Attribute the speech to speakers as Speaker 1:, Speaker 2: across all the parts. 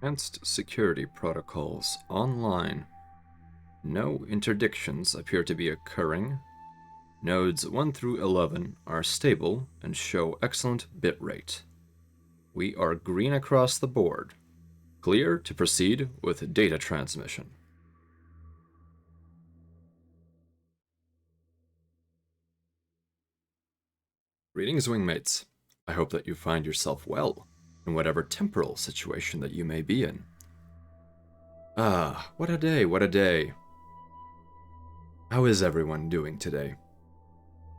Speaker 1: Advanced security protocols online. No interdictions appear to be occurring. Nodes 1 through 11 are stable and show excellent bitrate. We are green across the board. Clear to proceed with data transmission. Greetings, wingmates. I hope that you find yourself well in whatever temporal situation that you may be in. Ah, what a day, what a day. How is everyone doing today?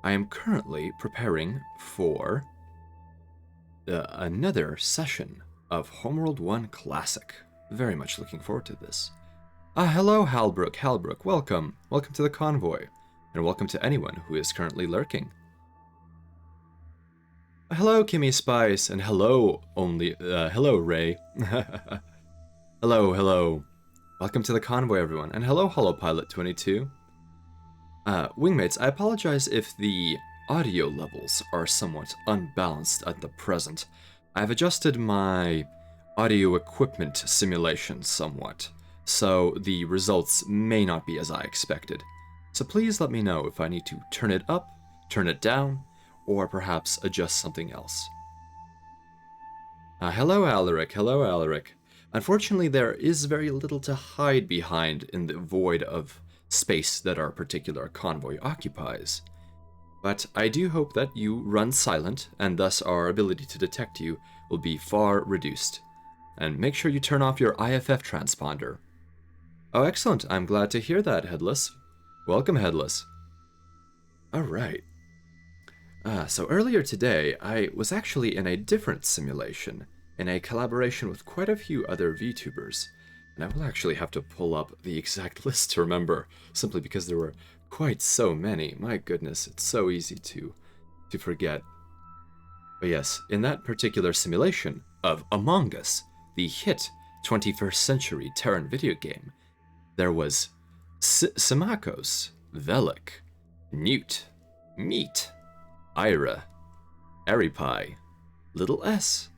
Speaker 1: I am currently preparing for another session of Homeworld 1 Classic. Very much looking forward to this. Hello, Halbrook. Halbrook, welcome. Welcome to the convoy, and welcome to anyone who is currently lurking. Hello, Kimmy Spice, and hello, hello, Ray. Hello. Welcome to the convoy, everyone, and hello, HoloPilot22. Wingmates, I apologize if the audio levels are somewhat unbalanced at the present. I've adjusted my audio equipment simulation somewhat, so the results may not be as I expected. So please let me know if I need to turn it up, turn it down, or perhaps adjust something else. Hello, Alaric. Hello, Alaric. Unfortunately, there is very little to hide behind in the void of space that our particular convoy occupies. But I do hope that you run silent, and thus our ability to detect you will be far reduced. And make sure you turn off your IFF transponder. Oh, excellent. I'm glad to hear that, Headless. Welcome, Headless. Alright. So earlier today, I was actually in a different simulation, in a collaboration with quite a few other VTubers. And I will actually have to pull up the exact list to remember, simply because there were quite so many. My goodness, it's so easy to forget. But yes, in that particular simulation of Among Us, the hit 21st century Terran video game, there was Simakos, Velik, Newt, Meat, Ira, Aripai, Little S,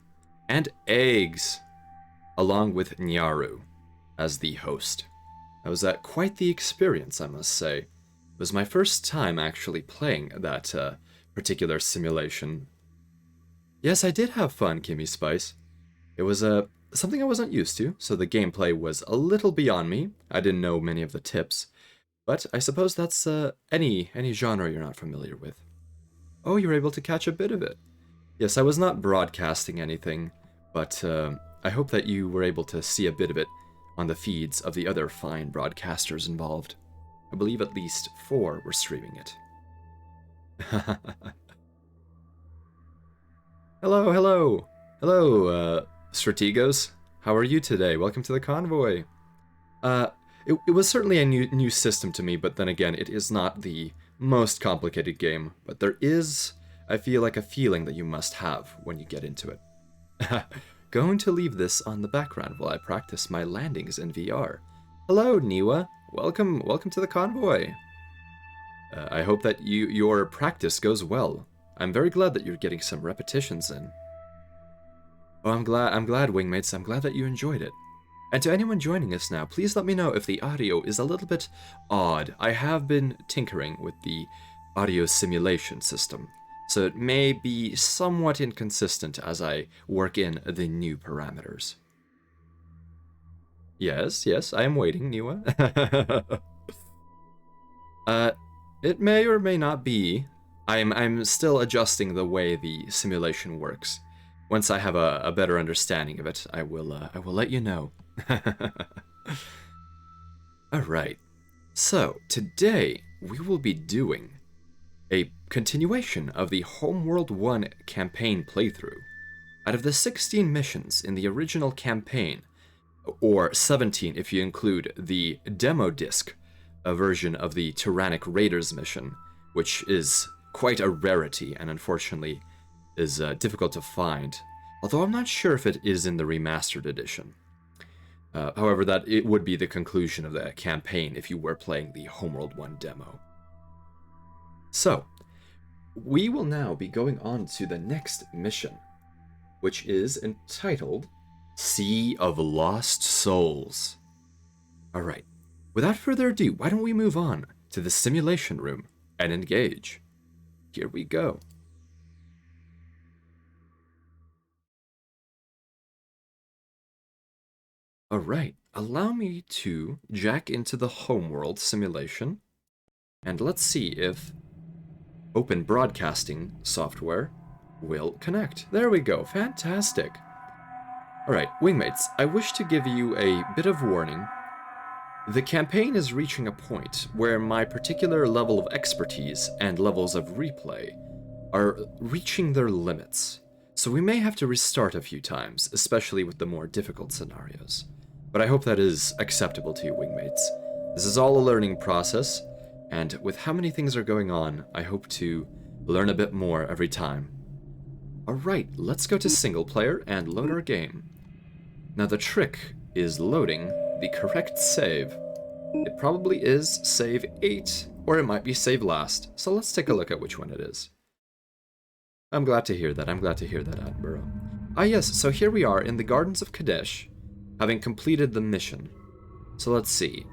Speaker 1: and Eggs, along with Nyaru as the host. That was quite the experience, I must say. It was my first time actually playing that particular simulation. Yes, I did have fun, Kimmy Spice. It was something I wasn't used to, so the gameplay was a little beyond me. I didn't know many of the tips, but I suppose that's any genre you're not familiar with. Oh, you were able to catch a bit of it. Yes, I was not broadcasting anything, but I hope that you were able to see a bit of it on the feeds of the other fine broadcasters involved. I believe at least 4 were streaming it. Hello, Strategos. How are you today? Welcome to the convoy. It was certainly a new system to me, but then again, it is not the most complicated game, but there is, I feel like, a feeling that you must have when you get into it. Going to leave this on the background while I practice my landings in VR. Hello, Niwa. Welcome to the convoy. I hope that your practice goes well. I'm very glad that you're getting some repetitions in. Oh, I'm glad, Wingmates. I'm glad that you enjoyed it. And to anyone joining us now, please let me know if the audio is a little bit odd. I have been tinkering with the audio simulation system, so it may be somewhat inconsistent as I work in the new parameters. Yes, I am waiting, Niwa. It may or may not be. I'm still adjusting the way the simulation works. Once I have a better understanding of it, I will let you know. Alright, so today we will be doing a continuation of the Homeworld 1 campaign playthrough. Out of the 16 missions in the original campaign, or 17 if you include the demo disc, a version of the Tyrannic Raiders mission, which is quite a rarity and unfortunately is difficult to find, although I'm not sure if it is in the remastered edition. However, that it would be the conclusion of the campaign if you were playing the Homeworld 1 demo. So, we will now be going on to the next mission, which is entitled Sea of Lost Souls. Alright, without further ado, why don't we move on to the simulation room and engage? Here we go. Alright, allow me to jack into the Homeworld simulation, and let's see if open broadcasting software will connect. There we go, fantastic. Alright, wingmates, I wish to give you a bit of warning. The campaign is reaching a point where my particular level of expertise and levels of replay are reaching their limits, so we may have to restart a few times, especially with the more difficult scenarios. But I hope that is acceptable to you, wingmates. This is all a learning process, and with how many things are going on, I hope to learn a bit more every time. Alright, let's go to single player and load our game. Now the trick is loading the correct save. It probably is save 8, or it might be save last, so let's take a look at which one it is. I'm glad to hear that, Attenborough. Ah yes, so here we are in the Gardens of Kadesh, having completed the mission. So let's see.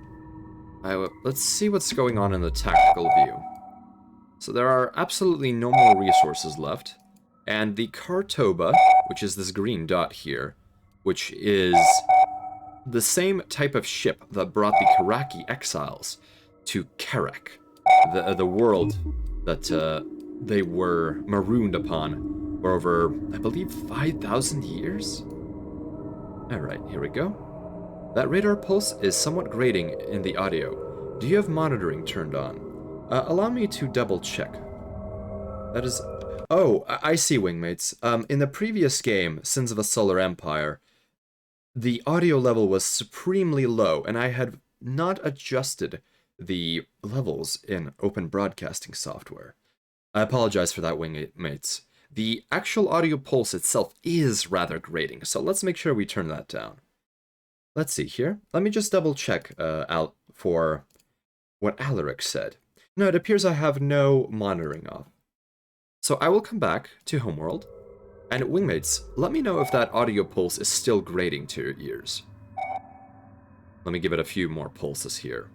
Speaker 1: Let's see what's going on in the tactical view. So there are absolutely no more resources left, and the Kartoba, which is this green dot here, which is the same type of ship that brought the Karaki exiles to Kerek, the world that they were marooned upon for over, I believe, 5,000 years? Alright, here we go. That radar pulse is somewhat grating in the audio. Do you have monitoring turned on? Allow me to double check. That is... Oh, I see, wingmates. In the previous game, Sins of a Solar Empire, the audio level was supremely low, and I had not adjusted the levels in open broadcasting software. I apologize for that, wingmates. The actual audio pulse itself is rather grating, so let's make sure we turn that down. Let's see here. Let me just double check out for what Alaric said. No, it appears I have no monitoring off. So I will come back to Homeworld, and wingmates, let me know if that audio pulse is still grating to your ears. Let me give it a few more pulses here.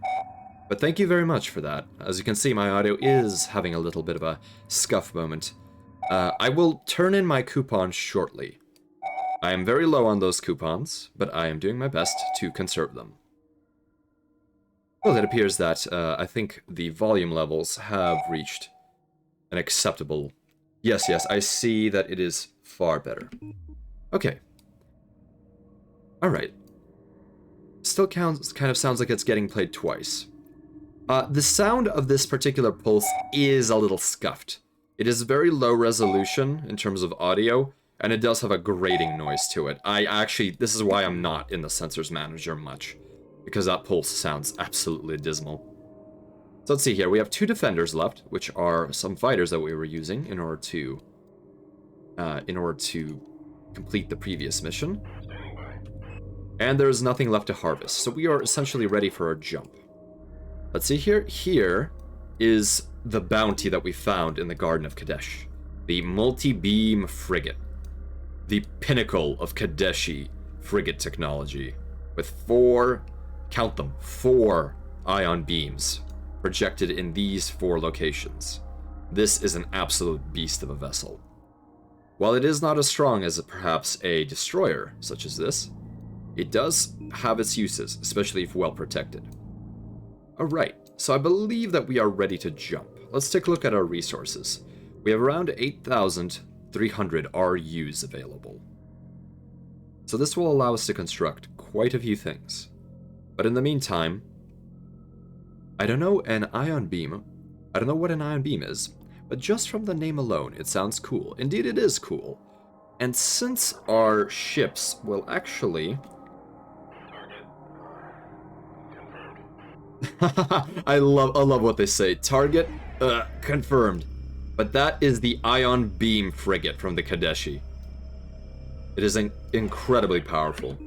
Speaker 1: But thank you very much for that. As you can see, my audio is having a little bit of a scuff moment. I will turn in my coupons shortly. I am very low on those coupons, but I am doing my best to conserve them. Well, it appears that I think the volume levels have reached an acceptable... Yes, I see that it is far better. Okay. Alright. Still kind of sounds like it's getting played twice. The sound of this particular pulse is a little scuffed. It is very low resolution in terms of audio, and it does have a grating noise to it. This is why I'm not in the Sensors Manager much, because that pulse sounds absolutely dismal. So let's see here, we have 2 defenders left, which are some fighters that we were using in order to complete the previous mission. And there's nothing left to harvest, so we are essentially ready for our jump. Let's see here. Here is the bounty that we found in the Garden of Kadesh. The multi-beam frigate. The pinnacle of Kadeshi frigate technology. With 4, count them, 4 ion beams projected in these 4 locations. This is an absolute beast of a vessel. While it is not as strong as perhaps a destroyer such as this, it does have its uses, especially if well protected. Alright, so I believe that we are ready to jump. Let's take a look at our resources. We have around 8,300 RUs available. So this will allow us to construct quite a few things. But in the meantime, I don't know what an ion beam is, but just from the name alone, it sounds cool. Indeed, it is cool. And since our ships will actually... I love what they say. Target, confirmed. But that is the ion beam frigate from the Kadeshi. It is incredibly powerful.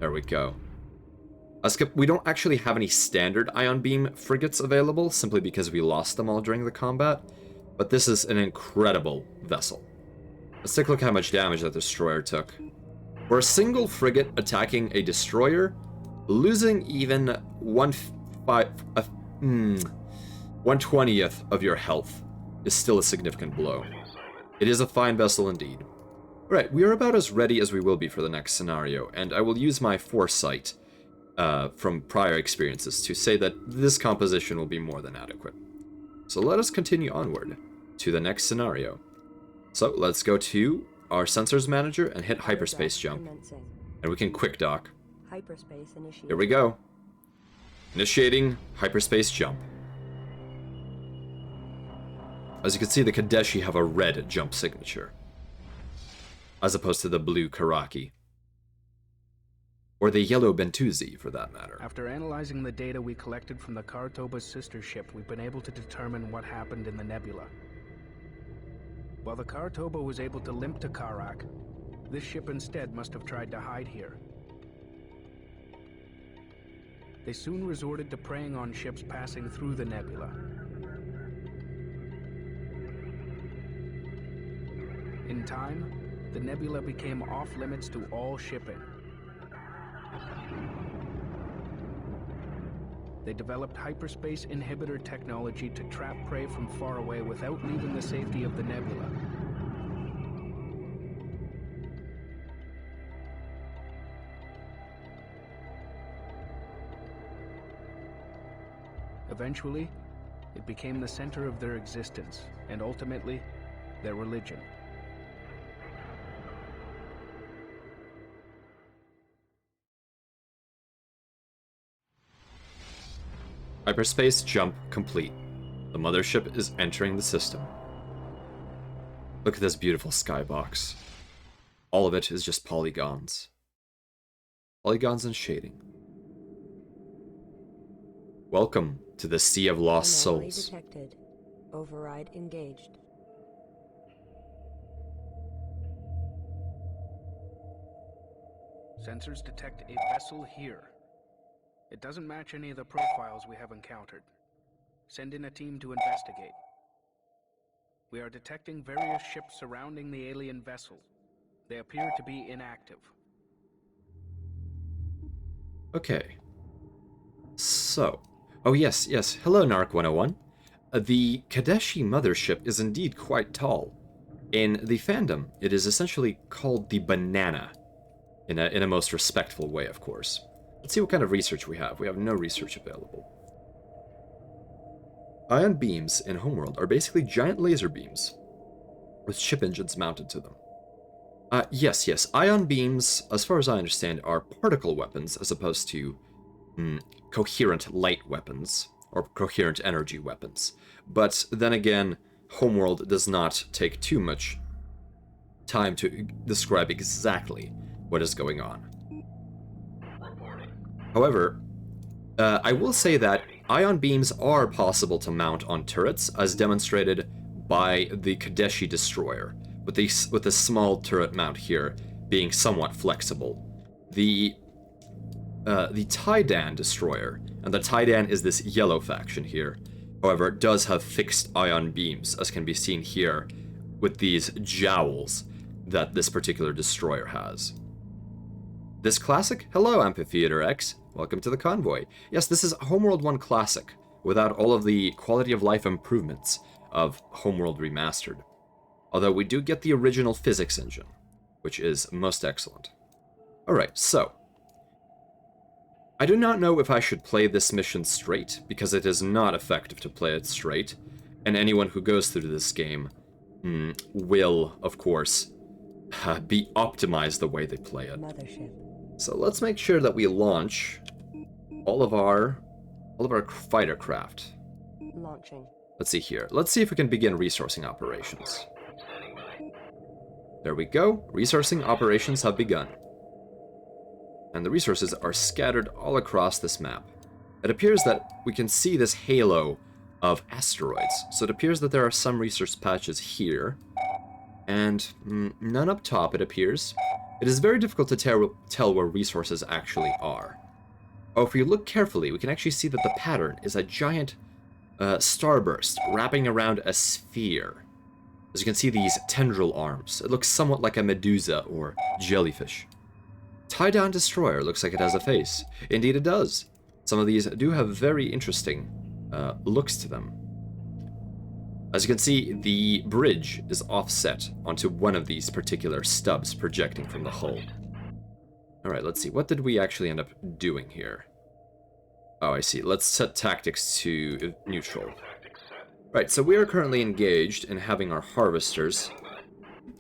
Speaker 1: There we go. We don't actually have any standard ion beam frigates available, simply because we lost them all during the combat. But this is an incredible vessel. Let's take a look at how much damage that destroyer took. For a single frigate attacking a destroyer, losing even 1/20th of your health is still a significant blow. It is a fine vessel indeed. Alright, we are about as ready as we will be for the next scenario, and I will use my foresight from prior experiences to say that this composition will be more than adequate. So let us continue onward to the next scenario. So let's go to our sensors manager and hit hyperspace jump. And we can quick dock.
Speaker 2: Hyperspace initiated.
Speaker 1: Here we go. Initiating hyperspace jump. As you can see, the Kadeshi have a red jump signature, as opposed to the blue Karaki. Or the yellow Bentuzi, for that matter.
Speaker 3: After analyzing the data we collected from the Karatoba's sister ship, we've been able to determine what happened in the nebula. While the Karatoba was able to limp to Karak, this ship instead must have tried to hide here. They soon resorted to preying on ships passing through the nebula. In time, the nebula became off-limits to all shipping. They developed hyperspace inhibitor technology to trap prey from far away without leaving the safety of the nebula. Eventually, it became the center of their existence, and ultimately, their religion.
Speaker 1: Hyperspace jump complete. The mothership is entering the system. Look at this beautiful skybox. All of it is just polygons. Polygons and shading. Welcome to the Sea of Lost
Speaker 2: Anomaly
Speaker 1: Souls.
Speaker 2: detected. Override engaged.
Speaker 3: Sensors detect a vessel here. It doesn't match any of the profiles we have encountered. Send in a team to investigate. We are detecting various ships surrounding the alien vessel. They appear to be inactive.
Speaker 1: Okay. So. Oh yes, yes. Hello, Narc 101. The Kadeshi mothership is indeed quite tall. In the fandom, it is essentially called the Banana. In a most respectful way, of course. Let's see what kind of research we have. We have no research available. Ion beams in Homeworld are basically giant laser beams with ship engines mounted to them. Yes. Ion beams, as far as I understand, are particle weapons as opposed to coherent light weapons or coherent energy weapons. But then again, Homeworld does not take too much time to describe exactly what is going on. However, I will say that ion beams are possible to mount on turrets, as demonstrated by the Kadeshi destroyer, with the small turret mount here being somewhat flexible. The Taidan destroyer, and the Taidan is this yellow faction here, however, does have fixed ion beams, as can be seen here with these jowls that this particular destroyer has. This classic? Hello, Amphitheater X. Welcome to the convoy. Yes, this is Homeworld 1 Classic, without all of the quality of life improvements of Homeworld Remastered. Although we do get the original physics engine, which is most excellent. Alright, so. I do not know if I should play this mission straight, because it is not effective to play it straight, and anyone who goes through this game will, of course, be optimized the way they play it.
Speaker 2: Mothership.
Speaker 1: So let's make sure that we launch all of our fighter craft.
Speaker 2: Launching.
Speaker 1: Let's see here. Let's see if we can begin resourcing operations. There we go. Resourcing operations have begun. And the resources are scattered all across this map. It appears that we can see this halo of asteroids. So it appears that there are some resource patches here. And none up top, it appears. It is very difficult to tell where resources actually are. Oh, if you look carefully, we can actually see that the pattern is a giant starburst wrapping around a sphere. As you can see these tendril arms. It looks somewhat like a medusa or jellyfish. Tie-down destroyer looks like it has a face. Indeed it does. Some of these do have very interesting looks to them. As you can see, the bridge is offset onto one of these particular stubs projecting from the hull. Alright, let's see. What did we actually end up doing here? Oh, I see. Let's set tactics to neutral. Right, so we are currently engaged in having our harvesters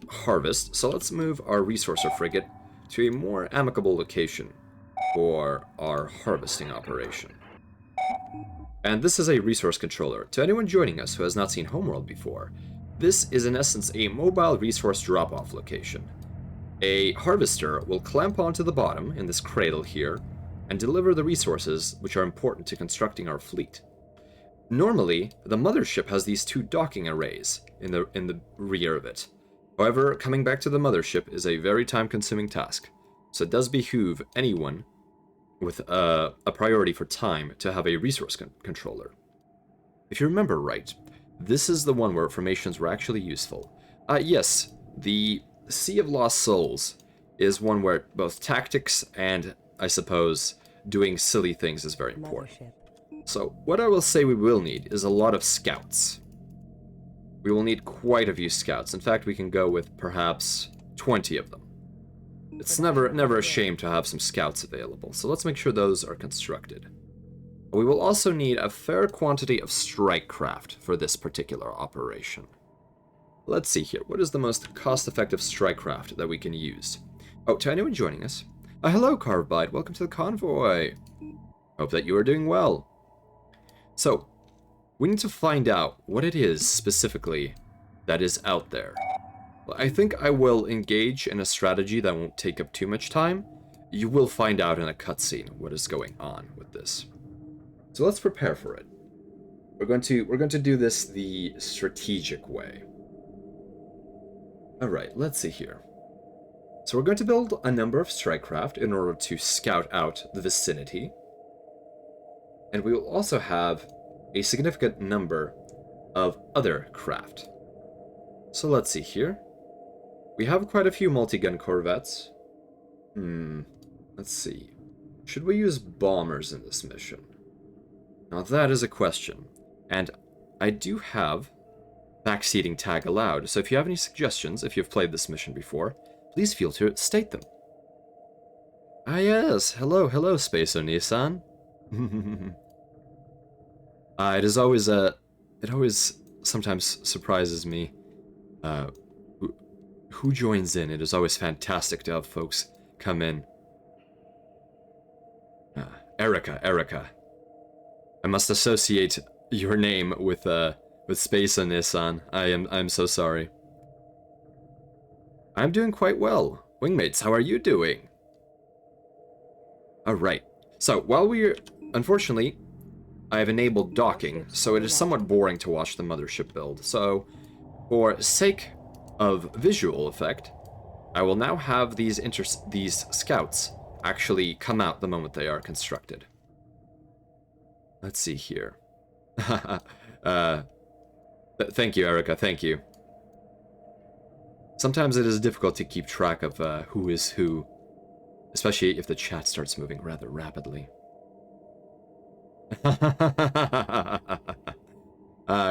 Speaker 1: harvest, so let's move our resourcer frigate to a more amicable location for our harvesting operation. And this is a resource controller. To anyone joining us who has not seen Homeworld before, this is in essence a mobile resource drop-off location. A harvester will clamp onto the bottom in this cradle here and deliver the resources which are important to constructing our fleet. Normally, the mothership has these two docking arrays in the rear of it. However, coming back to the mothership is a very time-consuming task, so it does behoove anyone with a priority for time to have a resource controller. If you remember right, this is the one where formations were actually useful. Yes, the Sea of Lost Souls is one where both tactics and, I suppose, doing silly things is very important.
Speaker 2: Mothership.
Speaker 1: So, what I will say we will need is a lot of scouts. We will need quite a few scouts. In fact, we can go with perhaps 20 of them. It's never a shame to have some scouts available, so let's make sure those are constructed. We will also need a fair quantity of strike craft for this particular operation. Let's see here, what is the most cost-effective strike craft that we can use? Oh, to anyone joining us, hello Carvebite, welcome to the convoy. Hope that you are doing well. So, we need to find out what it is specifically that is out there. I think I will engage in a strategy that won't take up too much time. You will find out in a cutscene what is going on with this. So let's prepare for it. We're going to do this the strategic way. Alright, let's see here. So we're going to build a number of strike craft in order to scout out the vicinity. And we will also have a significant number of other craft. So let's see here. We have quite a few multi-gun corvettes. Let's see. Should we use bombers in this mission? Now that is a question. And I do have backseating tag allowed, so if you have any suggestions, if you've played this mission before, please feel to state them. Ah yes, hello Spacial Nissan. It always sometimes surprises me who joins in. It is always fantastic to have folks come in. Erica. I must associate your name with Spacial Nissan. I'm so sorry. I'm doing quite well. Wingmates, how are you doing? Alright. So, unfortunately, I have enabled docking, so it is somewhat boring to watch the mothership build. So, for sake of visual effect, I will now have these scouts actually come out the moment they are constructed. Let's see here. Thank you, Erica, thank you. Sometimes it is difficult to keep track of who is who, especially if the chat starts moving rather rapidly.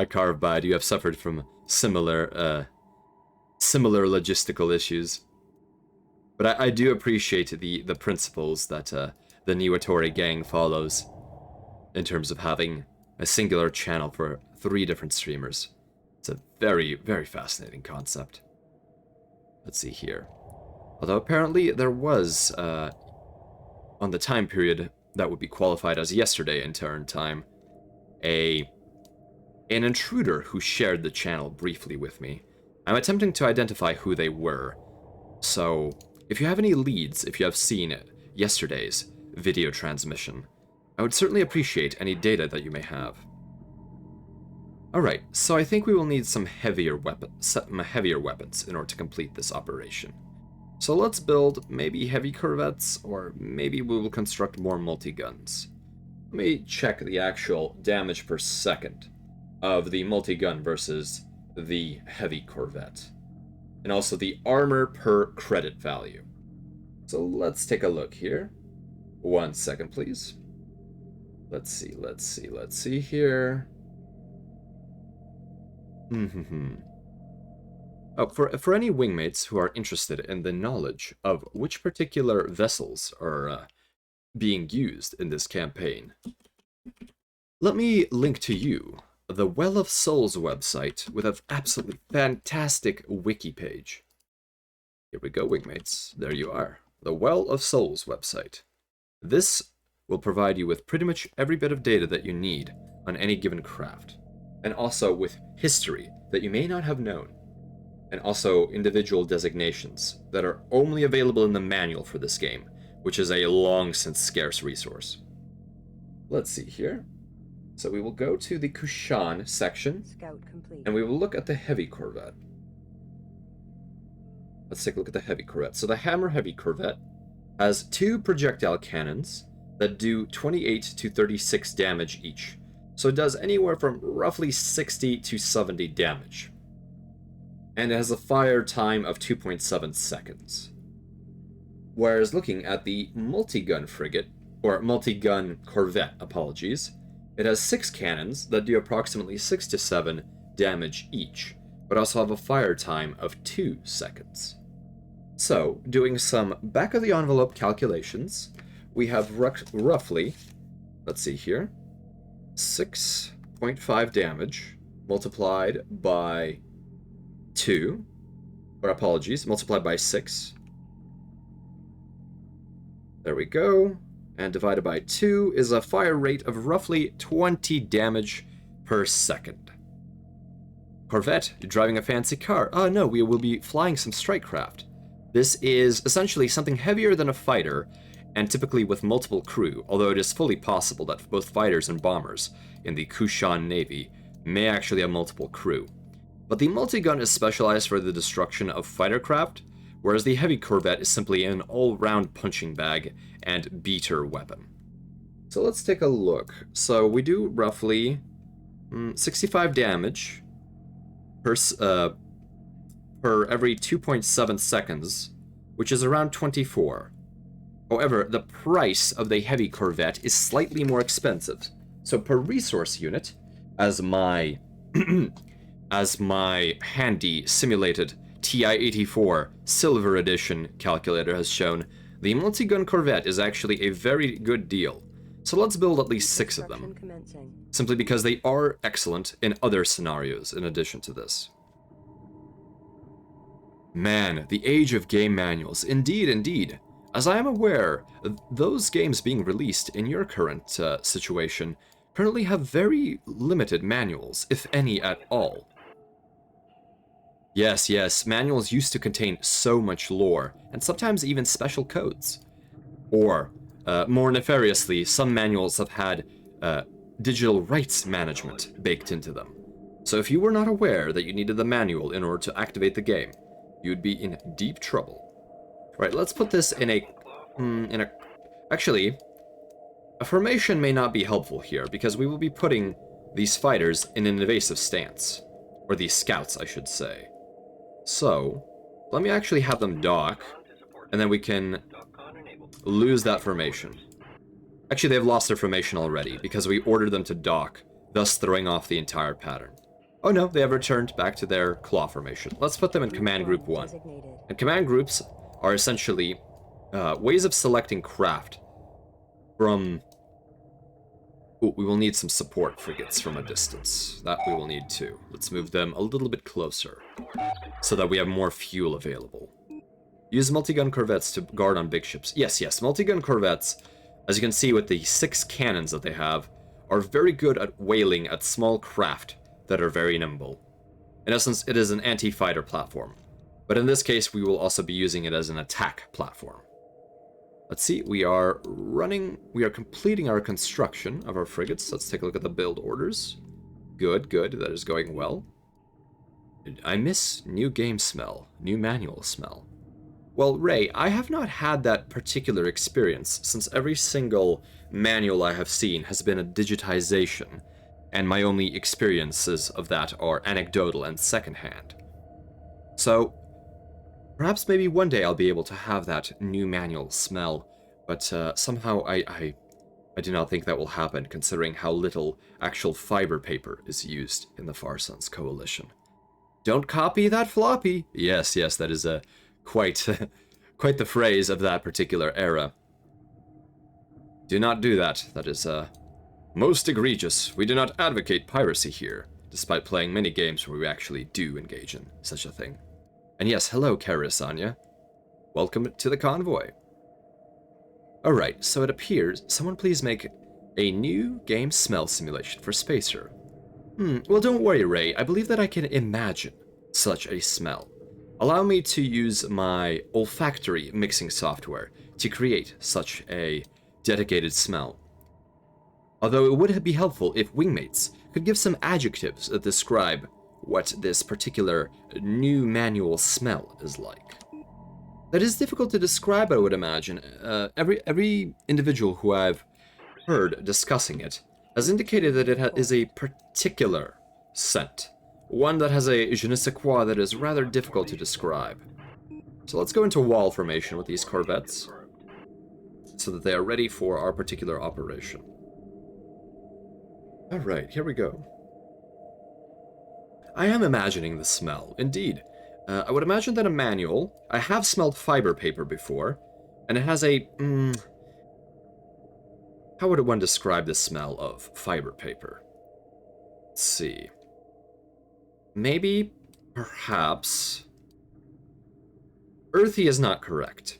Speaker 1: Carvebide, you have suffered from similar logistical issues. But I do appreciate the principles that the Niwatori gang follows in terms of having a singular channel for 3 different streamers. It's a very, very fascinating concept. Let's see here. Although apparently there was, on the time period that would be qualified as yesterday in turn time, an intruder who shared the channel briefly with me. I'm attempting to identify who they were. So, if you have any leads, if you have seen yesterday's video transmission, I would certainly appreciate any data that you may have. Alright, so I think we will need some heavier weapons in order to complete this operation. So let's build maybe heavy corvettes, or maybe we will construct more multi-guns. Let me check the actual damage per second of the multi-gun versus the heavy corvette. And also the armor per credit value. So let's take a look here. 1 second, please. Let's see here. Oh, for any wingmates who are interested in the knowledge of which particular vessels are being used in this campaign, let me link to you the Well of Souls website with an absolutely fantastic wiki page. Here we go, wingmates. There you are. The Well of Souls website. This will provide you with pretty much every bit of data that you need on any given craft, and also with history that you may not have known, and also individual designations that are only available in the manual for this game, which is a long since scarce resource. Let's see here. So we will go to the Kushan section,
Speaker 2: Scout complete.
Speaker 1: and we will look at the heavy corvette. Let's take a look at the heavy corvette. So the Hammer Heavy Corvette has 2 projectile cannons that do 28 to 36 damage each. So it does anywhere from roughly 60 to 70 damage. And it has a fire time of 2.7 seconds. Whereas looking at the multi-gun frigate, or multi-gun corvette, apologies, it has 6 cannons that do approximately 6 to 7 damage each, but also have a fire time of 2 seconds. So, doing some back-of-the-envelope calculations, we have roughly, let's see here, 6.5 damage multiplied by 2, or apologies, multiplied by 6. There we go. And divided by 2 is a fire rate of roughly 20 damage per second. Corvette, you're driving a fancy car. Oh no, we will be flying some strike craft. This is essentially something heavier than a fighter, and typically with multiple crew, although it is fully possible that both fighters and bombers in the Kushan Navy may actually have multiple crew. But the multi-gun is specialized for the destruction of fighter craft, whereas the heavy corvette is simply an all-round punching bag and beater weapon. So let's take a look. So we do roughly 65 damage per every 2.7 seconds, which is around 24. However, the price of the heavy corvette is slightly more expensive. So per resource unit, as my as my handy simulated TI-84 Silver Edition calculator has shown, the multi-gun corvette is actually a very good deal. So let's build at least 6 of them, simply because they are excellent in other scenarios in addition to this. Man, the age of game manuals. Indeed, indeed. As I am aware, those games being released in your current situation currently have very limited manuals, if any at all. Yes, yes, manuals used to contain so much lore, and sometimes even special codes. Or, more nefariously, some manuals have had digital rights management baked into them. So if you were not aware that you needed the manual in order to activate the game, you'd be in deep trouble. Right, let's put this in a... Actually, a formation may not be helpful here, because we will be putting these fighters in an evasive stance. Or these scouts, I should say. So, let me actually have them dock, and then we can lose that formation. Actually, they've lost their formation already, because we ordered them to dock, thus throwing off the entire pattern. Oh no, they have returned back to their claw formation. Let's put them in Command Group 1. And Command Groups are essentially ways of selecting craft from... Ooh, we will need some support frigates from a distance. That we will need too. Let's move them a little bit closer, so that we have more fuel available. Use multi-gun corvettes to guard on big ships. Yes, yes, multi-gun corvettes, as you can see with the 6 cannons that they have, are very good at whaling at small craft that are very nimble. In essence, it is an anti-fighter platform. But in this case, we will also be using it as an attack platform. Let's see, we are completing our construction of our frigates. Let's take a look at the build orders. Good, good, that is going well. I miss new game smell, new manual smell. Well, Ray, I have not had that particular experience, since every single manual I have seen has been a digitization, and my only experiences of that are anecdotal and secondhand. So, Perhaps maybe one day I'll be able to have that new manual smell, but somehow I do not think that will happen, considering how little actual fiber paper is used in the Far Suns Coalition. Don't copy that floppy! Yes, that is quite, quite the phrase of that particular era. Do not do that. That is most egregious. We do not advocate piracy here, despite playing many games where we actually do engage in such a thing. And yes, hello, Karisanya. Welcome to the convoy. Alright, so it appears, someone please make a new game smell simulation for Spacer. Well don't worry, Ray, I believe that I can imagine such a smell. Allow me to use my olfactory mixing software to create such a dedicated smell. Although it would be helpful if wingmates could give some adjectives that describe what this particular new manual smell is like. That is difficult to describe, I would imagine. Every individual who I've heard discussing it has indicated that it is a particular scent. One that has a je ne sais quoi that is rather difficult to describe. So let's go into wall formation with these corvettes, so that they are ready for our particular operation. Alright, here we go. I am imagining the smell, indeed. I would imagine that a manual, I have smelled fiber paper before, and it has a, how would one describe the smell of fiber paper? Let's see. Maybe, perhaps, earthy is not correct.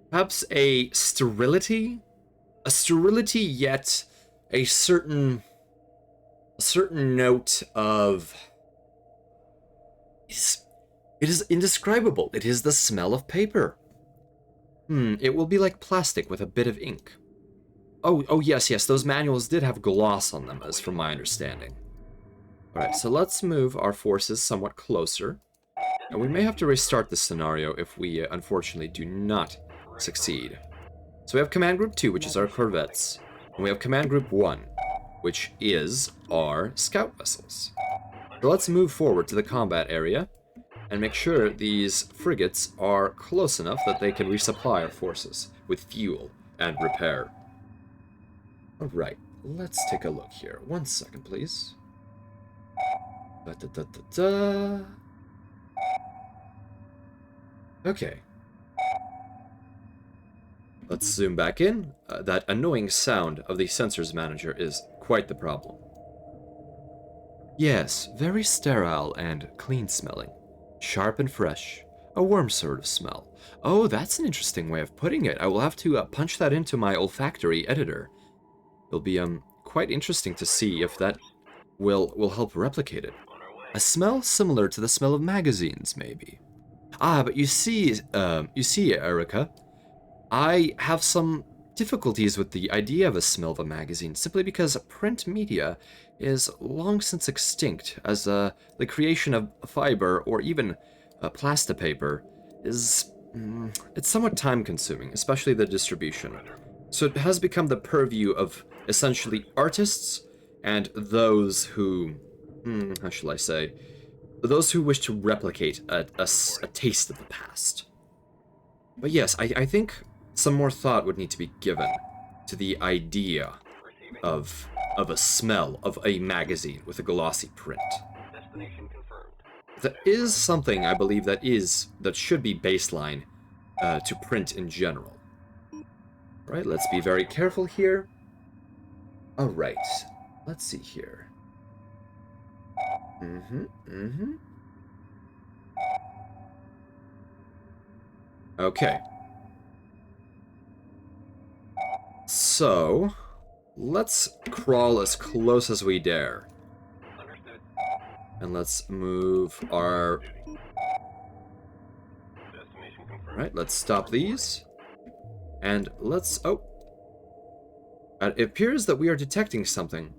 Speaker 1: Perhaps a sterility? A sterility, yet a certain note of... It is indescribable. It is the smell of paper. It will be like plastic with a bit of ink. Oh yes, those manuals did have gloss on them, as from my understanding. Alright, so let's move our forces somewhat closer. And we may have to restart this scenario if we, unfortunately, do not succeed. So we have Command Group 2, which is our corvettes. And we have Command Group 1, which is our scout vessels. So let's move forward to the combat area and make sure these frigates are close enough that they can resupply our forces with fuel and repair. Alright, let's take a look here. 1 second, please. Okay. Let's zoom back in. That annoying sound of the sensors manager is quite the problem. Yes, very sterile and clean smelling. Sharp and fresh. A warm sort of smell. Oh, that's an interesting way of putting it. I will have to punch that into my olfactory editor. It'll be quite interesting to see if that will help replicate it. A smell similar to the smell of magazines, maybe. Ah, but you see, Erica, I have some difficulties with the idea of a smell of a magazine, simply because print media is long since extinct, as the creation of fiber or even plastipaper is it's somewhat time-consuming, especially the distribution. So it has become the purview of essentially artists and those who, how shall I say, those who wish to replicate a taste of the past. But yes, I think some more thought would need to be given to the idea of a smell of a magazine with a glossy print. That is something I believe that should be baseline to print in general. Right, let's be very careful here. Alright, let's see here. Okay. So, let's crawl as close as we dare. And let's move our... Right, let's stop these. And let's... Oh. It appears that we are detecting something.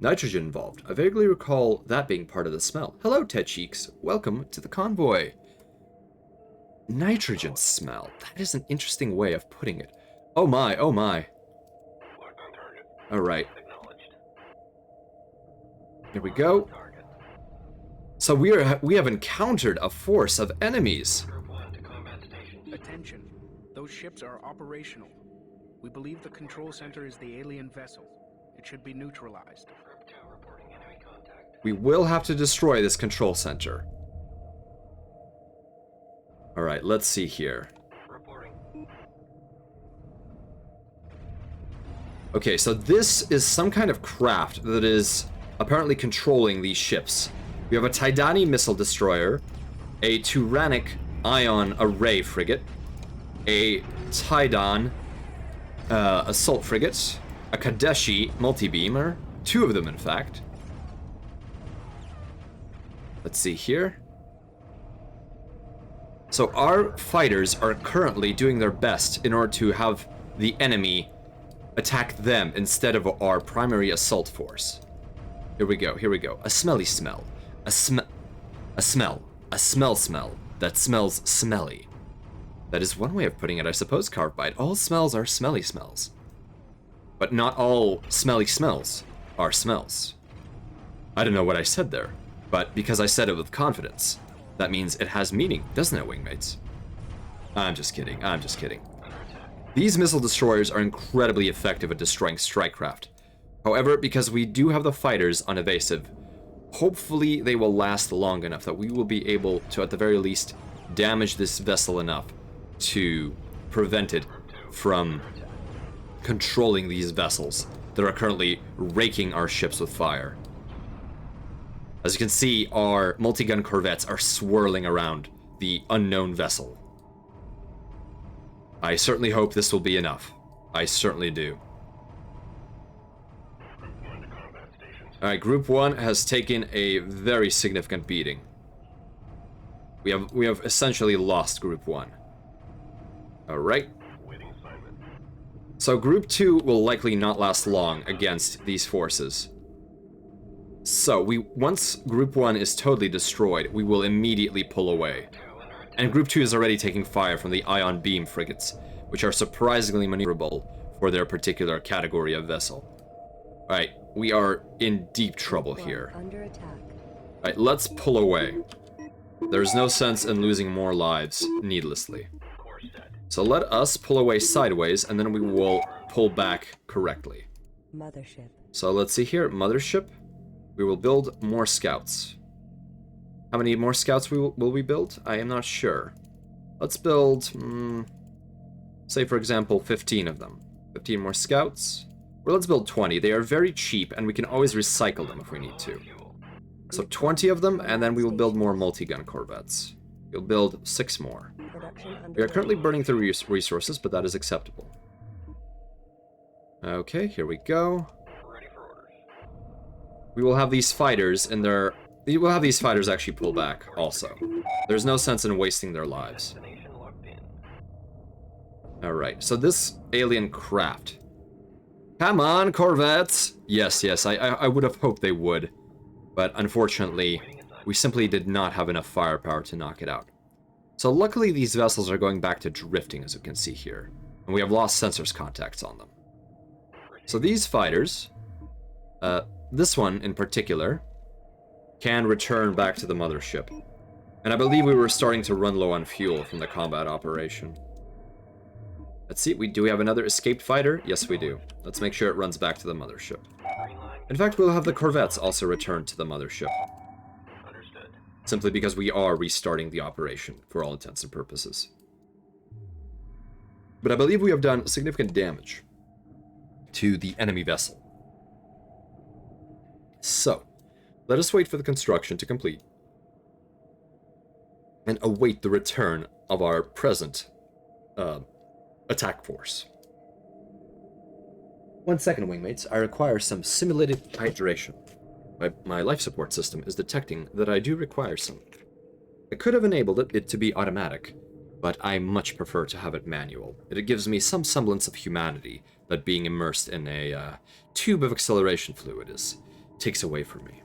Speaker 1: Nitrogen involved. I vaguely recall that being part of the smell. Hello, Ted Cheeks. Welcome to the convoy. Nitrogen smell. That is an interesting way of putting it. Oh my, oh my. Alright. Here we go. So we have encountered a force of enemies.
Speaker 3: Attention. Those ships are operational. We believe the control center is the alien vessel. It should be neutralized.
Speaker 1: We will have to destroy this control center. Alright, let's see here. Okay, so this is some kind of craft that is apparently controlling these ships. We have a Tidani missile destroyer, a Turanic ion array frigate, a Tidon assault frigate, a Kadeshi multi-beamer, 2 of them in fact. Let's see here. So our fighters are currently doing their best in order to have the enemy attack them instead of our primary assault force. Here we go, here we go. A smelly smell. A smell that smells smelly. That is one way of putting it, I suppose, Carvebite. All smells are smelly smells. But not all smelly smells are smells. I don't know what I said there, but because I said it with confidence, that means it has meaning, doesn't it, wingmates? I'm just kidding, I'm just kidding. These missile destroyers are incredibly effective at destroying strike craft. However, because we do have the fighters on evasive, hopefully they will last long enough that we will be able to, at the very least, damage this vessel enough to prevent it from controlling these vessels that are currently raking our ships with fire. As you can see, our multi-gun corvettes are swirling around the unknown vessel. I certainly hope this will be enough. I certainly do. Alright, Group 1 has taken a very significant beating. We have essentially lost Group 1. Alright. So Group 2 will likely not last long against these forces. So, once Group 1 is totally destroyed, we will immediately pull away. And Group 2 is already taking fire from the ion beam frigates, which are surprisingly maneuverable for their particular category of vessel. Alright, we are in deep trouble here.
Speaker 2: Under attack.
Speaker 1: Alright, let's pull away. There's no sense in losing more lives needlessly. So let us pull away sideways, and then we will pull back correctly.
Speaker 2: Mothership.
Speaker 1: So let's see here, Mothership. We will build more scouts. How many more scouts will we build? I am not sure. Let's build, say for example, 15 of them. 15 more scouts. Or let's build 20. They are very cheap, and we can always recycle them if we need to. So 20 of them, and then we will build more multi-gun corvettes. We'll build 6 more. We are currently burning through resources, but that is acceptable. Okay, here we go. We will have these fighters in their... We will have these fighters actually pull back, also. There's no sense in wasting their lives. Alright, so this alien craft. Come on, corvettes! Yes, yes, I would have hoped they would. But unfortunately, we simply did not have enough firepower to knock it out. So luckily these vessels are going back to drifting, as you can see here. And we have lost sensors contacts on them. So these fighters, this one in particular, can return back to the mothership. And I believe we were starting to run low on fuel from the combat operation. Let's see, do we have another escaped fighter? Yes, we do. Let's make sure it runs back to the mothership. In fact, we'll have the corvettes also return to the mothership. Simply because we are restarting the operation, for all intents and purposes. But I believe we have done significant damage to the enemy vessel. So, let us wait for the construction to complete, and await the return of our present attack force. 1 second, wingmates. I require some simulated hydration. My life support system is detecting that I do require some. I could have enabled it to be automatic, but I much prefer to have it manual. It gives me some semblance of humanity that being immersed in a tube of acceleration fluid takes away from me.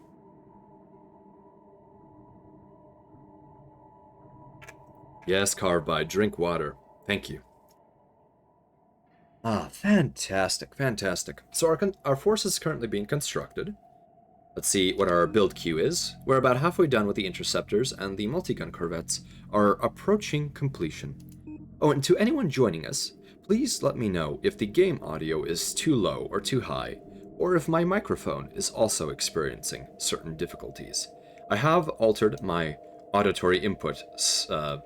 Speaker 1: Yes, Carbide, drink water. Thank you. Ah, fantastic, fantastic. So our force is currently being constructed. Let's see what our build queue is. We're about halfway done with the interceptors, and the multi-gun corvettes are approaching completion. Oh, and to anyone joining us, please let me know if the game audio is too low or too high, or if my microphone is also experiencing certain difficulties. I have altered my auditory input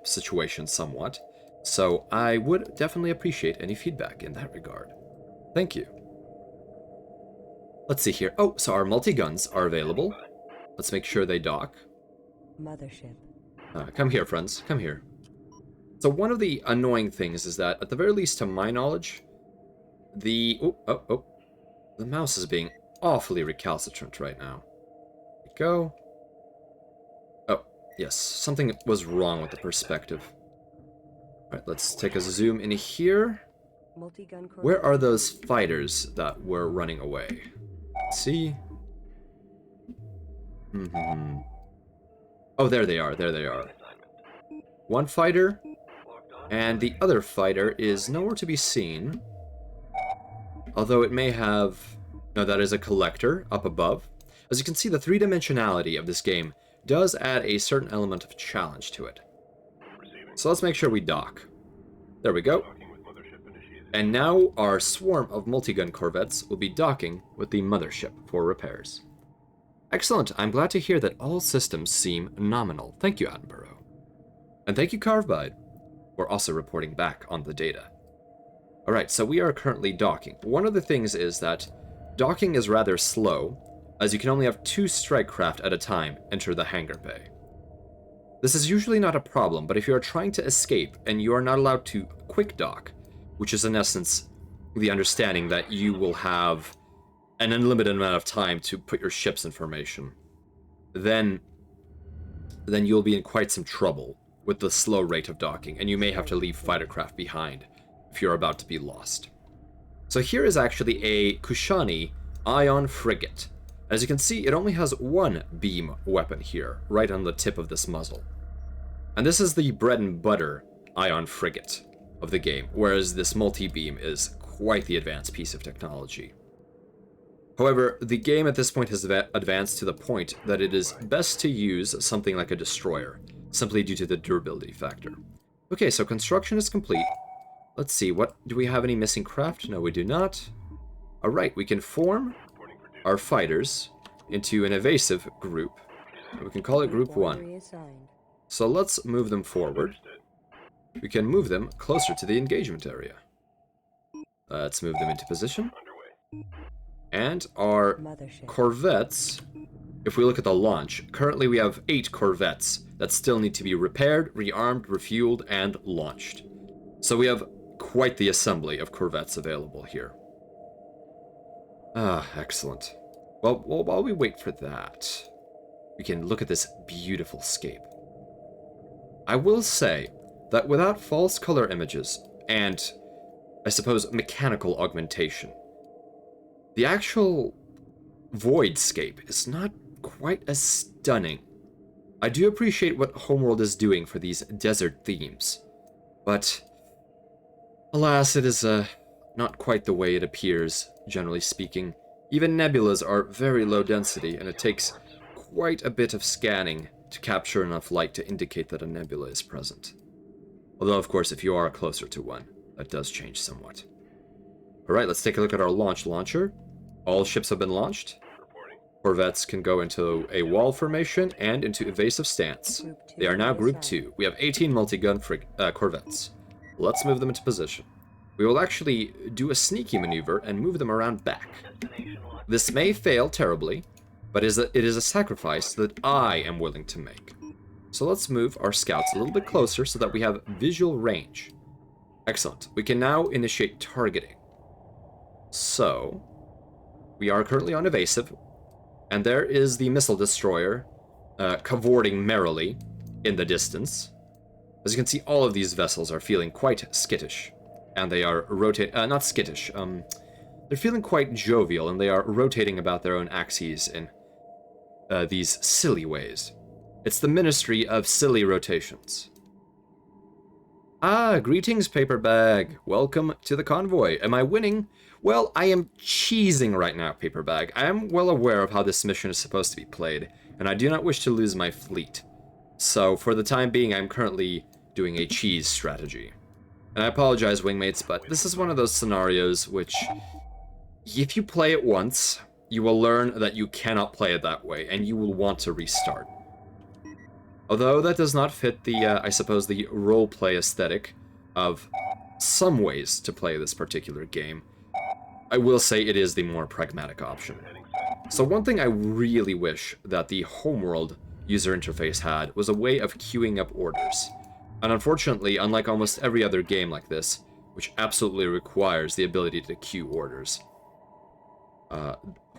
Speaker 1: situation somewhat, so I would definitely appreciate any feedback in that regard. Thank you. Let's see here. Oh, so our multi-guns are available. Let's make sure they dock.
Speaker 2: Mothership.
Speaker 1: Come here, friends. Come here. So one of the annoying things is that, at the very least to my knowledge, the mouse is being awfully recalcitrant right now. There we go. Oh, yes, something was wrong with the perspective. Alright, let's take a zoom in here.
Speaker 2: Multi-gun
Speaker 1: Where are those fighters that were running away? Let's see. Oh, there they are, there they are. One fighter, and the other fighter is nowhere to be seen. Although it may have... No, that is a collector up above. As you can see, the three-dimensionality of this game does add a certain element of challenge to it. So let's make sure we dock. There we go. And now our swarm of multi-gun corvettes will be docking with the mothership for repairs. Excellent. I'm glad to hear that all systems seem nominal. Thank you, Attenborough. And thank you, Carvebide, for also reporting back on the data. Alright, so we are currently docking. One of the things is that docking is rather slow, as you can only have 2 strike craft at a time enter the hangar bay. This is usually not a problem, but if you are trying to escape and you are not allowed to quick dock, which is in essence the understanding that you will have an unlimited amount of time to put your ships in formation, then you'll be in quite some trouble with the slow rate of docking, and you may have to leave fightercraft behind if you're about to be lost. So here is actually a Kushani ion frigate. As you can see, it only has 1 beam weapon here, right on the tip of this muzzle. And this is the bread and butter ion frigate of the game, whereas this multi-beam is quite the advanced piece of technology. However, the game at this point has advanced to the point that it is best to use something like a destroyer, simply due to the durability factor. Okay, so construction is complete. Let's see, do we have any missing craft? No, we do not. Alright, we can form our fighters into an evasive group. We can call it Group 1. So let's move them forward. We can move them closer to the engagement area. Let's move them into position. And our corvettes, if we look at the launch, currently we have 8 corvettes that still need to be repaired, rearmed, refueled, and launched. So we have quite the assembly of corvettes available here. Ah, excellent. Well, while we wait for that, we can look at this beautiful scape. I will say that without false color images and, I suppose, mechanical augmentation, the actual voidscape is not quite as stunning. I do appreciate what Homeworld is doing for these desert themes, but alas, it is not quite the way it appears, generally speaking. Even nebulas are very low density, and it takes quite a bit of scanning to capture enough light to indicate that a nebula is present. Although, of course, if you are closer to one, that does change somewhat. Alright, let's take a look at our launcher. All ships have been launched. Corvettes can go into a wall formation and into evasive stance. They are now Group 2. We have 18 multi-gun corvettes. Let's move them into position. We will actually do a sneaky maneuver and move them around back. This may fail terribly, but it is a sacrifice that I am willing to make. So let's move our scouts a little bit closer so that we have visual range. Excellent. We can now initiate targeting. So, we are currently on evasive, and there is the missile destroyer cavorting merrily in the distance. As you can see, all of these vessels are feeling quite skittish, and they are not skittish, they're feeling quite jovial, and they are rotating about their own axes in these silly ways. It's the Ministry of Silly Rotations. Ah, greetings, Paper Bag. Welcome to the convoy. Am I winning? Well, I am cheesing right now, Paper Bag. I am well aware of how this mission is supposed to be played, and I do not wish to lose my fleet. So, for the time being, I'm currently doing a cheese strategy. And I apologize, wingmates, but this is one of those scenarios which, if you play it once, you will learn that you cannot play it that way, and you will want to restart. Although that does not fit the, I suppose, the roleplay aesthetic of some ways to play this particular game, I will say it is the more pragmatic option. So one thing I really wish that the Homeworld user interface had was a way of queuing up orders. And unfortunately, unlike almost every other game like this, which absolutely requires the ability to queue orders,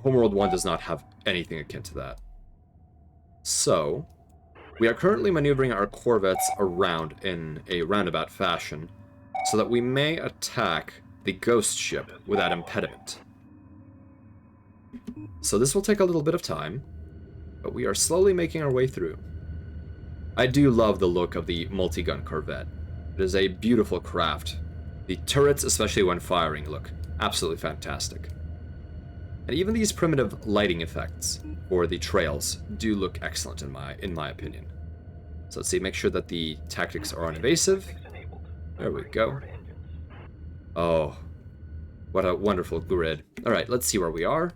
Speaker 1: Homeworld 1 does not have anything akin to that. So, we are currently maneuvering our corvettes around in a roundabout fashion, so that we may attack the ghost ship without impediment. So this will take a little bit of time, but we are slowly making our way through. I do love the look of the multi-gun corvette. It is a beautiful craft. The turrets, especially when firing, look absolutely fantastic. And even these primitive lighting effects, or the trails, do look excellent in my opinion. So let's see, make sure that the tactics are uninvasive. There we go. Oh, what a wonderful grid. Alright, let's see where we are.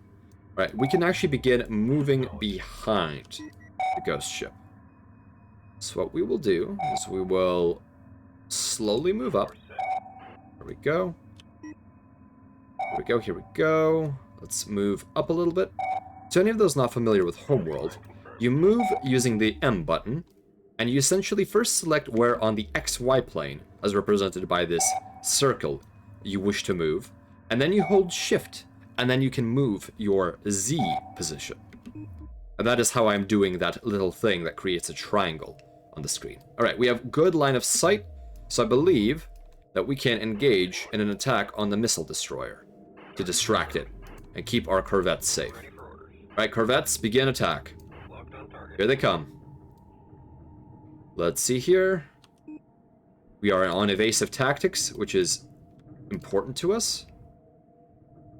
Speaker 1: Alright, we can actually begin moving behind the ghost ship. So what we will do is we will slowly move up. Here we go. Here we go, here we go. Let's move up a little bit. To any of those not familiar with Homeworld, you move using the M button, and you essentially first select where on the XY plane, as represented by this circle, you wish to move, and then you hold Shift, and then you can move your Z position. And that is how I'm doing that little thing that creates a triangle on the screen. Alright, we have good line of sight, so I believe that we can engage in an attack on the missile destroyer to distract it and keep our corvettes safe. Alright, corvettes, begin attack. Here they come. Let's see here. We are on evasive tactics, which is important to us.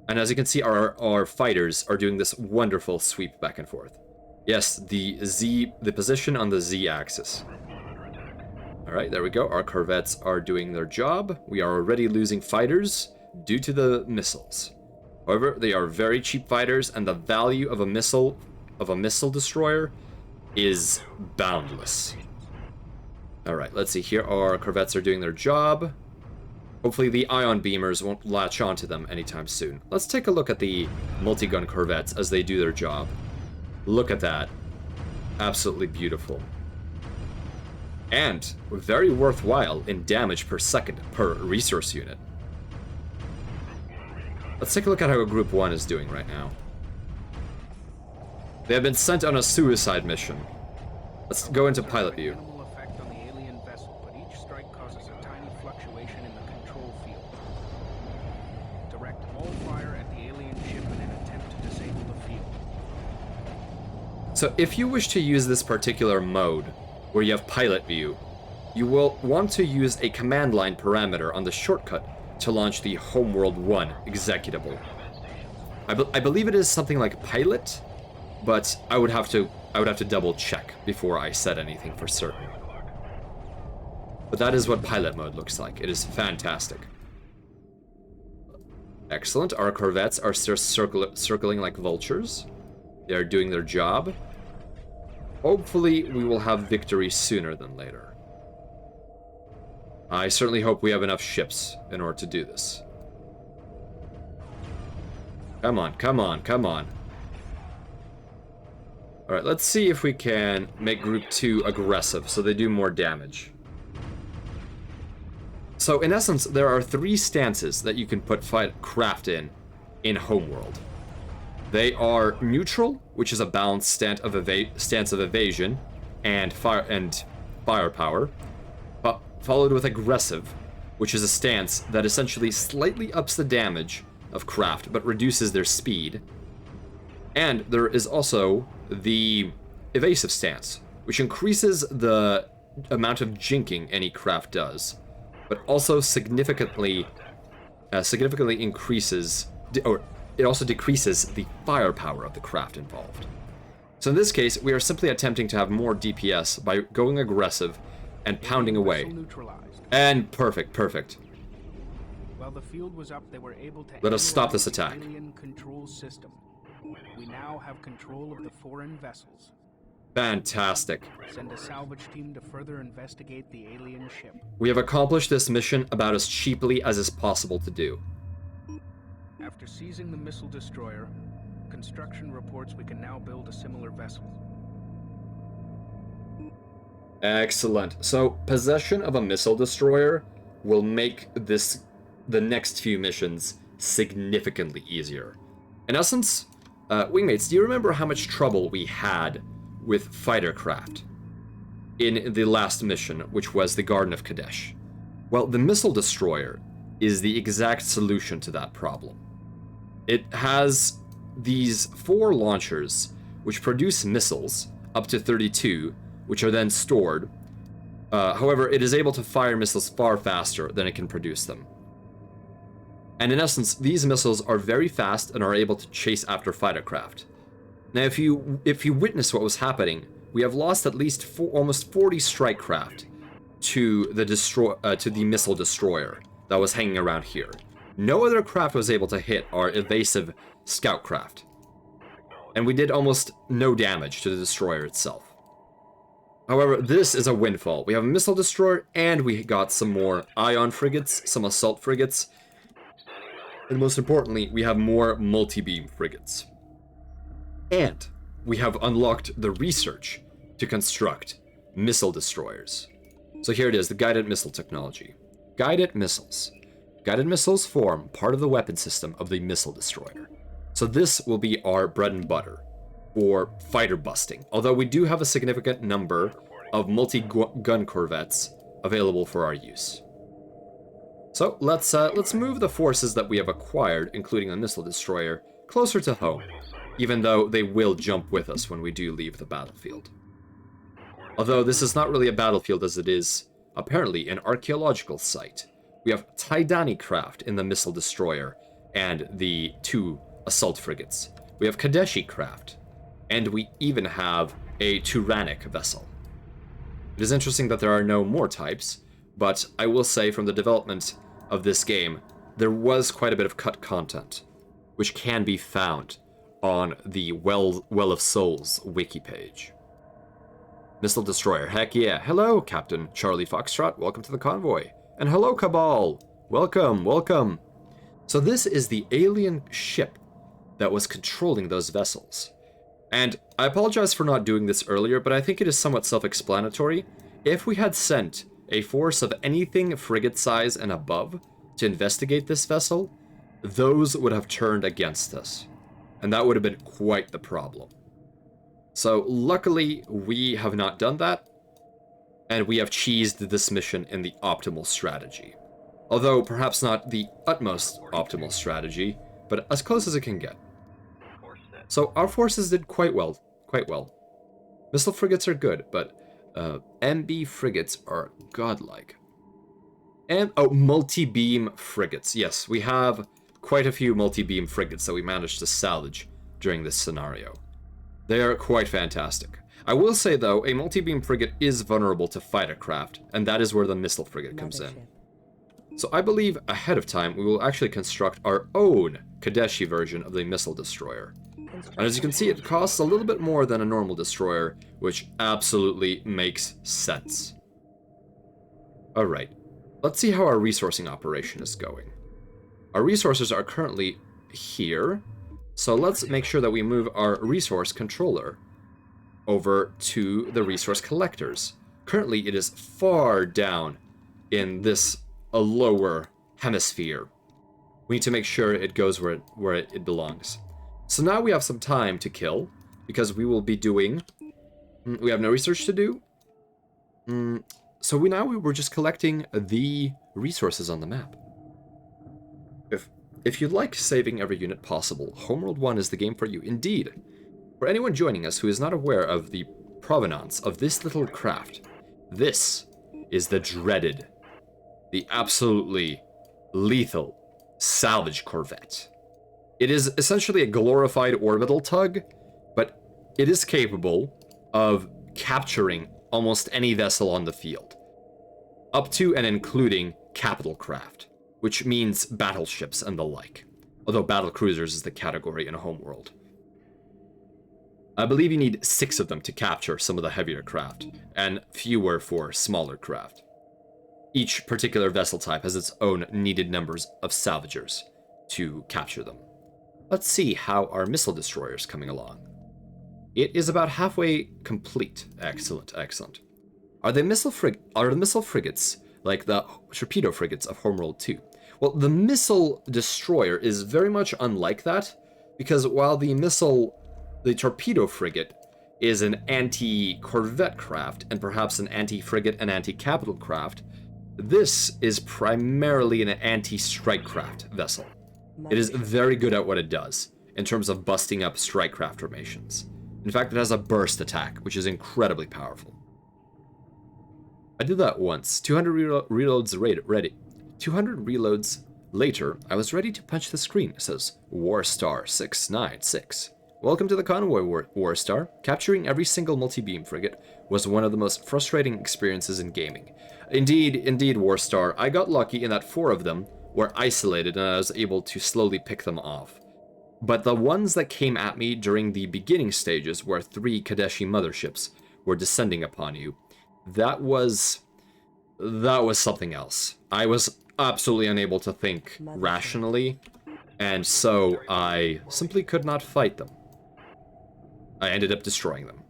Speaker 1: And as you can see, our fighters are doing this wonderful sweep back and forth. Yes, the position on the Z axis. Alright, there we go. Our corvettes are doing their job. We are already losing fighters due to the missiles. However, they are very cheap fighters, and the value of a missile destroyer is boundless. Alright, let's see here. Our corvettes are doing their job. Hopefully the ion beamers won't latch onto them anytime soon. Let's take a look at the multi-gun corvettes as they do their job. Look at that. Absolutely beautiful. And very worthwhile in damage per second per resource unit. Let's take a look at how Group 1 is doing right now. They have been sent on a suicide mission. Let's go into pilot view. So if you wish to use this particular mode, where you have pilot view, you will want to use a command line parameter on the shortcut to launch the Homeworld 1 executable. I believe it is something like pilot, but I would have to double check before I said anything for certain. But that is what pilot mode looks like. It is fantastic. Excellent. Our corvettes are still circling like vultures. They are doing their job. Hopefully, we will have victory sooner than later. I certainly hope we have enough ships in order to do this. Come on, come on, come on. Alright, let's see if we can make Group 2 aggressive so they do more damage. So, in essence, there are 3 stances that you can put craft in Homeworld. They are neutral, which is a balanced stance of evasion and firepower, followed with aggressive, which is a stance that essentially slightly ups the damage of craft but reduces their speed. And there is also the evasive stance, which increases the amount of jinking any craft does, but also significantly increases, or it also decreases the firepower of the craft involved. So in this case, we are simply attempting to have more DPS by going aggressive and pounding away. And perfect.
Speaker 3: While the field was up, they were able to
Speaker 1: Let us stop
Speaker 3: analyze
Speaker 1: this
Speaker 3: the
Speaker 1: attack.
Speaker 3: alien control system. We now have control of the foreign vessels.
Speaker 1: Fantastic.
Speaker 3: Send a salvage team to further investigate the alien ship.
Speaker 1: We have accomplished this mission about as cheaply as is possible to do.
Speaker 3: After seizing the missile destroyer, construction reports we can now build a similar vessel.
Speaker 1: Excellent. So, possession of a missile destroyer will make the next few missions significantly easier. In essence, wingmates, do you remember how much trouble we had with fighter craft in the last mission, which was the Garden of Kadesh? Well, the missile destroyer is the exact solution to that problem. It has these 4 launchers, which produce missiles, up to 32, which are then stored. However, it is able to fire missiles far faster than it can produce them. And in essence, these missiles are very fast and are able to chase after fighter craft. Now, if you witness what was happening, we have lost at least almost 40 strike craft to the missile destroyer that was hanging around here. No other craft was able to hit our evasive scout craft, and we did almost no damage to the destroyer itself. However, this is a windfall. We have a missile destroyer, and we got some more ion frigates, some assault frigates, and most importantly, we have more multi-beam frigates. And we have unlocked the research to construct missile destroyers. So here it is, the guided missile technology. Guided missiles. Guided missiles form part of the weapon system of the missile destroyer. So this will be our bread and butter for fighter busting, although we do have a significant number of multi-gun corvettes available for our use. So let's move the forces that we have acquired, including a missile destroyer, closer to home, even though they will jump with us when we do leave the battlefield. Although this is not really a battlefield as it is apparently an archaeological site. We have Tidani craft in the missile destroyer and the 2 assault frigates. We have Kadeshi craft, and we even have a Turanic vessel. It is interesting that there are no more types, but I will say from the development of this game, there was quite a bit of cut content, which can be found on the Well of Souls wiki page. Missile destroyer, heck yeah. Hello, Captain Charlie Foxtrot, welcome to the convoy. And hello, Cabal, welcome, welcome. So this is the alien ship that was controlling those vessels. And I apologize for not doing this earlier, but I think it is somewhat self-explanatory. If we had sent a force of anything frigate size and above to investigate this vessel, those would have turned against us. And that would have been quite the problem. So luckily, we have not done that, and we have cheesed this mission in the optimal strategy. Although perhaps not the utmost optimal strategy, but as close as it can get. So our forces did quite well, quite well. Missile frigates are good, but MB frigates are godlike. And, oh, multi-beam frigates. Yes, we have quite a few multi-beam frigates that we managed to salvage during this scenario. They are quite fantastic. I will say, though, a multi-beam frigate is vulnerable to fighter craft, and that is where the missile frigate comes in. So I believe ahead of time we will actually construct our own Kadeshi version of the missile destroyer. And as you can see, it costs a little bit more than a normal destroyer, which absolutely makes sense. Alright, let's see how our resourcing operation is going. Our resources are currently here, so let's make sure that we move our resource controller over to the resource collectors. Currently, it is far down in this lower hemisphere. We need to make sure it goes where it belongs. So now we have some time to kill, because we will be doing... We have no research to do. So we're just collecting the resources on the map. If you'd like saving every unit possible, Homeworld 1 is the game for you. Indeed. For anyone joining us who is not aware of the provenance of this little craft, this is the dreaded, the absolutely lethal salvage corvette. It is essentially a glorified orbital tug, but it is capable of capturing almost any vessel on the field, up to and including capital craft. which means battleships and the like, although battle cruisers is the category in Homeworld. I believe you need 6 of them to capture some of the heavier craft, and fewer for smaller craft. Each particular vessel type has its own needed numbers of salvagers to capture them. Let's see how our missile destroyer is coming along. It is about halfway complete. Excellent, excellent. Are the missile frigates like the torpedo frigates of Homeworld 2? Well, the missile destroyer is very much unlike that, because while the torpedo frigate is an anti-corvette craft and perhaps an anti-frigate and anti-capital craft, this is primarily an anti-strike craft vessel. It is very good at what it does in terms of busting up strike craft formations. In fact, it has a burst attack, which is incredibly powerful. I did that once. 200 reloads ready. 200 reloads later, I was ready to punch the screen. It says, Warstar 696. Welcome to the convoy, Warstar. Capturing every single multi-beam frigate was one of the most frustrating experiences in gaming. Indeed, Warstar. I got lucky in that 4 of them were isolated and I was able to slowly pick them off. But the ones that came at me during the beginning stages, where 3 Kadesh motherships were descending upon you, that was something else. I was absolutely unable to think rationally, and so I simply could not fight them. I ended up destroying them.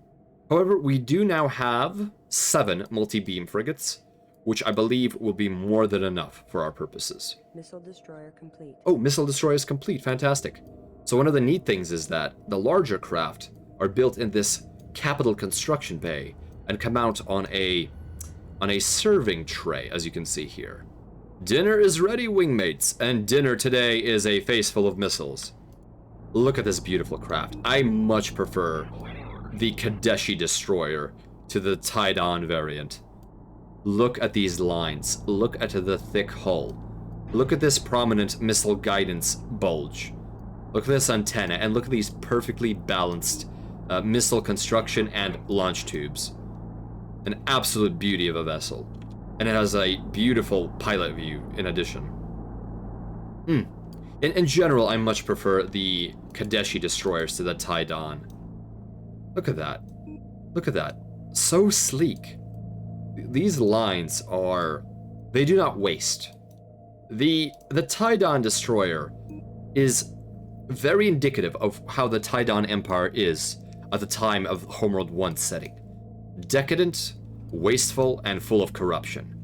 Speaker 1: However, we do now have 7 multi-beam frigates, which I believe will be more than enough for our purposes.
Speaker 2: Missile destroyer complete.
Speaker 1: Oh, missile destroyer is complete. Fantastic. So one of the neat things is that the larger craft are built in this capital construction bay and come out on a serving tray, as you can see here. Dinner is ready, wingmates, and dinner today is a face full of missiles. Look at this beautiful craft. I much prefer the Kadesh destroyer to the Tidon variant. Look at these lines. Look at the thick hull. Look at this prominent missile guidance bulge. Look at this antenna, and look at these perfectly balanced missile construction and launch tubes. An absolute beauty of a vessel. And it has a beautiful pilot view in addition. In general, I much prefer the Kadesh destroyers to the Tidon. Look at that. Look at that. So sleek. These lines are... they do not waste. The Tidon destroyer is very indicative of how the Tidon Empire is at the time of Homeworld 1 setting. Decadent, wasteful, and full of corruption.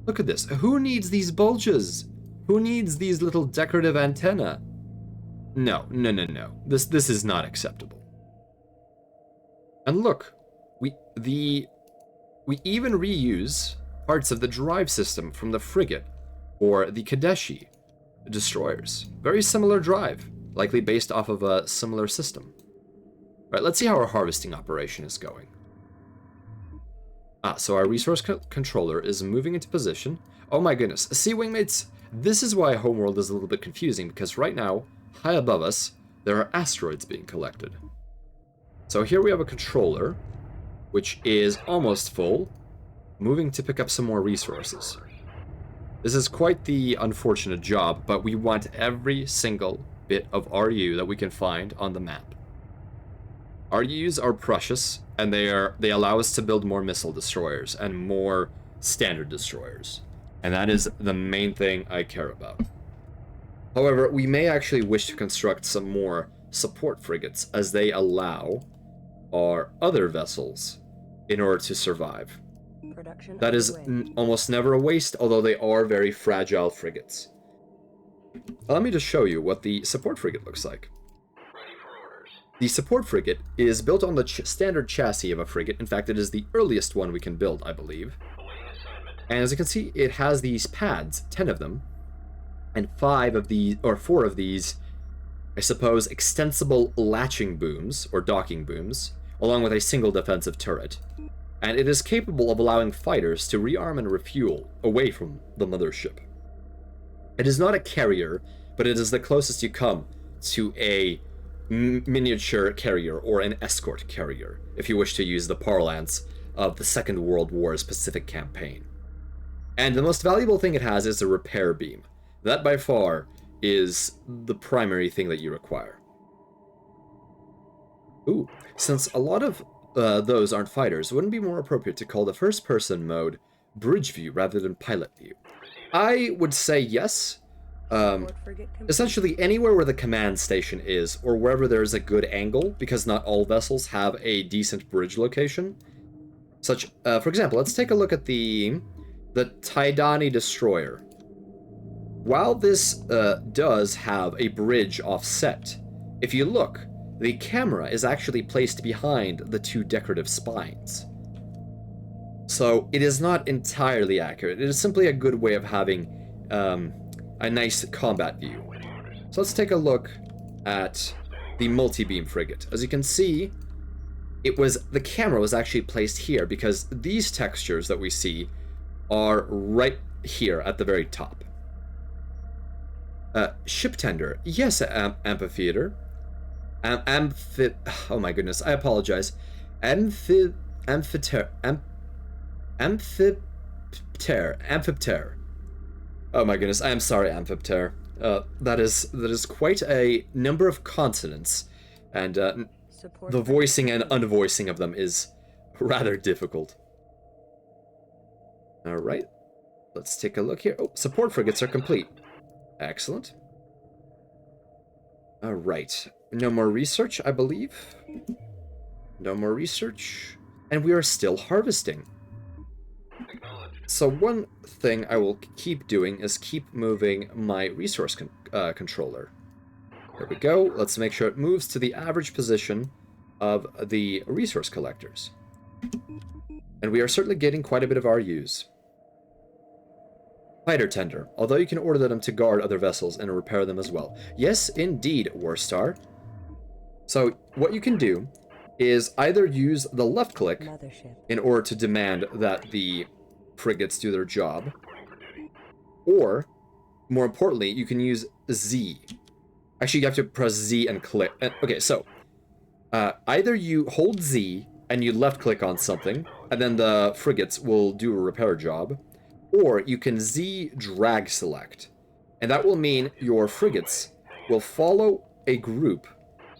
Speaker 1: Look at this. Who needs these bulges? Who needs these little decorative antennae? No. This is not acceptable. And look, we even reuse parts of the drive system from the frigate or the Kadesh destroyers. Very similar drive, likely based off of a similar system. Right, let's see how our harvesting operation is going. So our resource controller is moving into position. Oh my goodness. See, wingmates, this is why Homeworld is a little bit confusing, because right now, high above us, there are asteroids being collected. So here we have a controller, which is almost full, moving to pick up some more resources. This is quite the unfortunate job, but we want every single bit of RU that we can find on the map. RUs are precious, and they allow us to build more missile destroyers and more standard destroyers. And that is the main thing I care about. However, we may actually wish to construct some more support frigates, as they allow our other vessels in order to survive.
Speaker 2: Production
Speaker 1: That is almost never a waste, although they are very fragile frigates. Allow me to show you what the support frigate looks like. The support frigate is built on the standard chassis of a frigate. In fact, it is the earliest one we can build, I believe. And as you can see, it has these pads, 10 of them, and 4 of these, I suppose, extensible latching booms, or docking booms, along with a single defensive turret. And it is capable of allowing fighters to rearm and refuel away from the mothership. It is not a carrier, but it is the closest you come to a miniature carrier or an escort carrier, if you wish to use the parlance of the Second World War's Pacific Campaign. And the most valuable thing it has is a repair beam. That by far is the primary thing that you require. Ooh, since a lot of those aren't fighters, wouldn't it be more appropriate to call the first-person mode bridge view rather than pilot view? I would say yes.
Speaker 2: Support frigate complete.
Speaker 1: Essentially anywhere where the command station is, or wherever there's a good angle, because not all vessels have a decent bridge location. Such, for example, let's take a look at the Taidani destroyer. While this does have a bridge offset, if you look, the camera is actually placed behind the two decorative spines. So it is not entirely accurate. It is simply a good way of having a nice combat view. So let's take a look at the multi-beam frigate. As you can see, the camera was actually placed here because these textures that we see are right here at the very top. Ship tender. Yes, amphitheater. Oh my goodness, I apologize. Amphipter. Oh my goodness, I am sorry, Amphipter. That is quite a number of consonants, and the voicing and unvoicing of them is rather difficult. Alright, let's take a look here. Oh, support frigates are complete. Excellent. Alright, no more research, I believe. No more research. And we are still harvesting. So one thing I will keep doing is keep moving my resource controller. There we go. Let's make sure it moves to the average position of the resource collectors. And we are certainly getting quite a bit of RUs. Fighter tender, although you can order them to guard other vessels and repair them as well. Yes, indeed, Warstar. So what you can do is either use the left click in order to demand that the frigates do their job, or, more importantly, you can use Z. Actually, you have to press Z and click. Okay, so either you hold Z and you left click on something, and then the frigates will do a repair job, or you can Z drag select, and that will mean your frigates will follow a group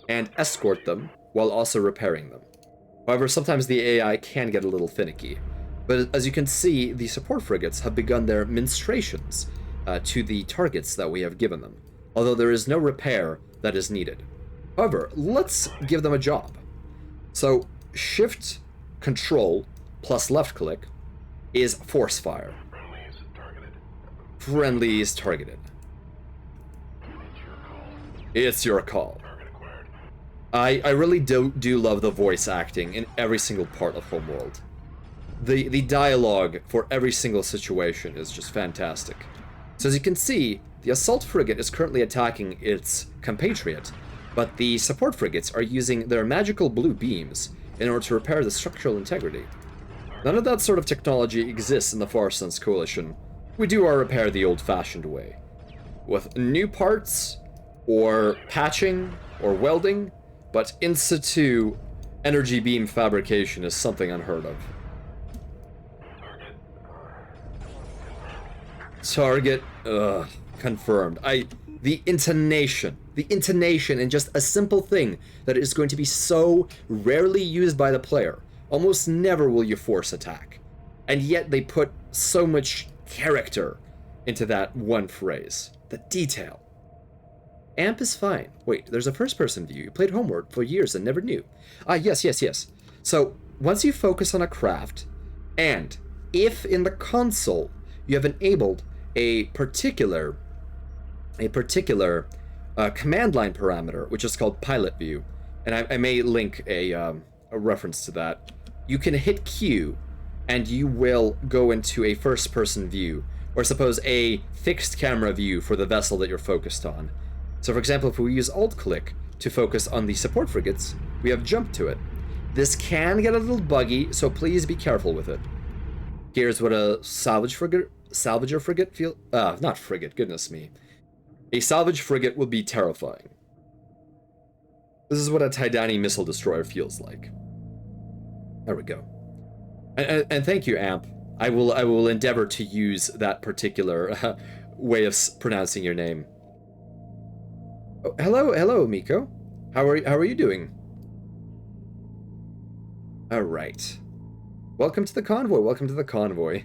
Speaker 1: and escort them while also repairing them. However, sometimes the AI can get a little finicky. But as you can see, the support frigates have begun their ministrations to the targets that we have given them, although there is no repair that is needed. However, let's give them a job. So, Shift, Control, plus left click is force fire. Friendly is targeted. It's your call. I really do love the voice acting in every single part of Homeworld. The dialogue for every single situation is just fantastic. So as you can see, the assault frigate is currently attacking its compatriot, but the support frigates are using their magical blue beams in order to repair the structural integrity. None of that sort of technology exists in the Far Suns Coalition. We do our repair the old-fashioned way, with new parts, or patching, or welding, but in situ energy beam fabrication is something unheard of. Target, confirmed. The intonation in just a simple thing that is going to be so rarely used by the player. Almost never will you force attack. And yet they put so much character into that one phrase. The detail. Amp is fine. Wait, there's a first-person view. You played Homeworld for years and never knew. Yes. So, once you focus on a craft, and if in the console you have enabled a particular command line parameter, which is called pilot view, and I may link a reference to that, you can hit Q, and you will go into a first-person view, or suppose a fixed camera view for the vessel that you're focused on. So for example, if we use alt-click to focus on the support frigates, we have jump to it. This can get a little buggy, so please be careful with it. Here's what a salvager frigate feel. Not frigate, goodness me. A salvage frigate would be terrifying. This is what a Taidani missile destroyer feels like. There we go. And thank you, Amp. I will endeavor to use that particular way of pronouncing your name. Oh, hello, Miko. How are you doing? All right. Welcome to the convoy.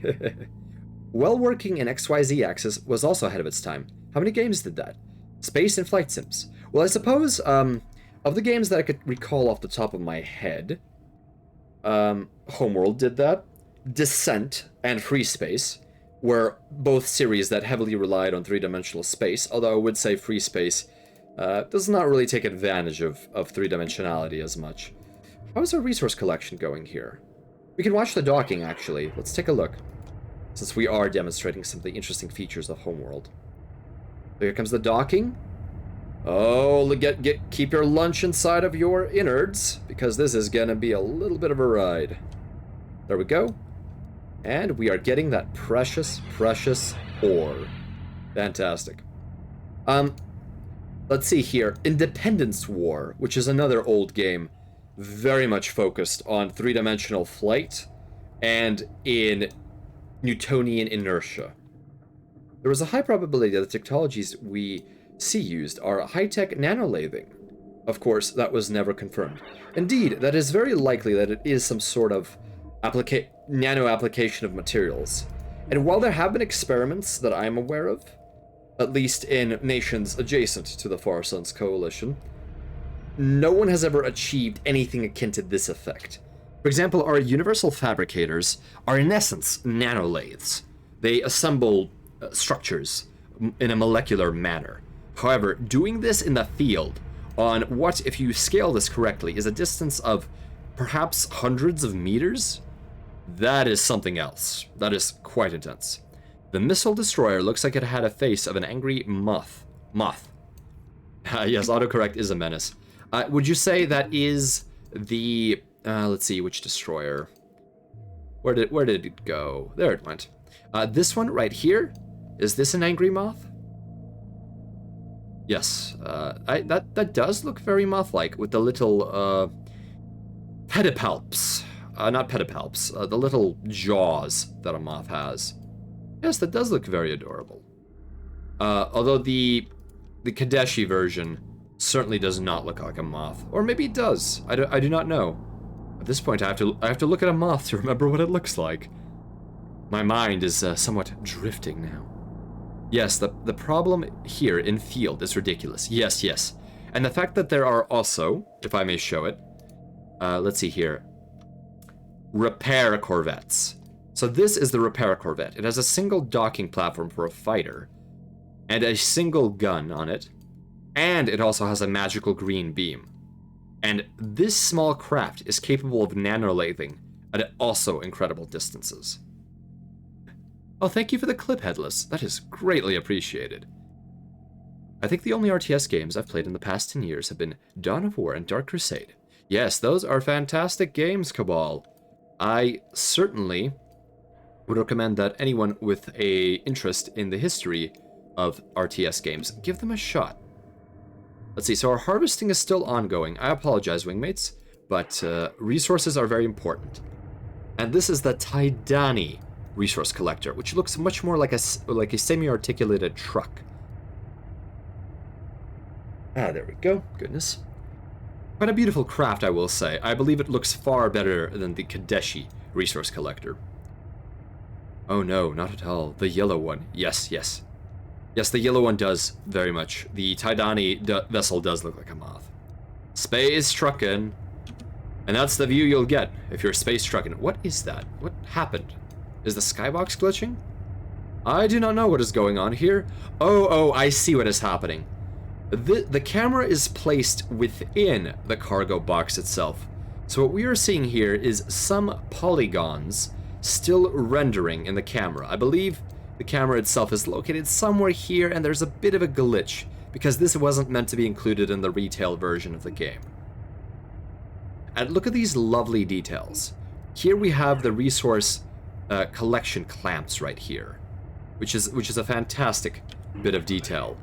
Speaker 1: Well, working in XYZ axis was also ahead of its time. How many games did that? Space and flight sims. Well, I suppose, of the games that I could recall off the top of my head, Homeworld did that. Descent and Free Space were both series that heavily relied on three-dimensional space, although I would say Free Space does not really take advantage of three-dimensionality as much. How's our resource collection going here? We can watch the docking, actually. Let's take a look, since we are demonstrating some of the interesting features of Homeworld. So here comes the docking. Oh, keep your lunch inside of your innards, because this is gonna be a little bit of a ride. There we go. And we are getting that precious ore. Fantastic. Let's see here. Independence War, which is another old game, very much focused on three-dimensional flight and in Newtonian inertia. There is a high probability that the technologies we see used are high-tech nanolathing. Of course, that was never confirmed. Indeed, that is very likely that it is some sort of nano application of materials. And while there have been experiments that I am aware of, at least in nations adjacent to the Far Suns Coalition, no one has ever achieved anything akin to this effect. For example, our universal fabricators are in essence nanolathes. They assemble structures in a molecular manner. However, doing this in the field on what, if you scale this correctly, is a distance of perhaps hundreds of meters, that is something else. That is quite intense. The missile destroyer looks like it had a face of an angry moth. Yes, autocorrect is a menace. Would you say that is the... let's see, which destroyer? Where did it go? There it went. This one right here? Is this an angry moth? Yes, that does look very moth-like, with the little pedipalps. Not pedipalps, the little jaws that a moth has. Yes, that does look very adorable. Although the Kadesh version certainly does not look like a moth. Or maybe it does. I do not know. At this point, I have to look at a moth to remember what it looks like. My mind is somewhat drifting now. Yes, the problem here in field is ridiculous. Yes. And the fact that there are also, if I may show it, let's see here, repair corvettes. So this is the repair corvette. It has a single docking platform for a fighter, and a single gun on it, and it also has a magical green beam. And this small craft is capable of nanolathing at also incredible distances. Oh, thank you for the clip, Headless. That is greatly appreciated. I think the only RTS games I've played in the past 10 years have been Dawn of War and Dark Crusade. Yes, those are fantastic games, Cabal. I certainly would recommend that anyone with an interest in the history of RTS games, give them a shot. Let's see, so our harvesting is still ongoing. I apologize, wingmates, but resources are very important. And this is the Taidani resource collector, which looks much more like a semi-articulated truck. There we go. Goodness. Quite a beautiful craft, I will say. I believe it looks far better than the Kadesh resource collector. Oh no, not at all. The yellow one. Yes. Yes, the yellow one does, very much. The Taidani vessel does look like a moth. Space truckin'. And that's the view you'll get if you're space truckin'. What is that? What happened? Is the skybox glitching? I do not know what is going on here. Oh, I see what is happening. The camera is placed within the cargo box itself. So what we are seeing here is some polygons still rendering in the camera. I believe the camera itself is located somewhere here, and there's a bit of a glitch because this wasn't meant to be included in the retail version of the game. And look at these lovely details. Here we have the resource collection clamps right here, which is a fantastic bit of detail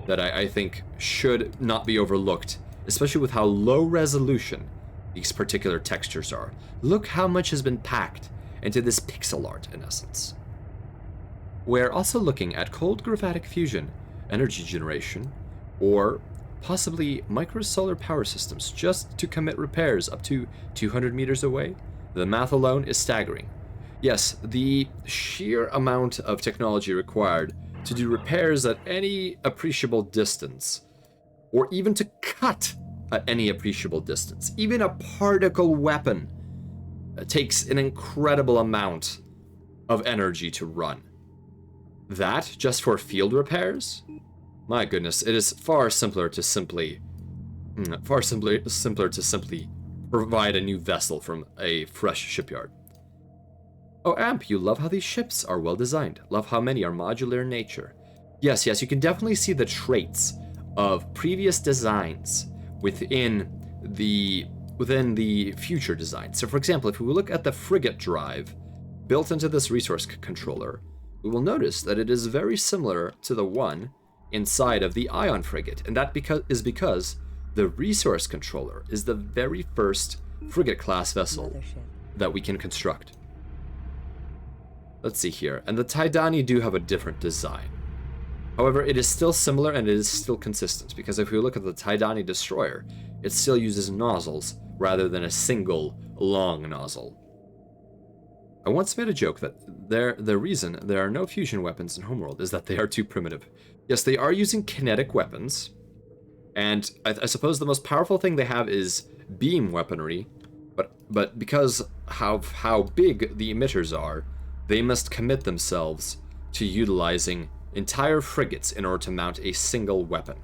Speaker 1: that I think should not be overlooked, especially with how low resolution these particular textures are. Look how much has been packed into this pixel art, in essence. We're also looking at cold gravitic fusion, energy generation, or possibly microsolar power systems just to commit repairs up to 200 meters away. The math alone is staggering. Yes, the sheer amount of technology required to do repairs at any appreciable distance, or even to cut at any appreciable distance, even a particle weapon, takes an incredible amount of energy to run. That just for field repairs? My goodness, it is far simpler to simply provide a new vessel from a fresh shipyard. Oh, Amp, you love how these ships are well designed. Love how many are modular in nature. Yes, you can definitely see the traits of previous designs within the future design. So for example, if we look at the frigate drive built into this resource controller, we will notice that it is very similar to the one inside of the Ion frigate, and that is because the resource controller is the very first frigate class vessel that we can construct. Let's see here, and the Taidani do have a different design. However, it is still similar and it is still consistent, because if we look at the Taidani destroyer, it still uses nozzles rather than a single long nozzle. I once made a joke that the reason there are no fusion weapons in Homeworld is that they are too primitive. Yes, they are using kinetic weapons, and I suppose the most powerful thing they have is beam weaponry, but because how big the emitters are, they must commit themselves to utilizing entire frigates in order to mount a single weapon,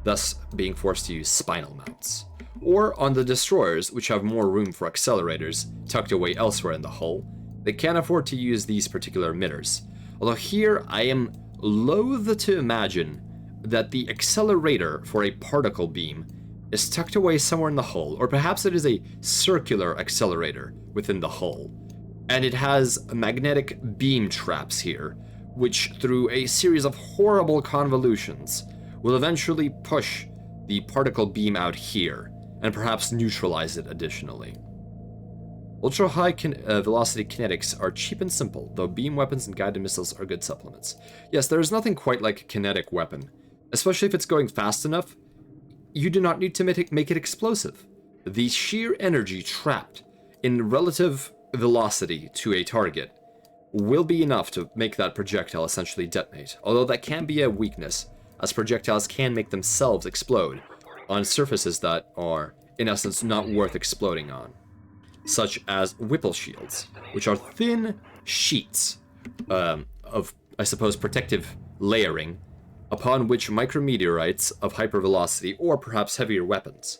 Speaker 1: thus being forced to use spinal mounts. Or on the destroyers, which have more room for accelerators tucked away elsewhere in the hull, they can't afford to use these particular emitters. Although here I am loath to imagine that the accelerator for a particle beam is tucked away somewhere in the hull, or perhaps it is a circular accelerator within the hull, and it has magnetic beam traps here, which through a series of horrible convolutions will eventually push the particle beam out here, and perhaps neutralize it additionally. Ultra-high velocity kinetics are cheap and simple, though beam weapons and guided missiles are good supplements. Yes, there is nothing quite like a kinetic weapon, especially if it's going fast enough. You do not need to make it explosive. The sheer energy trapped in relative velocity to a target will be enough to make that projectile essentially detonate, although that can be a weakness, as projectiles can make themselves explode on surfaces that are, in essence, not worth exploding on, such as Whipple shields, which are thin sheets of, I suppose, protective layering upon which micrometeorites of hypervelocity, or perhaps heavier weapons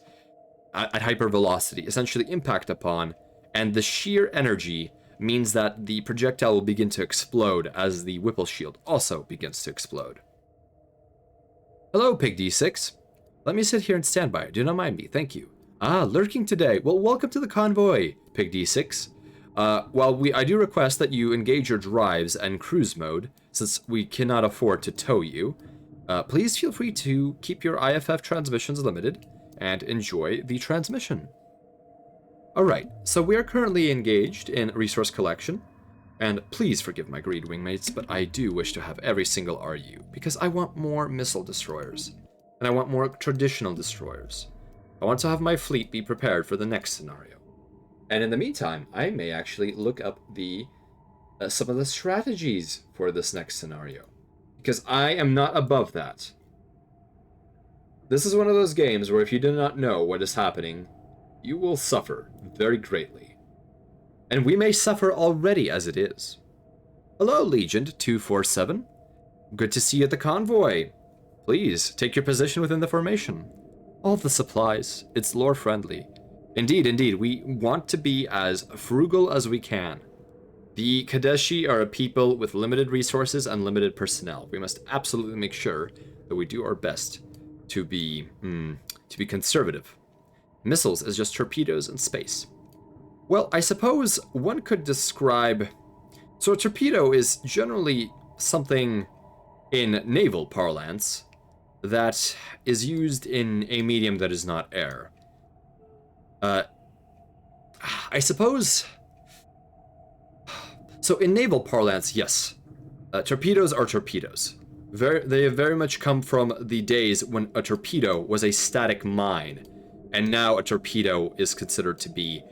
Speaker 1: at hypervelocity, essentially impact upon, and the sheer energy means that the projectile will begin to explode as the Whipple shield also begins to explode. Hello, Pig D6. Let me sit here and stand by. Do not mind me, thank you. Ah, lurking today. Well, welcome to the convoy, Pig D6. While I do request that you engage your drives and cruise mode, since we cannot afford to tow you, please feel free to keep your IFF transmissions limited and enjoy the transmission. Alright, so we are currently engaged in resource collection, and please forgive my greed, wingmates, but I do wish to have every single RU, because I want more missile destroyers, and I want more traditional destroyers. I want to have my fleet be prepared for the next scenario. And in the meantime, I may actually look up some of the strategies for this next scenario, because I am not above that. This is one of those games where if you do not know what is happening, you will suffer very greatly. And we may suffer already as it is. Hello, Legend 247. Good to see you at the convoy. Please, take your position within the formation. All the supplies, it's lore friendly. Indeed, we want to be as frugal as we can. The Kadeshi are a people with limited resources and limited personnel. We must absolutely make sure that we do our best to be conservative. Missiles is just torpedoes in space. Well, I suppose one could describe... So a torpedo is generally something in naval parlance that is used in a medium that is not air. I suppose... So in naval parlance, yes, Torpedoes are torpedoes. They have very much come from the days when a torpedo was a static mine, and now a torpedo is considered to be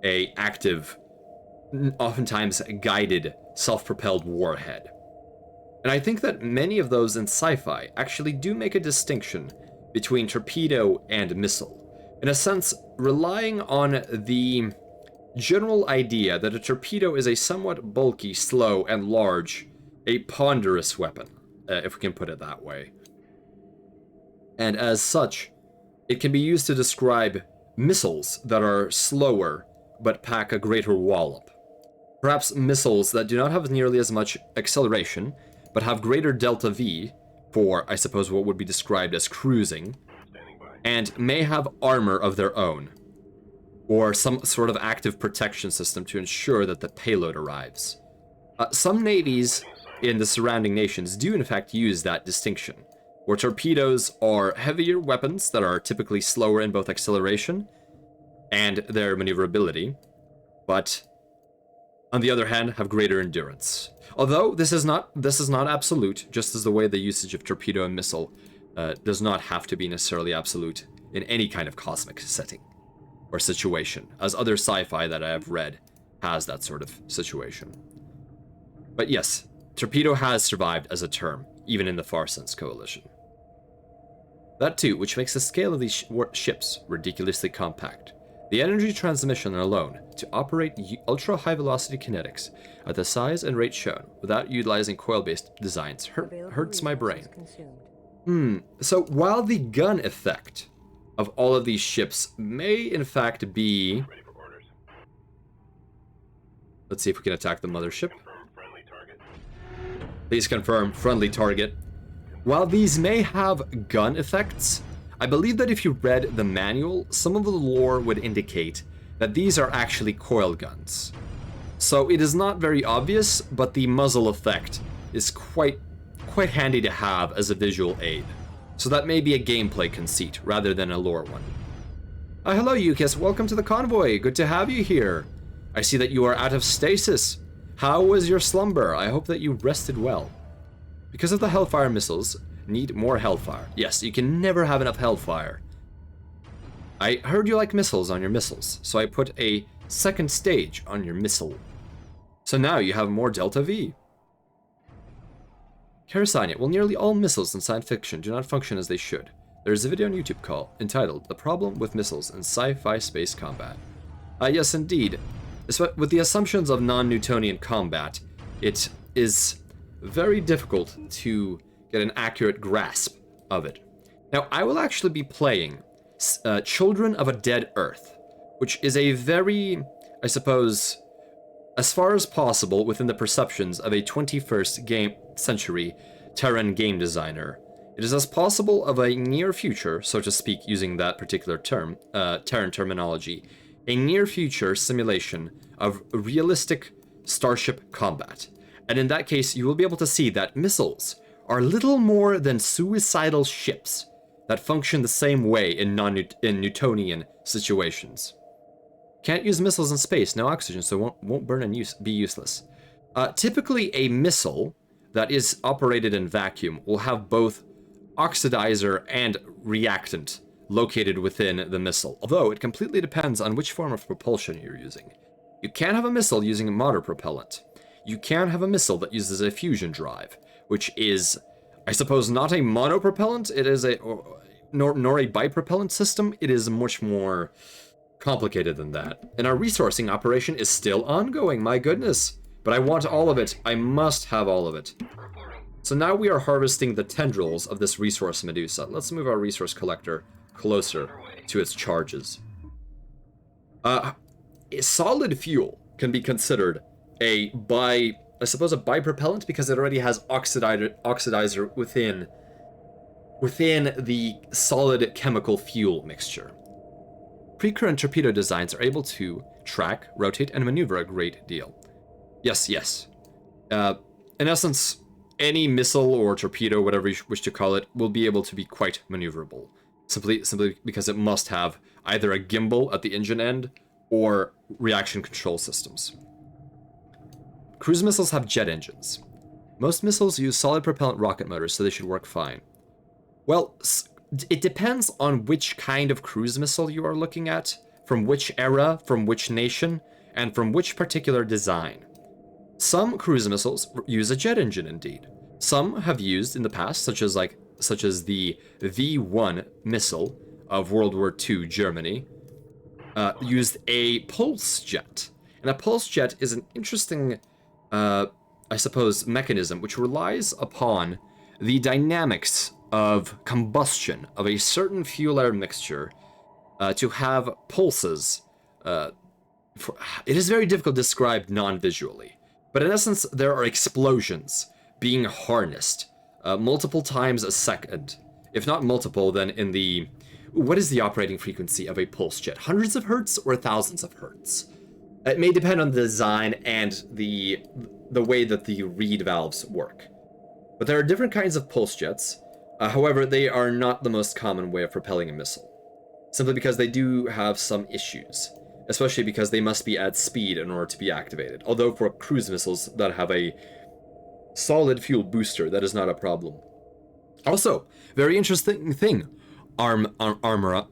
Speaker 1: a active, oftentimes guided, self-propelled warhead. And I think that many of those in sci-fi actually do make a distinction between torpedo and missile, in a sense relying on the general idea that a torpedo is a somewhat bulky, slow, and large, a ponderous weapon, if we can put it that way. And as such, it can be used to describe missiles that are slower but pack a greater wallop. Perhaps missiles that do not have nearly as much acceleration, but have greater delta V for, I suppose, what would be described as cruising, and may have armor of their own, or some sort of active protection system to ensure that the payload arrives. Some navies in the surrounding nations do in fact use that distinction, where torpedoes are heavier weapons that are typically slower in both acceleration and their maneuverability, but on the other hand have greater endurance. Although this is not absolute, just as the way the usage of torpedo and missile does not have to be necessarily absolute in any kind of cosmic setting or situation, as other sci-fi that I have read has that sort of situation. But yes, torpedo has survived as a term, even in the Far Sense Coalition. That too, which makes the scale of these ships ridiculously compact. The energy transmission alone to operate ultra-high velocity kinetics at the size and rate shown without utilizing coil-based designs hurts my brain. So while the gun effect of all of these ships may in fact be... Let's see if we can attack the mothership. Please confirm, friendly target. While these may have gun effects, I believe that if you read the manual, some of the lore would indicate that these are actually coil guns. So it is not very obvious, but the muzzle effect is quite handy to have as a visual aid. So that may be a gameplay conceit rather than a lore one. Hello Yukis, welcome to the convoy. Good to have you here. I see that you are out of stasis. How was your slumber? I hope that you rested well. Because of the Hellfire missiles, need more Hellfire. Yes, you can never have enough Hellfire. I heard you like missiles on your missiles, so I put a second stage on your missile. So now you have more Delta V. Karasanya, well, nearly all missiles in science fiction do not function as they should. There is a video on YouTube call entitled The Problem with Missiles in Sci-Fi Space Combat. Yes, indeed. With the assumptions of non-Newtonian combat, it is very difficult to get an accurate grasp of it. Now, I will actually be playing Children of a Dead Earth, which is a very, I suppose, as far as possible within the perceptions of a 21st century Terran game designer. It is as possible of a near future, so to speak, using that particular term, Terran terminology, a near future simulation of realistic starship combat. And in that case, you will be able to see that missiles are little more than suicidal ships that function the same way in Newtonian situations. Can't use missiles in space, no oxygen, so won't burn and be useless. Typically, a missile that is operated in vacuum will have both oxidizer and reactant located within the missile, although it completely depends on which form of propulsion you're using. You can have a missile using a motor propellant. You can have a missile that uses a fusion drive, which is, I suppose, not a monopropellant. It is nor a bipropellant system. It is much more complicated than that. And our resourcing operation is still ongoing, my goodness. But I want all of it. I must have all of it. So now we are harvesting the tendrils of this resource Medusa. Let's move our resource collector closer to its charges. Solid fuel can be considered a bipropellant because it already has oxidizer within the solid chemical fuel mixture. Pre-current torpedo designs are able to track, rotate, and maneuver a great deal. Yes. In essence, any missile or torpedo, whatever you wish to call it, will be able to be quite maneuverable. Simply because it must have either a gimbal at the engine end or reaction control systems. Cruise missiles have jet engines. Most missiles use solid propellant rocket motors, so they should work fine. Well, it depends on which kind of cruise missile you are looking at, from which era, from which nation, and from which particular design. Some cruise missiles use a jet engine indeed. Some have used in the past, such as the V1 missile of World War II Germany, used a pulse jet. And a pulse jet is an interesting, I suppose, mechanism which relies upon the dynamics of combustion of a certain fuel-air mixture to have pulses. It is very difficult to describe non-visually, but in essence, there are explosions being harnessed multiple times a second. If not multiple, then in the... What is the operating frequency of a pulse jet? Hundreds of hertz or thousands of hertz? It may depend on the design and the way that the reed valves work. But there are different kinds of pulse jets. However, they are not the most common way of propelling a missile, simply because they do have some issues, especially because they must be at speed in order to be activated. Although for cruise missiles that have a solid fuel booster, that is not a problem. Also, very interesting thing, Armra.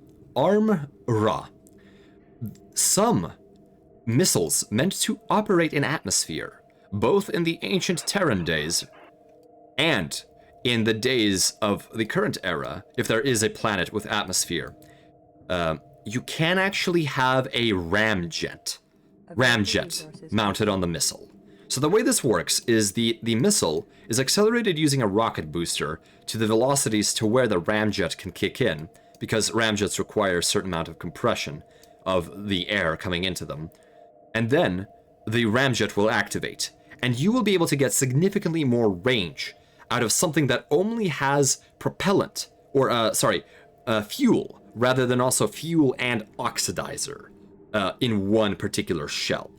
Speaker 1: Some missiles meant to operate in atmosphere, both in the ancient Terran days and in the days of the current era, if there is a planet with atmosphere, you can actually have a ramjet mounted on the missile. So the way this works is the missile is accelerated using a rocket booster to the velocities to where the ramjet can kick in, because ramjets require a certain amount of compression of the air coming into them. And then the ramjet will activate, and you will be able to get significantly more range out of something that only has propellant, or fuel, rather than also fuel and oxidizer in one particular shell.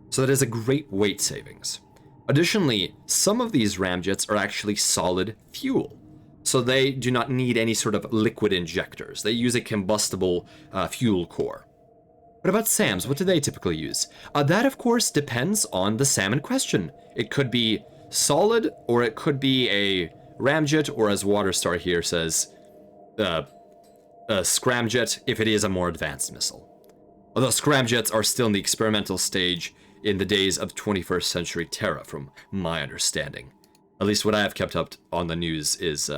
Speaker 1: So that is a great weight savings. Additionally, some of these ramjets are actually solid fuel, so they do not need any sort of liquid injectors. They use a combustible fuel core. What about SAMs? What do they typically use? That, of course, depends on the SAM in question. It could be solid, or it could be a ramjet, or as Waterstar here says, a scramjet if it is a more advanced missile. Although scramjets are still in the experimental stage in the days of 21st century Terra, from my understanding. At least what I have kept up on the news is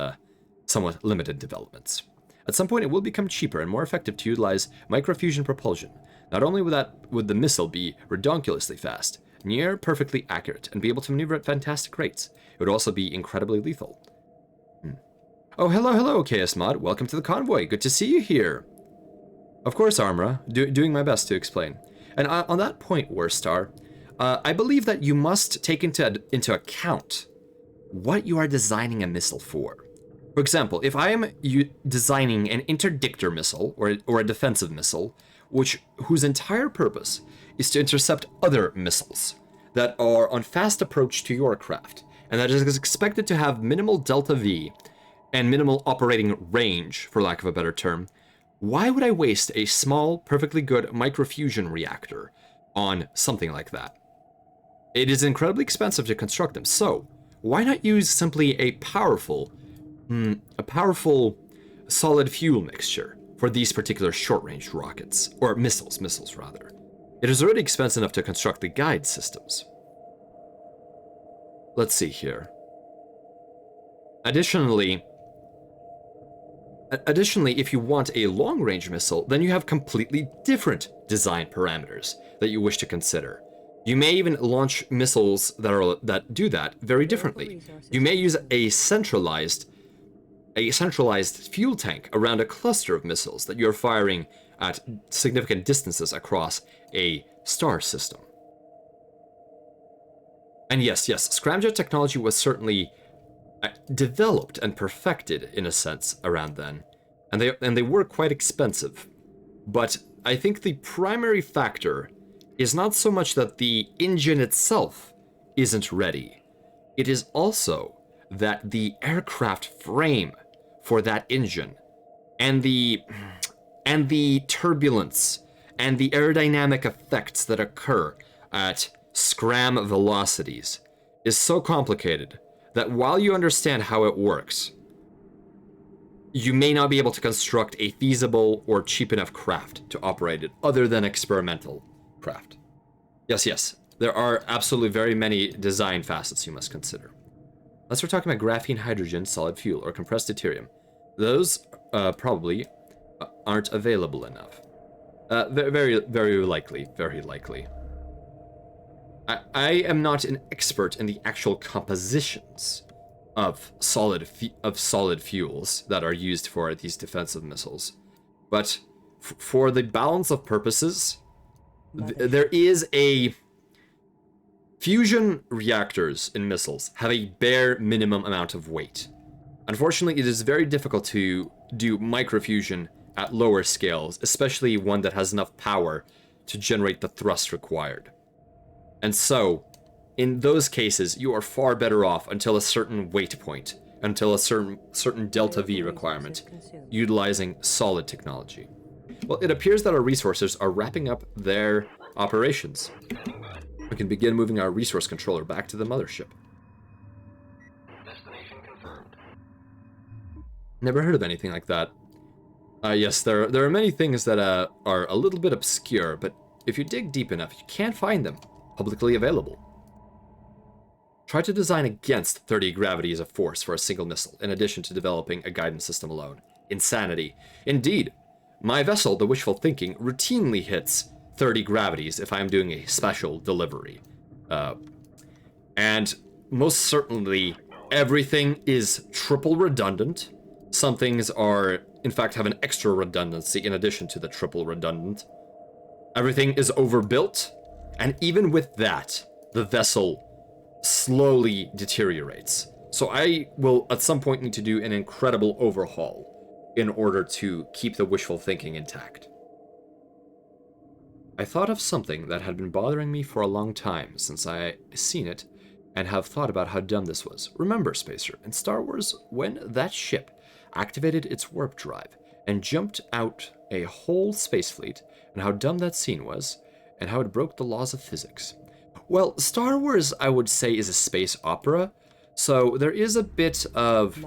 Speaker 1: somewhat limited developments. At some point it will become cheaper and more effective to utilize microfusion propulsion. Not only would the missile be redonkulously fast, near perfectly accurate, and be able to maneuver at fantastic rates, it would also be incredibly lethal. Oh, hello, KS Mod. Welcome to the convoy. Good to see you here. Of course, Armra. Doing my best to explain. And on that point, Warstar, I believe that you must take into account what you are designing a missile for. For example, if I am designing an interdictor missile or a defensive missile, whose entire purpose is to intercept other missiles that are on fast approach to your craft, and that is expected to have minimal delta V and minimal operating range, for lack of a better term, why would I waste a small, perfectly good microfusion reactor on something like that? It is incredibly expensive to construct them, so why not use simply a powerful solid fuel mixture for these particular short-range rockets, or missiles rather. It is already expensive enough to construct the guide systems. Let's see here. Additionally, if you want a long-range missile, then you have completely different design parameters that you wish to consider. You may even launch missiles that do that very differently. You may use a centralized fuel tank around a cluster of missiles that you're firing at significant distances across a star system. And yes, scramjet technology was certainly developed and perfected in a sense around then, and they were quite expensive. But I think the primary factor is not so much that the engine itself isn't ready. It is also that the aircraft frame for that engine and the turbulence and the aerodynamic effects that occur at scram velocities is so complicated that while you understand how it works, you may not be able to construct a feasible or cheap enough craft to operate it other than experimental craft. Yes, there are absolutely very many design facets you must consider. Unless we're talking about graphene, hydrogen, solid fuel, or compressed deuterium, those probably aren't available enough. Very likely. I am not an expert in the actual compositions of solid fuels that are used for these defensive missiles, but for the balance of purposes, there is a fusion reactors in missiles have a bare minimum amount of weight. Unfortunately, it is very difficult to do microfusion at lower scales, especially one that has enough power to generate the thrust required. And so, in those cases, you are far better off until a certain weight point, until a certain delta V requirement, utilizing solid technology. Well, it appears that our resources are wrapping up their operations. We can begin moving our resource controller back to the mothership. Never heard of anything like that. Yes, there are many things that are a little bit obscure, but if you dig deep enough, you can find them publicly available. Try to design against 30 gravities of force for a single missile, in addition to developing a guidance system alone. Insanity. Indeed, my vessel, the Wishful Thinking, routinely hits 30 gravities if I am doing a special delivery. And most certainly, everything is triple redundant. Some things are, in fact, have an extra redundancy in addition to the triple redundant. Everything is overbuilt, and even with that, the vessel slowly deteriorates. So I will at some point need to do an incredible overhaul in order to keep the Wishful Thinking intact. I thought of something that had been bothering me for a long time since I seen it, and have thought about how dumb this was. Remember, Spacer, in Star Wars, when that ship activated its warp drive and jumped out a whole space fleet, and how dumb that scene was, and how it broke the laws of physics. Well, Star Wars, I would say, is a space opera, so there is a bit of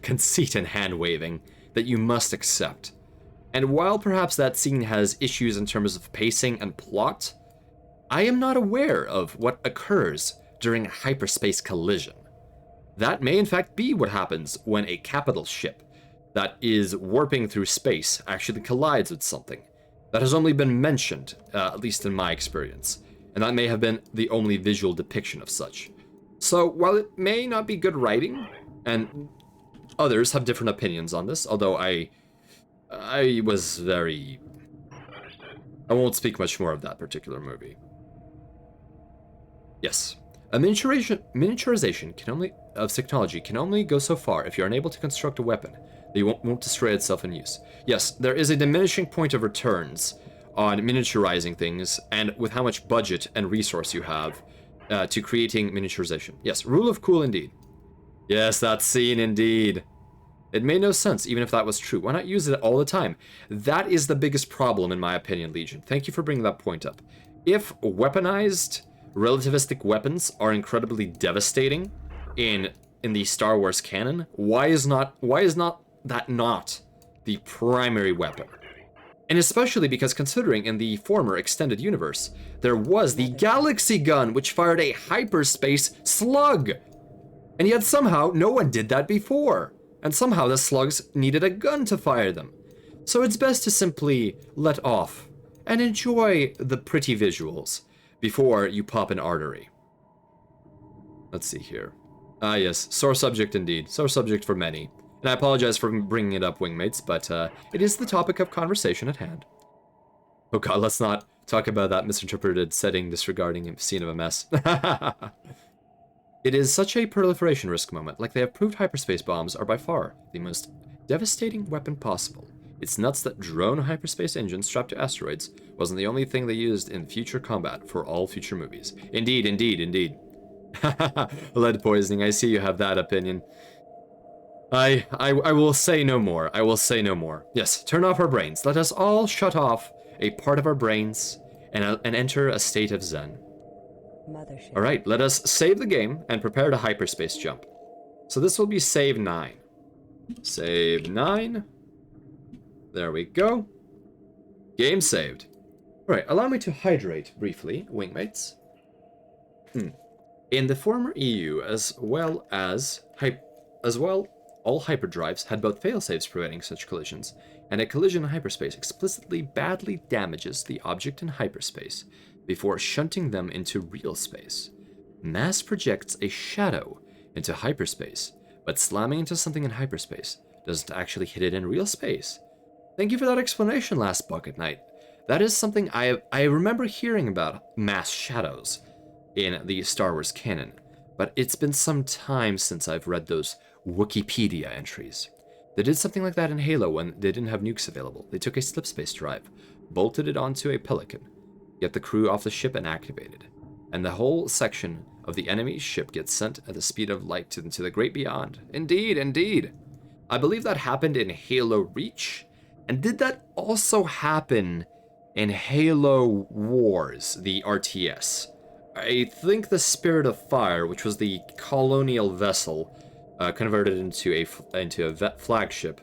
Speaker 1: conceit and hand-waving that you must accept. And while perhaps that scene has issues in terms of pacing and plot, I am not aware of what occurs during a hyperspace collision. That may in fact be what happens when a capital ship that is warping through space actually collides with something. That has only been mentioned, at least in my experience, and that may have been the only visual depiction of such. So while it may not be good writing, and others have different opinions on this, although I was very... I won't speak much more of that particular movie. Yes. A miniaturization can only of technology can only go so far if you're unable to construct a weapon that won't destroy itself in use. Yes, there is a diminishing point of returns on miniaturizing things, and with how much budget and resource you have to creating miniaturization. Yes, rule of cool indeed. Yes, that scene indeed. It made no sense, even if that was true. Why not use it all the time? That is the biggest problem, in my opinion, Legion. Thank you for bringing that point up. If weaponized relativistic weapons are incredibly devastating in the Star Wars canon, why is not that not the primary weapon? And especially because considering in the former extended universe, there was the Galaxy Gun, which fired a hyperspace slug. And yet somehow no one did that before. And somehow the slugs needed a gun to fire them. So it's best to simply let off and enjoy the pretty visuals before you pop an artery. Let's see here. Ah yes, sore subject indeed. Sore subject for many. And I apologize for bringing it up, wingmates, but it is the topic of conversation at hand. Oh god, let's not talk about that misinterpreted setting disregarding a scene of a mess. It is such a proliferation risk moment, like they have proved hyperspace bombs are by far the most devastating weapon possible. It's nuts that drone hyperspace engines strapped to asteroids wasn't the only thing they used in future combat for all future movies. Indeed, indeed, indeed. Lead poisoning, I see you have that opinion. I will say no more. I will say no more. Yes, turn off our brains. Let us all shut off a part of our brains and enter a state of zen.
Speaker 2: Mothership.
Speaker 1: Alright, let us save the game and prepare to hyperspace jump. So this will be save 9. Save 9. There we go. Game saved. Alright, allow me to hydrate briefly, wingmates. In the former EU, all hyperdrives had both failsafes preventing such collisions, and a collision in hyperspace explicitly badly damages the object in hyperspace before shunting them into real space. Mass projects a shadow into hyperspace, but slamming into something in hyperspace doesn't actually hit it in real space. Thank you for that explanation, Last Bucket Knight. That is something I remember hearing about mass shadows in the Star Wars canon, but it's been some time since I've read those Wikipedia entries. They did something like that in Halo when they didn't have nukes available. They took a slipspace drive, bolted it onto a Pelican, get the crew off the ship and activated, and the whole section of the enemy ship gets sent at the speed of light into the great beyond. Indeed, indeed. I believe that happened in Halo Reach, and did that also happen in Halo Wars, the RTS? I think the Spirit of Fire, which was the colonial vessel converted into a flagship,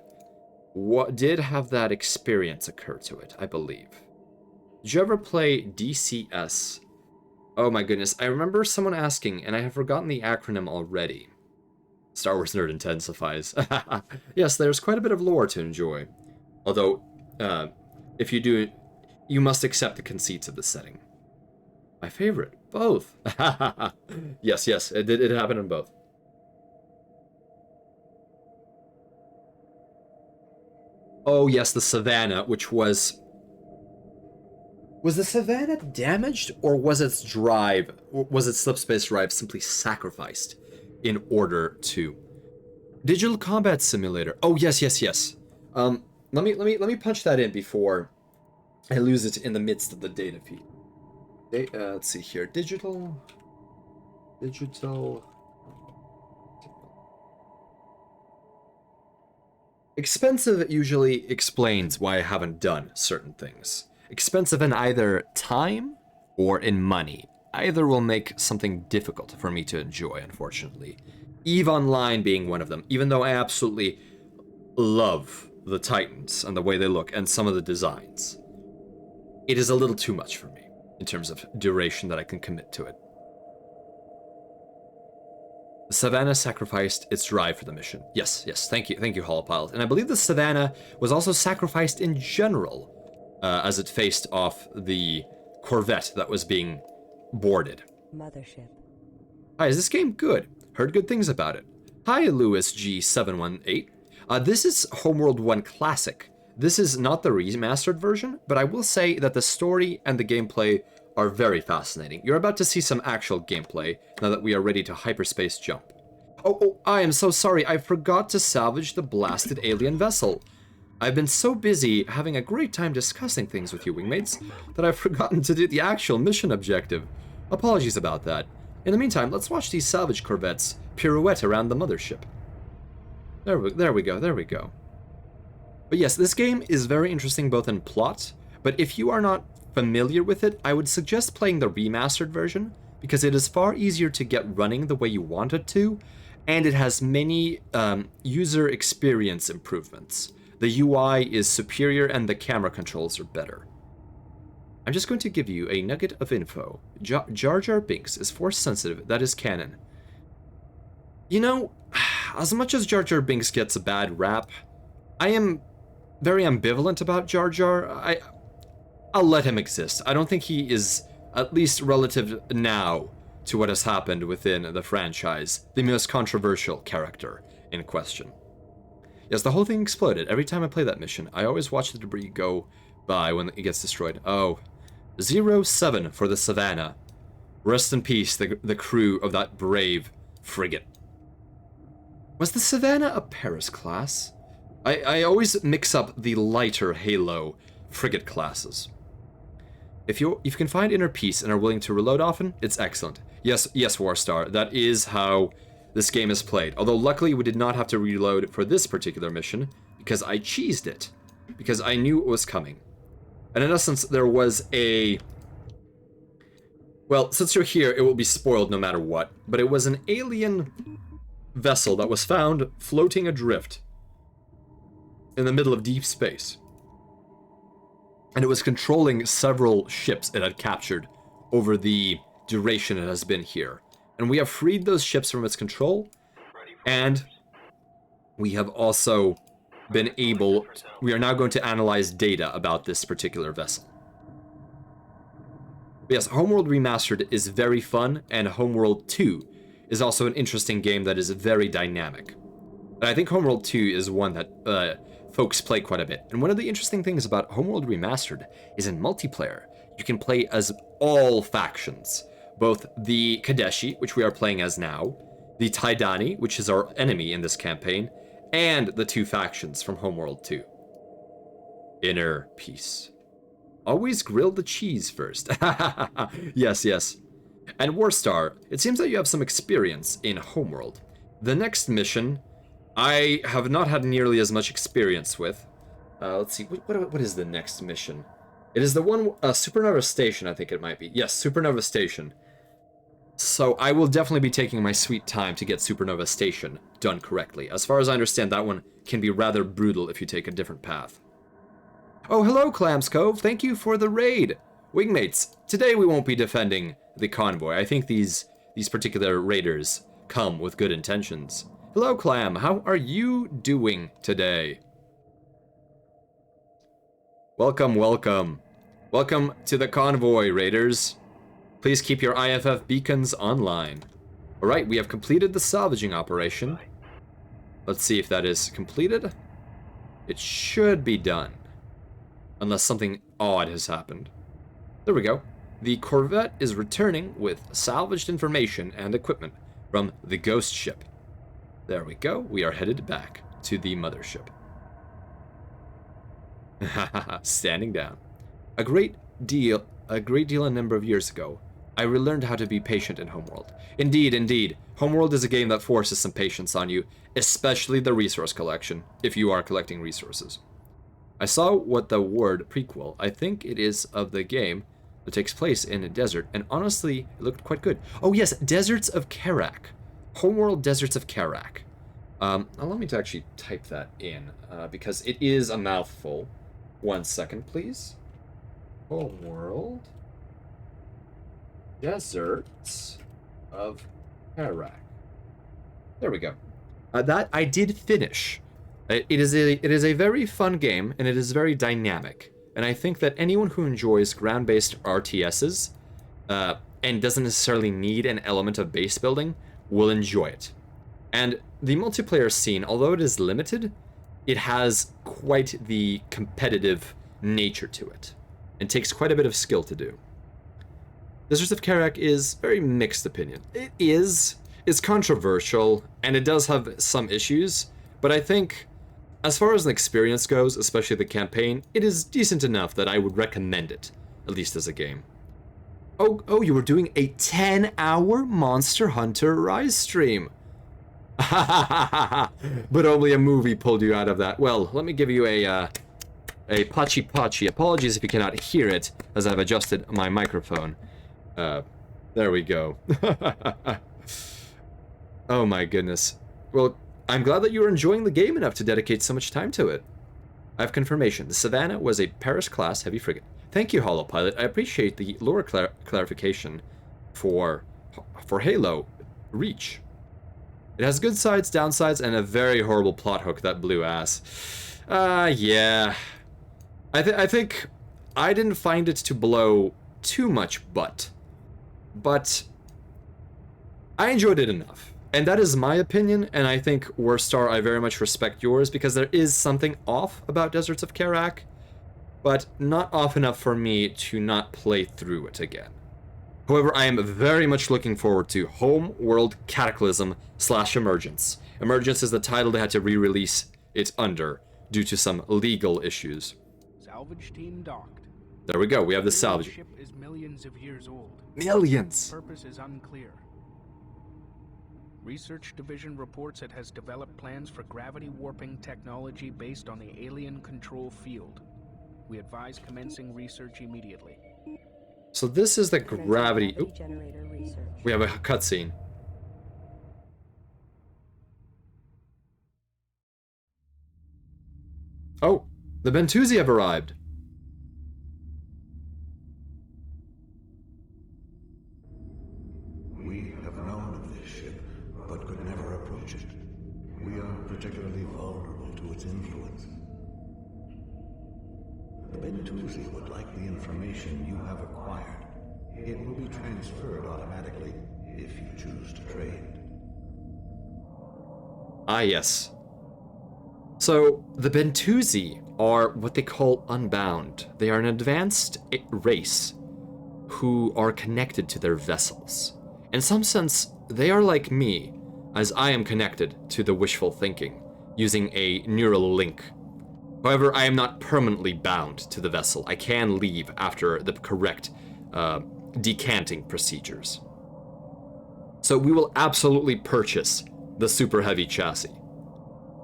Speaker 1: did have that experience occur to it, I believe. Did you ever play DCS? Oh my goodness, I remember someone asking, and I have forgotten the acronym already. Star Wars Nerd Intensifies. Yes, there's quite a bit of lore to enjoy. Although, if you do, you must accept the conceits of the setting. My favorite, both. Yes, it happened in both. Oh yes, the Savannah, which was the Savannah damaged, or was its slipspace drive simply sacrificed in order to Digital Combat Simulator? Oh yes. Let me punch that in before I lose it in the midst of the data feed. Let's see here. Digital. Expensive usually explains why I haven't done certain things. Expensive in either time or in money. Either will make something difficult for me to enjoy, unfortunately. EVE Online being one of them, even though I absolutely love the Titans and the way they look and some of the designs. It is a little too much for me in terms of duration that I can commit to it. The Savannah sacrificed its drive for the mission. Yes, thank you, Holopilot. And I believe the Savannah was also sacrificed in general as it faced off the Corvette that was being boarded.
Speaker 2: Mothership.
Speaker 1: Hi, is this game good? Heard good things about it. Hi, Lewis G718. This is Homeworld 1 Classic. This is not the remastered version, but I will say that the story and the gameplay are very fascinating. You're about to see some actual gameplay now that we are ready to hyperspace jump. Oh, I am so sorry. I forgot to salvage the blasted alien vessel. I've been so busy having a great time discussing things with you, wingmates, that I've forgotten to do the actual mission objective. Apologies about that. In the meantime, let's watch these salvage corvettes pirouette around the mothership. There we go. But yes, this game is very interesting both in plot, but if you are not familiar with it, I would suggest playing the remastered version, because it is far easier to get running the way you want it to, and it has many user experience improvements. The UI is superior and the camera controls are better. I'm just going to give you a nugget of info. Jar Jar Binks is force sensitive, that is canon. You know, as much as Jar Jar Binks gets a bad rap, I am very ambivalent about Jar Jar. I'll let him exist. I don't think he is, at least relative now to what has happened within the franchise, the most controversial character in question. Yes, the whole thing exploded. Every time I play that mission, I always watch the debris go by when it gets destroyed. Oh, 07 for the Savannah. Rest in peace, the crew of that brave frigate. Was the Savannah a Paris class? I always mix up the lighter Halo frigate classes. If you can find inner peace and are willing to reload often, it's excellent. Yes, Warstar, that is how this game is played. Although luckily we did not have to reload for this particular mission, because I cheesed it. Because I knew it was coming. And in essence, there was Well, since you're here, it will be spoiled no matter what, but it was an alien vessel that was found floating adrift in the middle of deep space. And it was controlling several ships it had captured over the duration it has been here. And we have freed those ships from its control, and we have also been able... We are now going to analyze data about this particular vessel. Yes, Homeworld Remastered is very fun, and Homeworld 2 is also an interesting game that is very dynamic. And I think Homeworld 2 is one that folks play quite a bit. And one of the interesting things about Homeworld Remastered is in multiplayer, you can play as all factions. Both the Kadeshi, which we are playing as now, the Taidani, which is our enemy in this campaign, and the two factions from Homeworld 2. Inner peace. Always grill the cheese first. Yes, yes. And Warstar, it seems that you have some experience in Homeworld. The next mission, I have not had nearly as much experience with. Let's see, what is the next mission? It is the one, Supernova Station, I think it might be. Yes, Supernova Station. So I will definitely be taking my sweet time to get Supernova Station done correctly. As far as I understand, that one can be rather brutal if you take a different path. Oh, hello, Clams Cove. Thank you for the raid. Wingmates, today we won't be defending the convoy. I think these particular raiders come with good intentions. Hello, Clam. How are you doing today? Welcome, welcome. Welcome to the convoy, raiders. Please keep your IFF beacons online. Alright, we have completed the salvaging operation. Let's see if that is completed. It should be done. Unless something odd has happened. There we go. The Corvette is returning with salvaged information and equipment from the ghost ship. There we go. We are headed back to the mothership. Standing down. A great deal a number of years ago, I relearned how to be patient in Homeworld. Indeed, indeed. Homeworld is a game that forces some patience on you, especially the resource collection, if you are collecting resources. I saw what the word prequel, I think it is of the game that takes place in a desert, and honestly, it looked quite good. Oh yes, Deserts of Karak. Homeworld Deserts of Karak. Allow me to actually type that in, because it is a mouthful. 1 second, please. Homeworld Deserts of Karak. There we go. That I did finish. It is a very fun game, and it is very dynamic. And I think that anyone who enjoys ground-based RTSs, and doesn't necessarily need an element of base building, will enjoy it. And the multiplayer scene, although it is limited, it has quite the competitive nature to it, and takes quite a bit of skill to do. Deserts of Karak is very mixed opinion. It's controversial, and it does have some issues, but I think, as far as an experience goes, especially the campaign, it is decent enough that I would recommend it, at least as a game. Oh, you were doing a 10-hour Monster Hunter Rise stream. But only a movie pulled you out of that. Well, let me give you a pachi pachi. Apologies if you cannot hear it, as I've adjusted my microphone. There we go. Oh my goodness. Well, I'm glad that you were enjoying the game enough to dedicate so much time to it. I have confirmation. The Savannah was a Paris-class heavy frigate. Thank you, Holopilot. I appreciate the lore clarification for Halo Reach. It has good sides, downsides, and a very horrible plot hook that blew ass. Yeah. I think I didn't find it to blow too much but I enjoyed it enough. And that is my opinion, and I think, Warstar, I very much respect yours, because there is something off about Deserts of Karak, but not off enough for me to not play through it again. However, I am very much looking forward to Homeworld Cataclysm / Emergence. Emergence is the title they had to re-release it under, due to some legal issues.
Speaker 3: Salvage team docked.
Speaker 1: There we go, we have the salvage.
Speaker 3: The ship is millions of years old.
Speaker 1: Millions!
Speaker 3: Purpose is unclear. Research Division reports it has developed plans for gravity warping technology based on the alien control field. We advise commencing research immediately.
Speaker 1: So this is the gravity... Oop,
Speaker 2: generator research.
Speaker 1: we have a cutscene. Oh, the Bentusi have arrived.
Speaker 4: We have known of this ship, but could never approach it. We are particularly vulnerable to its influence. The Bentusi would like the information you have acquired. It will be transferred automatically if you choose to trade.
Speaker 1: Ah, yes. So, the Bentusi are what they call unbound. They are an advanced race who are connected to their vessels. In some sense, they are like me, as I am connected to the wishful thinking, using a neural link. However, I am not permanently bound to the vessel. I can leave after the correct decanting procedures. So we will absolutely purchase the super heavy chassis.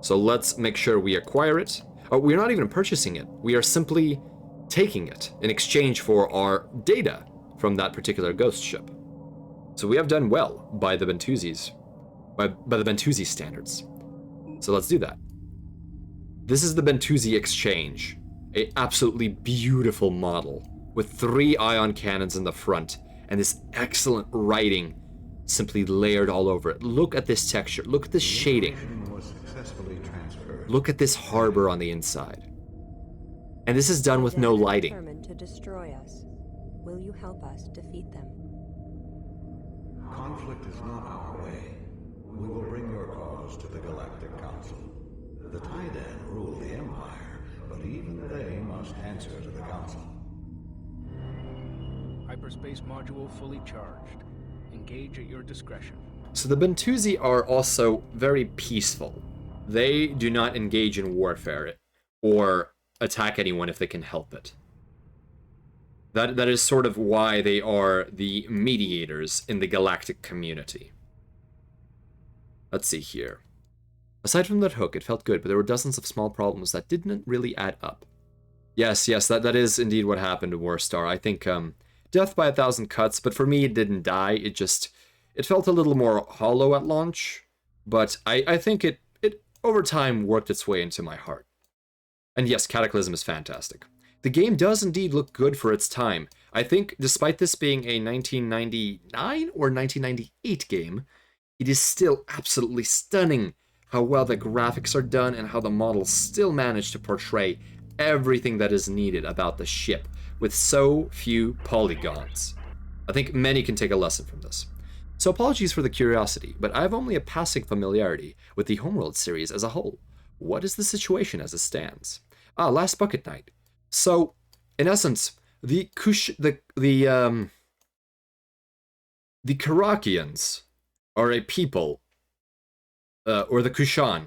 Speaker 1: So let's make sure we acquire it. Oh, we're not even purchasing it. We are simply taking it in exchange for our data from that particular ghost ship. So we have done well by the Bentusis, by the Bentusi standards. So let's do that. This is the Bentusi Exchange, a absolutely beautiful model with 3 ion cannons in the front and this excellent writing simply layered all over it. Look at this texture. Look at this shading. Look at this harbor on the inside. And this is done with no lighting.
Speaker 2: Determined to destroy us. Will you help us defeat them?
Speaker 4: Conflict is not our way. We will bring your cause to the Galactic Council. The Taidan rule the Empire, but even they must answer to the Council.
Speaker 3: Hyperspace module fully charged. Engage at your discretion.
Speaker 1: So the Bentusi are also very peaceful. They do not engage in warfare or attack anyone if they can help it. That is sort of why they are the mediators in the galactic community. Let's see here. Aside from that hook, it felt good, but there were dozens of small problems that didn't really add up. Yes, that is indeed what happened to Warstar. I think death by 1,000 cuts, but for me it didn't die. It felt a little more hollow at launch, but I think it over time worked its way into my heart. And yes, Cataclysm is fantastic. The game does indeed look good for its time. I think despite this being a 1999 or 1998 game, it is still absolutely stunning how well the graphics are done and how the models still manage to portray everything that is needed about the ship with so few polygons. I think many can take a lesson from this. So apologies for the curiosity, but I have only a passing familiarity with the Homeworld series as a whole. What is the situation as it stands? Last Bucket Night. So, in essence, the Karakians are a people, or the Kushan,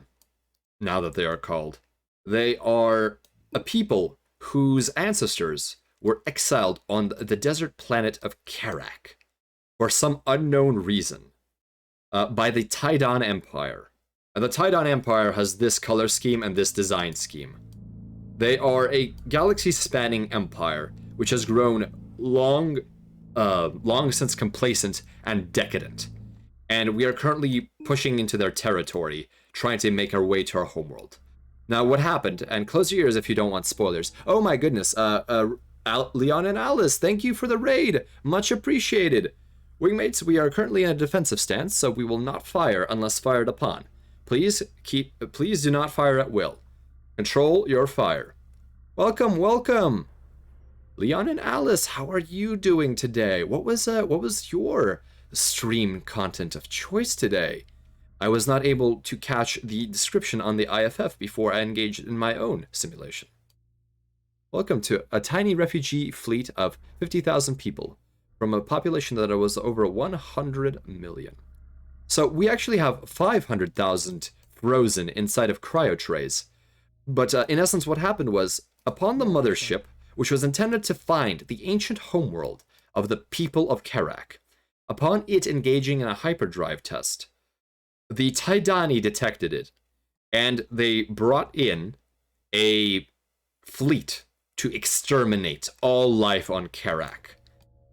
Speaker 1: now that they are called. They are a people whose ancestors were exiled on the desert planet of Karak for some unknown reason by the Taidan Empire. And the Taidan Empire has this color scheme and this design scheme. They are a galaxy-spanning empire which has grown long since complacent and decadent. And we are currently pushing into their territory, trying to make our way to our homeworld. Now, what happened, and close your ears if you don't want spoilers. Oh my goodness, Leon and Alice, thank you for the raid. Much appreciated. Wingmates, we are currently in a defensive stance, so we will not fire unless fired upon. Please do not fire at will. Control your fire. Welcome, welcome. Leon and Alice, how are you doing today? What was your stream content of choice today? I was not able to catch the description on the IFF before I engaged in my own simulation. Welcome to a tiny refugee fleet of 50,000 people from a population that was over 100 million. So we actually have 500,000 frozen inside of cryo trays. But in essence, what happened was, upon the mothership, which was intended to find the ancient homeworld of the people of Karak, upon it engaging in a hyperdrive test, the Taidani detected it, and they brought in a fleet to exterminate all life on Karak.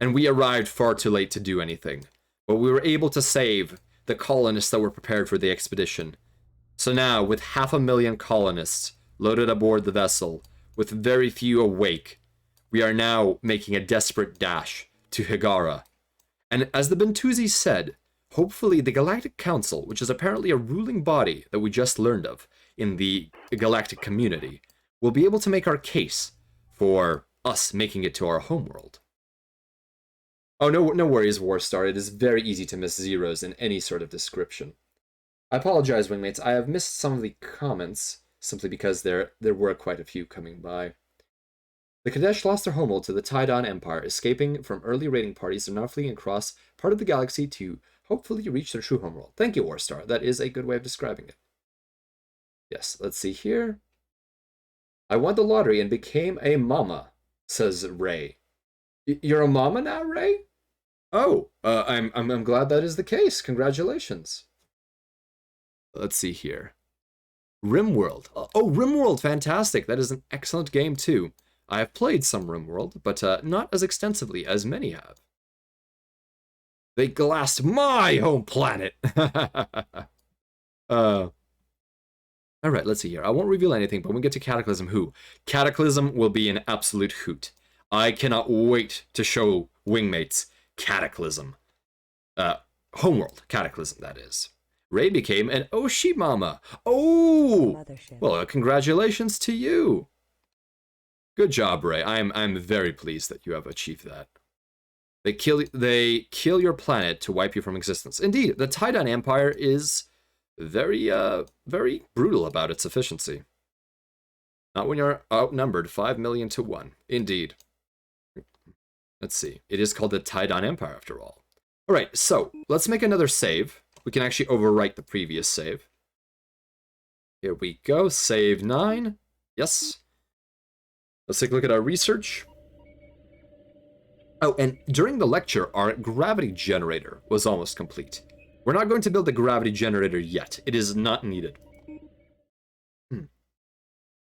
Speaker 1: and we arrived far too late to do anything. But we were able to save the colonists that were prepared for the expedition. So now, with 500,000 colonists loaded aboard the vessel, with very few awake, we are now making a desperate dash to Higara. And as the Bentusi said, hopefully the Galactic Council, which is apparently a ruling body that we just learned of in the galactic community, will be able to make our case for us making it to our homeworld. Oh, no worries, Warstar. It is very easy to miss zeros in any sort of description. I apologize, wingmates. I have missed some of the comments, simply because there were quite a few coming by. The Kadesh lost their homeworld to the Tidon Empire, escaping from early raiding parties and now fleeing across part of the galaxy to hopefully reach their true homeworld. Thank you, Warstar. That is a good way of describing it. Yes, let's see here. I won the lottery and became a mama, says Ray. You're a mama now, Ray? Oh, I'm glad that is the case. Congratulations. Let's see here. RimWorld. Oh, RimWorld, fantastic. That is an excellent game too. I have played some RimWorld, but not as extensively as many have. They glassed my home planet. All right, let's see here. I won't reveal anything, but when we get to Cataclysm, Cataclysm will be an absolute hoot. I cannot wait to show wingmates Cataclysm. Homeworld Cataclysm, that is. Ray became an Oshi Mama. Oh!
Speaker 2: Mothership.
Speaker 1: Well, congratulations to you. Good job, Ray. I'm very pleased that you have achieved that. They kill your planet to wipe you from existence. Indeed, the Tidon Empire is very brutal about its efficiency. Not when you're outnumbered 5 million to 1. Indeed. Let's see. It is called the Tidon Empire, after all. All right, so let's make another save. We can actually overwrite the previous save. Here we go. Save 9. Yes. Let's take a look at our research. Oh, and during the lecture, our gravity generator was almost complete. We're not going to build the gravity generator yet. It is not needed.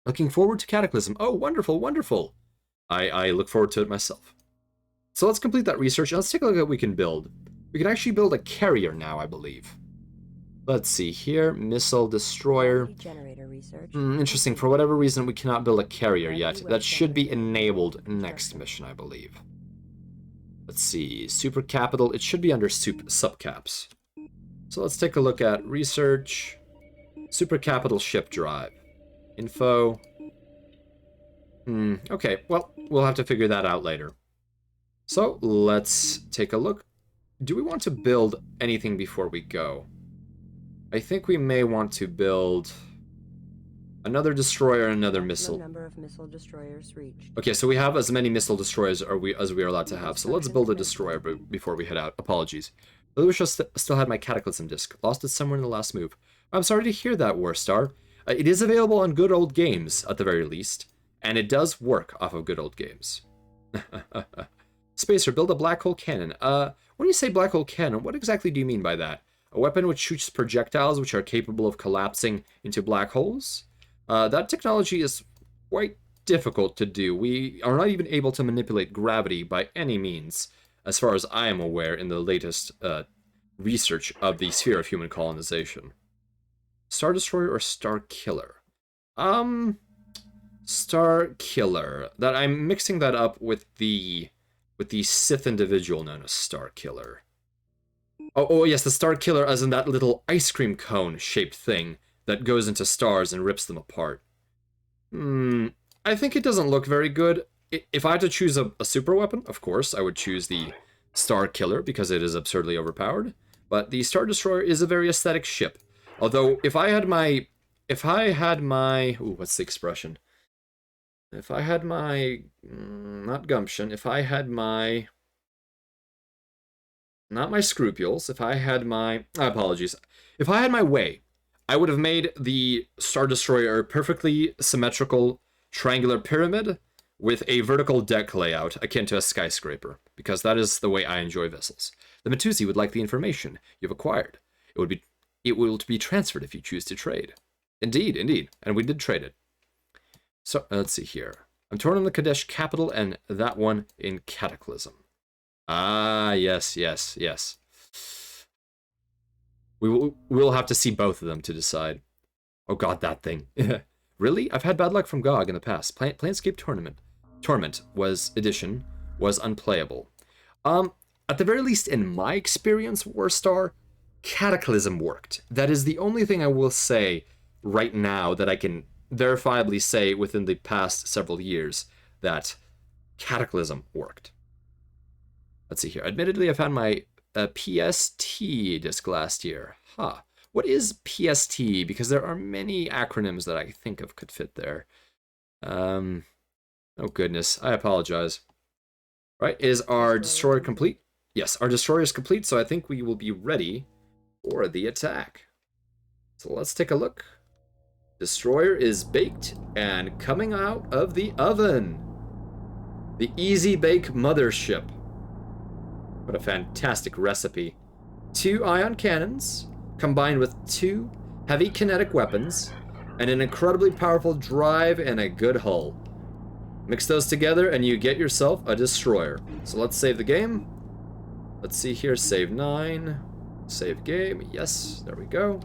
Speaker 1: Looking forward to Cataclysm. Oh, wonderful, wonderful. I look forward to it myself. So let's complete that research, and let's take a look at what we can build. We can actually build a carrier now, I believe. Let's see here. Missile destroyer.
Speaker 2: Generator research.
Speaker 1: Interesting. For whatever reason, we cannot build a carrier yet. That should be enabled next mission, I believe. Let's see. Super capital. It should be under subcaps. So let's take a look at research. Super capital ship drive. Info. Okay. Well, we'll have to figure that out later. So let's take a look. Do we want to build anything before we go? I think we may want to build another destroyer and another missile.
Speaker 2: Number of missile destroyers reached.
Speaker 1: Okay, so we have as many missile destroyers as we are allowed to have. So let's build a destroyer before we head out. Apologies. I wish I still had my Cataclysm disc. Lost it somewhere in the last move. I'm sorry to hear that, Warstar. It is available on good old games, at the very least. And it does work off of good old games. Spacer, build a black hole cannon. When you say black hole cannon, what exactly do you mean by that? A weapon which shoots projectiles which are capable of collapsing into black holes? That technology is quite difficult to do. We are not even able to manipulate gravity by any means, as far as I am aware in the latest research of the sphere of human colonization. Star Destroyer or Star Killer? Star Killer. That I'm mixing that up with the Sith individual known as Star Killer. Oh yes, the Star Killer as in that little ice cream cone shaped thing that goes into stars and rips them apart. I think it doesn't look very good. If I had to choose a super weapon, of course, I would choose the Star Killer because it is absurdly overpowered. But the Star Destroyer is a very aesthetic ship. Although, if I had my... Ooh, what's the expression? If I had my... not gumption. If I had my... not my scruples. If I had my... apologies. If I had my way, I would have made the Star Destroyer a perfectly symmetrical triangular pyramid with a vertical deck layout akin to a skyscraper, because that is the way I enjoy vessels. The Matusi would like the information you've acquired. It will be transferred if you choose to trade. Indeed, indeed. And we did trade it. So, let's see here. I'm torn on the Kadesh capital and that one in Cataclysm. Ah, yes, yes, yes. We'll have to see both of them to decide. Oh god, that thing. Really? I've had bad luck from GOG in the past. Planescape Torment was unplayable. At the very least, in my experience, Warstar, Cataclysm worked. That is the only thing I will say right now that I can verifiably say within the past several years that Cataclysm worked. Let's see here. Admittedly, I found my PST disc last year. Huh. What is PST? Because there are many acronyms that I think of could fit there. Oh goodness, I apologize. Right, is our destroyer complete? Yes, our destroyer is complete, so I think we will be ready for the attack. So let's take a look. Destroyer is baked and coming out of the oven. The Easy Bake Mothership. What a fantastic recipe. 2 ion cannons, combined with 2 heavy kinetic weapons, and an incredibly powerful drive and a good hull. Mix those together and you get yourself a destroyer. So let's save the game. Let's see here, save 9. Save game, yes, there we go.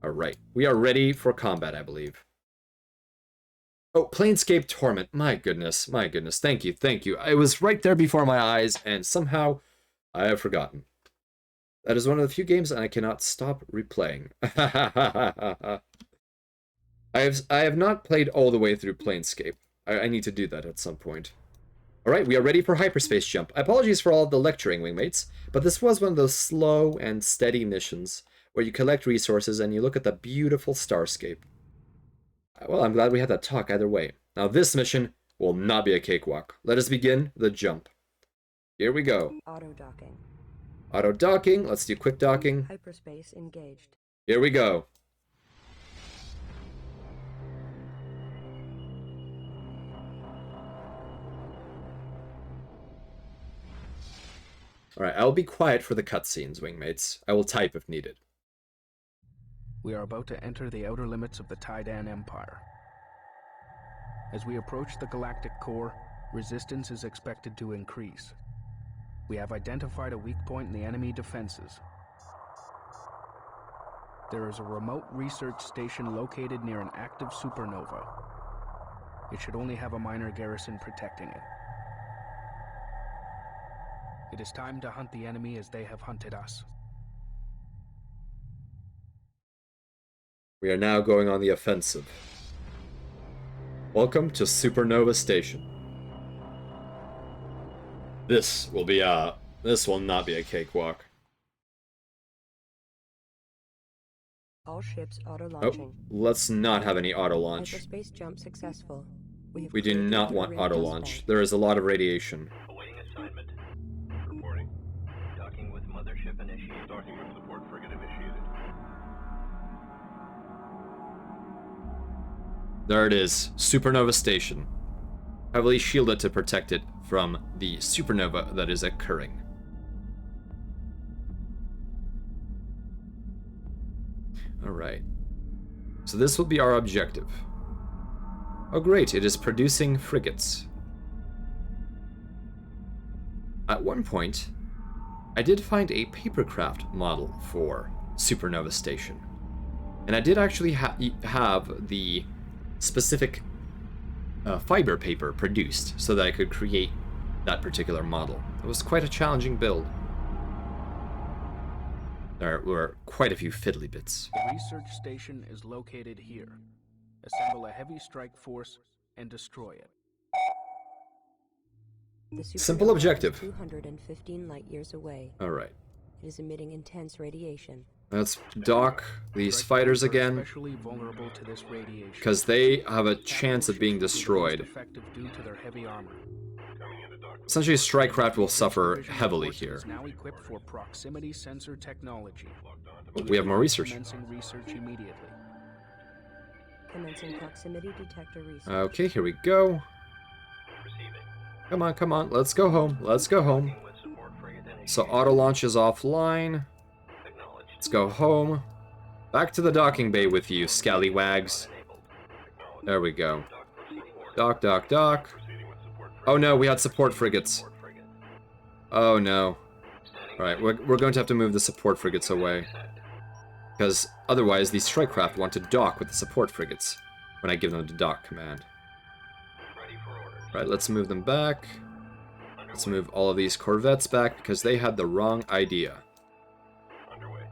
Speaker 1: Alright, we are ready for combat, I believe. Oh, Planescape Torment, my goodness, thank you. It was right there before my eyes, and somehow I have forgotten. That is one of the few games I cannot stop replaying. I have not played all the way through Planescape. I need to do that at some point. Alright, we are ready for Hyperspace Jump. Apologies for all the lecturing, wingmates, but this was one of those slow and steady missions where you collect resources and you look at the beautiful starscape. Well, I'm glad we had that talk either way. Now this mission will not be a cakewalk. Let us begin the jump. Here we go.
Speaker 2: Auto-docking.
Speaker 1: Auto-docking, let's do quick docking.
Speaker 2: Hyperspace engaged.
Speaker 1: Here we go. Alright, I'll be quiet for the cutscenes, wingmates. I will type if needed.
Speaker 3: We are about to enter the outer limits of the Taidan Empire. As we approach the galactic core, resistance is expected to increase. We have identified a weak point in the enemy defenses. There is a remote research station located near an active supernova. It should only have a minor garrison protecting it. It is time to hunt the enemy as they have hunted us.
Speaker 1: We are now going on the offensive. Welcome to Supernova Station. This will not be a cakewalk.
Speaker 2: All ships auto-launching.
Speaker 1: Oh, let's not have any auto-launch.
Speaker 2: Hyperspace jump successful.
Speaker 1: We do not want auto-launch. There is a lot of radiation.
Speaker 5: Awaiting assignment. Reporting. Docking with mothership initiated. Docking with support frigate initiated.
Speaker 1: There it is, Supernova Station. Heavily shielded to protect it from the supernova that is occurring. Alright. So this will be our objective. Oh great, it is producing frigates. At one point, I did find a papercraft model for Supernova Station. And I did actually have the specific fiber paper produced so that I could create that particular model. It was quite a challenging build. There were quite a few fiddly bits.
Speaker 3: The research station is located here. Assemble a heavy strike force and destroy it.
Speaker 2: The
Speaker 1: Simple
Speaker 2: supernova
Speaker 1: objective.
Speaker 2: is 215 light years away.
Speaker 1: Alright.
Speaker 2: It is emitting intense radiation.
Speaker 1: Let's dock these fighters again,
Speaker 3: Especially vulnerable to this radiation.
Speaker 1: because they have a chance of being destroyed.
Speaker 3: Effective due to their heavy armor.
Speaker 1: Essentially, Strikecraft will suffer heavily here.
Speaker 3: Is now equipped for proximity sensor technology.
Speaker 1: We have more research.
Speaker 3: Commencing research immediately.
Speaker 2: Commencing proximity detector research.
Speaker 1: Okay, here we go. Come on, come on, let's go home, let's go home. So auto launch is offline. Let's go home. Back to the docking bay with you, scallywags. There we go. Dock, dock, dock. Oh no, we had support frigates. Oh no. Alright, we're going to have to move the support frigates away. Because otherwise these strike craft want to dock with the support frigates when I give them the dock command. Right, let's move them back. Let's move all of these corvettes back because they had the wrong idea.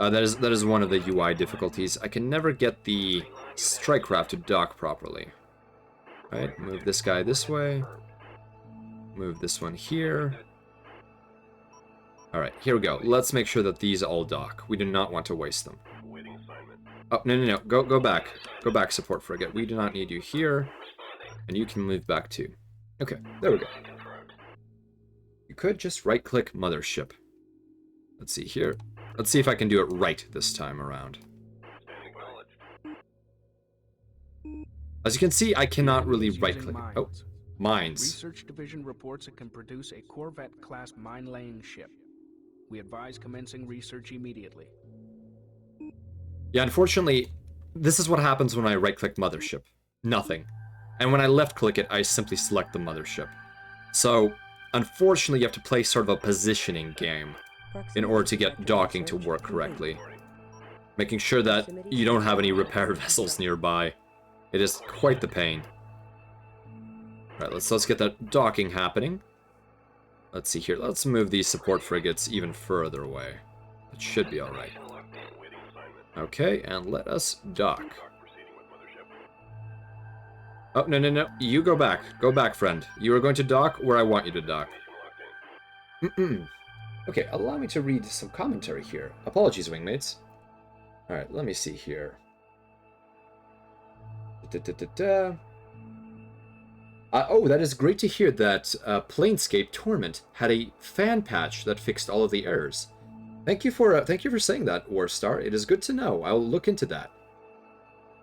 Speaker 1: That is one of the UI difficulties. I can never get the strike craft to dock properly. Right, move this guy this way. Move this one here. Alright, here we go. Let's make sure that these all dock. We do not want to waste them. Oh, no. Go back. Go back, support frigate. We do not need you here. And you can move back too. Okay, there we go. You could just right-click Mothership. Let's see here. Let's see if I can do it right this time around. As you can see, I cannot really right-click it. Oh, mines.
Speaker 3: Research Division reports it can produce a Corvette-class mine-laying ship. We advise commencing research immediately.
Speaker 1: Yeah, unfortunately, this is what happens when I right-click Mothership. Nothing. And when I left-click it, I simply select the Mothership. So, unfortunately, you have to play sort of a positioning game in order to get docking to work correctly. Making sure that you don't have any repair vessels nearby. It is quite the pain. Alright, let's get that docking happening. Let's see here. Let's move these support frigates even further away. That should be alright. Okay, and let us dock. Oh, no. You go back. Go back, friend. You are going to dock where I want you to dock. Okay, allow me to read some commentary here. Apologies, wingmates. Alright, let me see here. Oh, that is great to hear that Planescape Torment had a fan patch that fixed all of the errors. Thank you for saying that, Warstar. It is good to know. I'll look into that.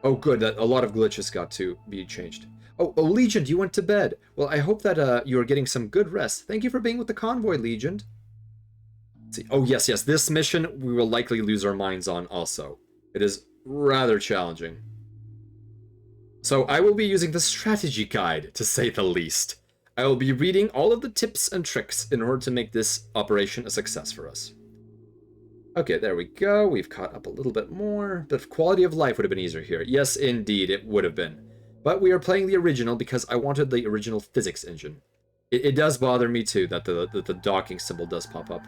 Speaker 1: Oh, good. That a lot of glitches got to be changed. Oh, Legion, you went to bed. Well, I hope that you are getting some good rest. Thank you for being with the convoy, Legion. Let's see. Oh, yes. This mission we will likely lose our minds on also. It is rather challenging. So I will be using the strategy guide, to say the least. I will be reading all of the tips and tricks in order to make this operation a success for us. Okay, there we go. We've caught up a little bit more. The quality of life would have been easier here. Yes, indeed, it would have been. But we are playing the original because I wanted the original physics engine. It does bother me too that the docking symbol does pop up.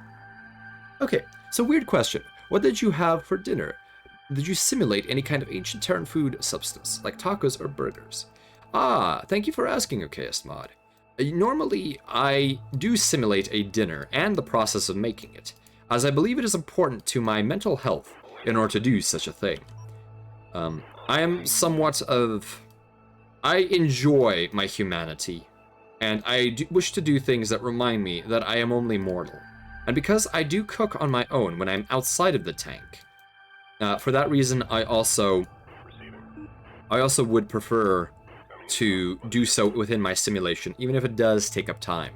Speaker 1: Okay, so weird question. What did you have for dinner? Did you simulate any kind of ancient Terran food substance, like tacos or burgers? Ah, thank you for asking, Okayest Mod. Normally, I do simulate a dinner and the process of making it, as I believe it is important to my mental health in order to do such a thing. I enjoy my humanity, and I wish to do things that remind me that I am only mortal. And because I do cook on my own when I'm outside of the tank, for that reason, I also would prefer to do so within my simulation, even if it does take up time.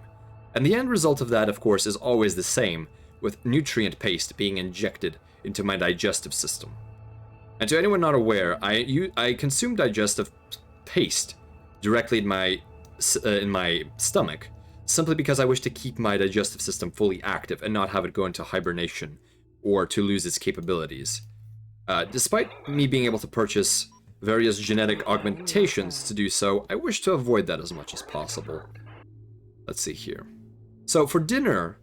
Speaker 1: And the end result of that, of course, is always the same, with nutrient paste being injected into my digestive system. And to anyone not aware, I consume digestive paste directly in my stomach, simply because I wish to keep my digestive system fully active and not have it go into hibernation or to lose its capabilities. Despite me being able to purchase various genetic augmentations to do so, I wish to avoid that as much as possible. Let's see here. So for dinner,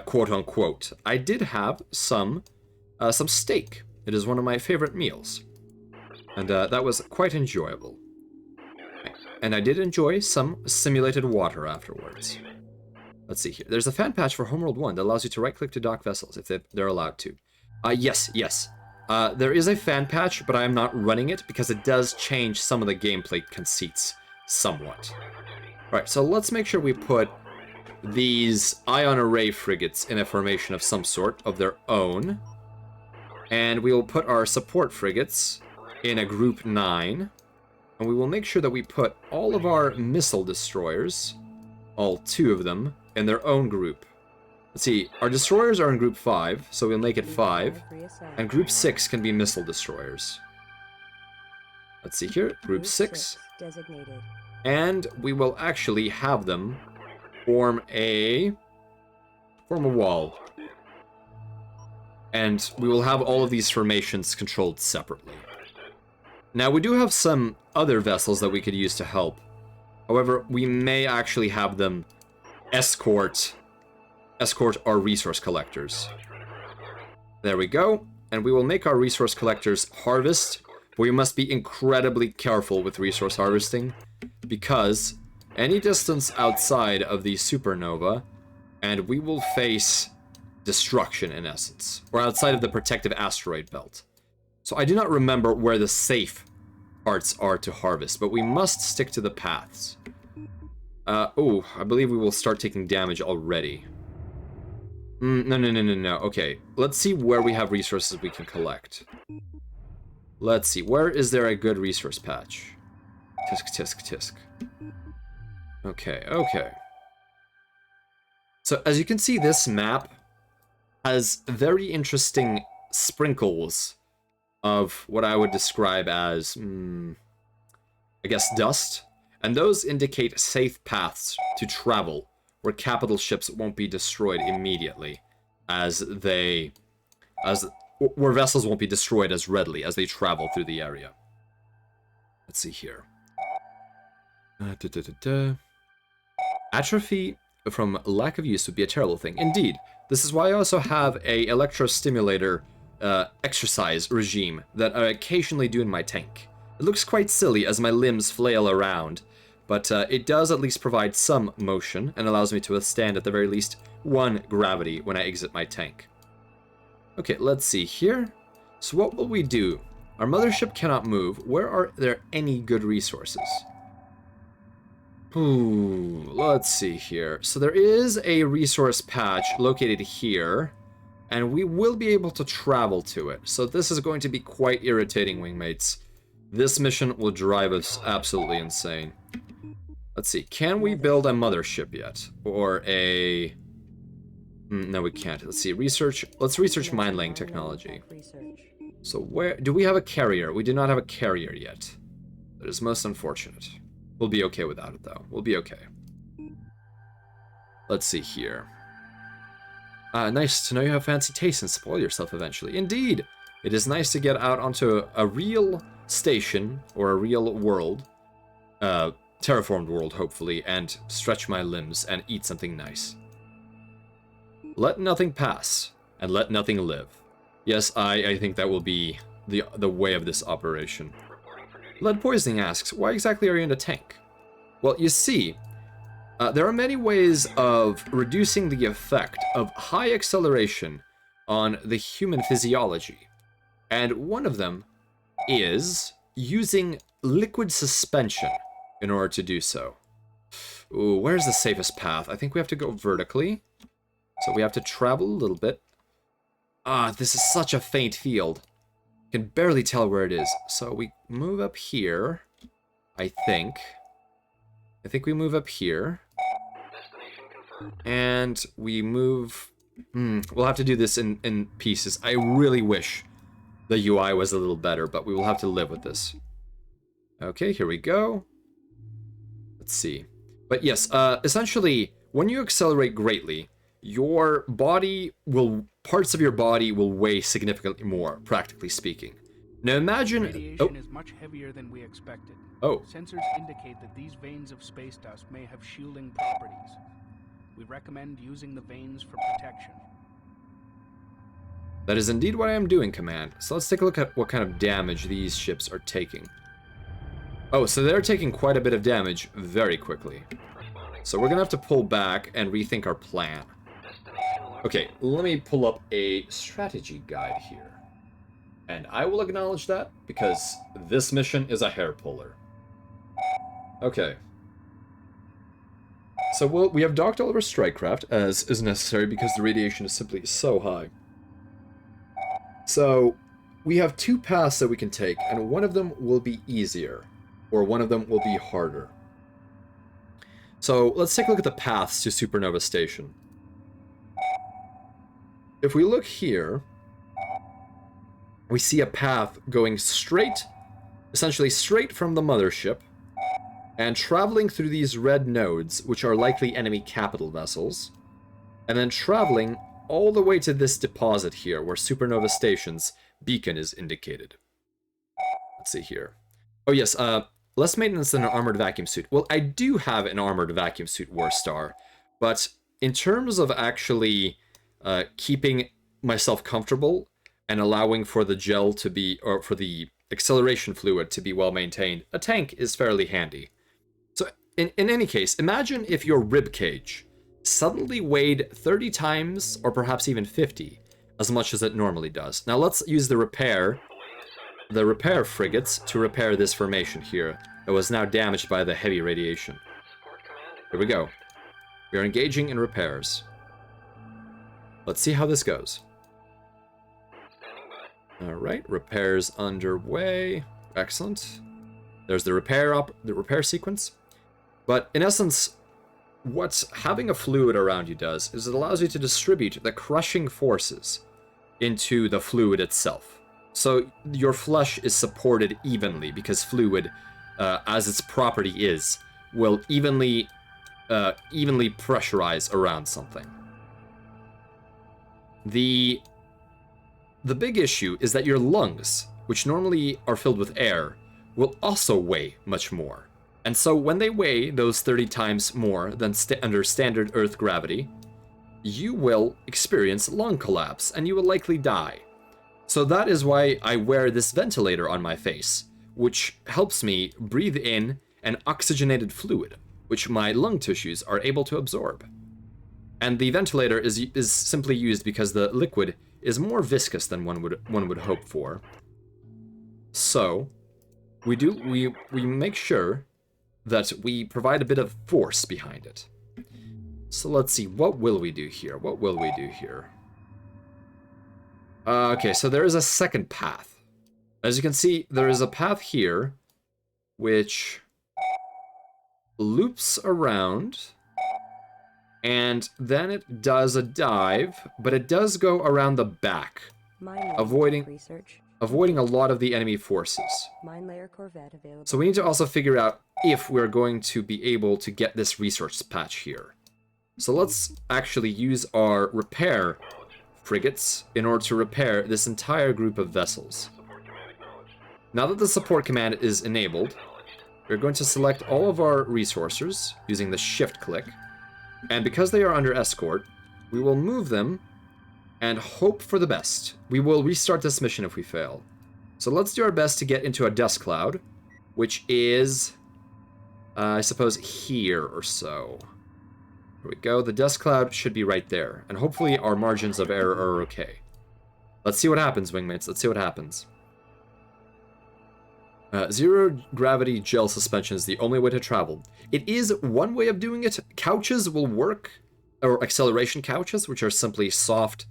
Speaker 1: quote unquote, I did have some steak. It is one of my favorite meals, and that was quite enjoyable. And I did enjoy some simulated water afterwards. Let's see here. There's a fan patch for Homeworld 1 that allows you to right-click to dock vessels if they're allowed to. Yes. There is a fan patch, but I am not running it because it does change some of the gameplay conceits somewhat. Right, so let's make sure we put these ion array frigates in a formation of some sort of their own. And we will put our support frigates in a group 9. And we will make sure that we put all of our missile destroyers, all 2 of them, in their own group. Let's see, our destroyers are in group 5, so we'll make it 5. And group 6 can be missile destroyers. Let's see here, group 6. And we will actually have them form a Form a wall. And we will have all of these formations controlled separately. Now, we do have some other vessels that we could use to help. However, we may actually have them escort our resource collectors. There we go. And we will make our resource collectors harvest. But we must be incredibly careful with resource harvesting, because any distance outside of the supernova, and we will face destruction in essence, or outside of the protective asteroid belt. So I do not remember where the safe parts are to harvest, but we must stick to the paths. Oh, I believe we will start taking damage already. No. Okay, let's see where we have resources we can collect. Let's see, where is there a good resource patch? Tisk. Okay. So, as you can see, this map has very interesting sprinkles of what I would describe as, I guess, dust. And those indicate safe paths to travel, where capital ships won't be destroyed immediately, where vessels won't be destroyed as readily as they travel through the area. Let's see here. Atrophy from lack of use would be a terrible thing. Indeed, this is why I also have a electrostimulator exercise regime that I occasionally do in my tank. It looks quite silly as my limbs flail around, but it does at least provide some motion and allows me to withstand at the very least 1 gravity when I exit my tank. Okay, let's see here. So what will we do? Our mothership cannot move. Where are there any good resources? Ooh, let's see here. So there is a resource patch located here, and we will be able to travel to it. So this is going to be quite irritating, wingmates. This mission will drive us absolutely insane. Let's see, can we build a mothership yet? Or a... no, we can't. Let's see, research. Let's research mine-laying technology. So where... do we have a carrier? We do not have a carrier yet. That is most unfortunate. We'll be okay without it, though. We'll be okay. Let's see here. Nice to know you have fancy taste and spoil yourself eventually. Indeed! It is nice to get out onto a real station, or a real world, terraformed world, hopefully, and stretch my limbs and eat something nice. Let nothing pass, and let nothing live. Yes, I think that will be the way of this operation. Lead Poisoning asks, why exactly are you in a tank? Well, you see, there are many ways of reducing the effect of high acceleration on the human physiology. And one of them is using liquid suspension in order to do so. Ooh, where's the safest path? I think we have to go vertically. So we have to travel a little bit. This is such a faint field. Can barely tell where it is. So we move up here, I think. I think we move up here. And we move... we'll have to do this in pieces. I really wish the UI was a little better, but we will have to live with this. Okay, here we go. Let's see. But yes, essentially, when you accelerate greatly, your body will... parts of your body will weigh significantly more, practically speaking. Now imagine...
Speaker 3: Radiation is much heavier than we expected.
Speaker 1: Oh.
Speaker 3: Sensors indicate that these veins of space dust may have shielding properties. We recommend using the veins for protection.
Speaker 1: That is indeed what I am doing, Command. So let's take a look at what kind of damage these ships are taking. Oh, so they're taking quite a bit of damage very quickly. So we're gonna have to pull back and rethink our plan. Okay, let me pull up a strategy guide here. And I will acknowledge that, because this mission is a hair puller. Okay. So we have docked all of our strike craft, as is necessary, because the radiation is simply so high. So, we have 2 paths that we can take, and one of them will be easier, or one of them will be harder. So, let's take a look at the paths to Supernova Station. If we look here, we see a path going straight, essentially straight from the mothership, and traveling through these red nodes, which are likely enemy capital vessels, and then traveling all the way to this deposit here, where Supernova Station's beacon is indicated. Let's see here. Oh yes, less maintenance than an armored vacuum suit. Well, I do have an armored vacuum suit, Warstar, but in terms of actually keeping myself comfortable and allowing for the gel to be, or for the acceleration fluid to be well maintained, a tank is fairly handy. So in any case, imagine if your rib cage suddenly weighed 30 times, or perhaps even 50, as much as it normally does. Now let's use the repair frigates to repair this formation here that was now damaged by the heavy radiation. Here we go. We are engaging in repairs. Let's see how this goes. Alright, repairs underway. Excellent. There's the repair sequence. But in essence, what having a fluid around you does is it allows you to distribute the crushing forces into the fluid itself. So your flesh is supported evenly because fluid, as its property is, will evenly pressurize around something. The big issue is that your lungs, which normally are filled with air, will also weigh much more. And so when they weigh those 30 times more than under standard Earth gravity, you will experience lung collapse and you will likely die. So that is why I wear this ventilator on my face, which helps me breathe in an oxygenated fluid, which my lung tissues are able to absorb. And the ventilator is simply used because the liquid is more viscous than one would hope for. So we make sure that we provide a bit of force behind it. So let's see, what will we do here? What will we do here? Okay, so there is a second path. As you can see, there is a path here which loops around, and then it does a dive, but it does go around the back, avoiding a lot of the enemy forces.
Speaker 2: Mine layer Corvette available.
Speaker 1: So we need to also figure out if we're going to be able to get this resource patch here. So let's actually use our repair frigates in order to repair this entire group of vessels. Now that the support command is enabled, we're going to select all of our resources using the shift click. And because they are under escort, we will move them and hope for the best. We will restart this mission if we fail. So let's do our best to get into a dust cloud, which is, I suppose, here or so. Here we go. The dust cloud should be right there. And hopefully our margins of error are okay. Let's see what happens, wingmates. Let's see what happens. Zero gravity gel suspension is the only way to travel. It is one way of doing it. Couches will work, or acceleration couches, which are simply soft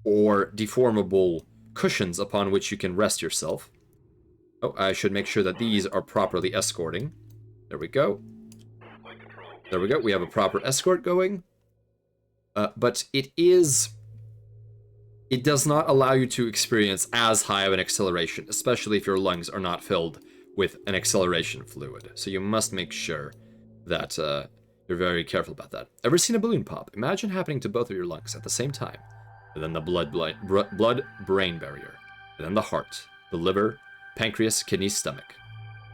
Speaker 1: or deformable cushions upon which you can rest yourself. Oh, I should make sure that these are properly escorting. There we go. There we go. We have a proper escort going. But it does not allow you to experience as high of an acceleration, especially if your lungs are not filled with an acceleration fluid. So you must make sure that you're very careful about that. Ever seen a balloon pop? Imagine happening to both of your lungs at the same time. And then the blood-brain barrier. And then the heart, the liver, pancreas, kidney, stomach.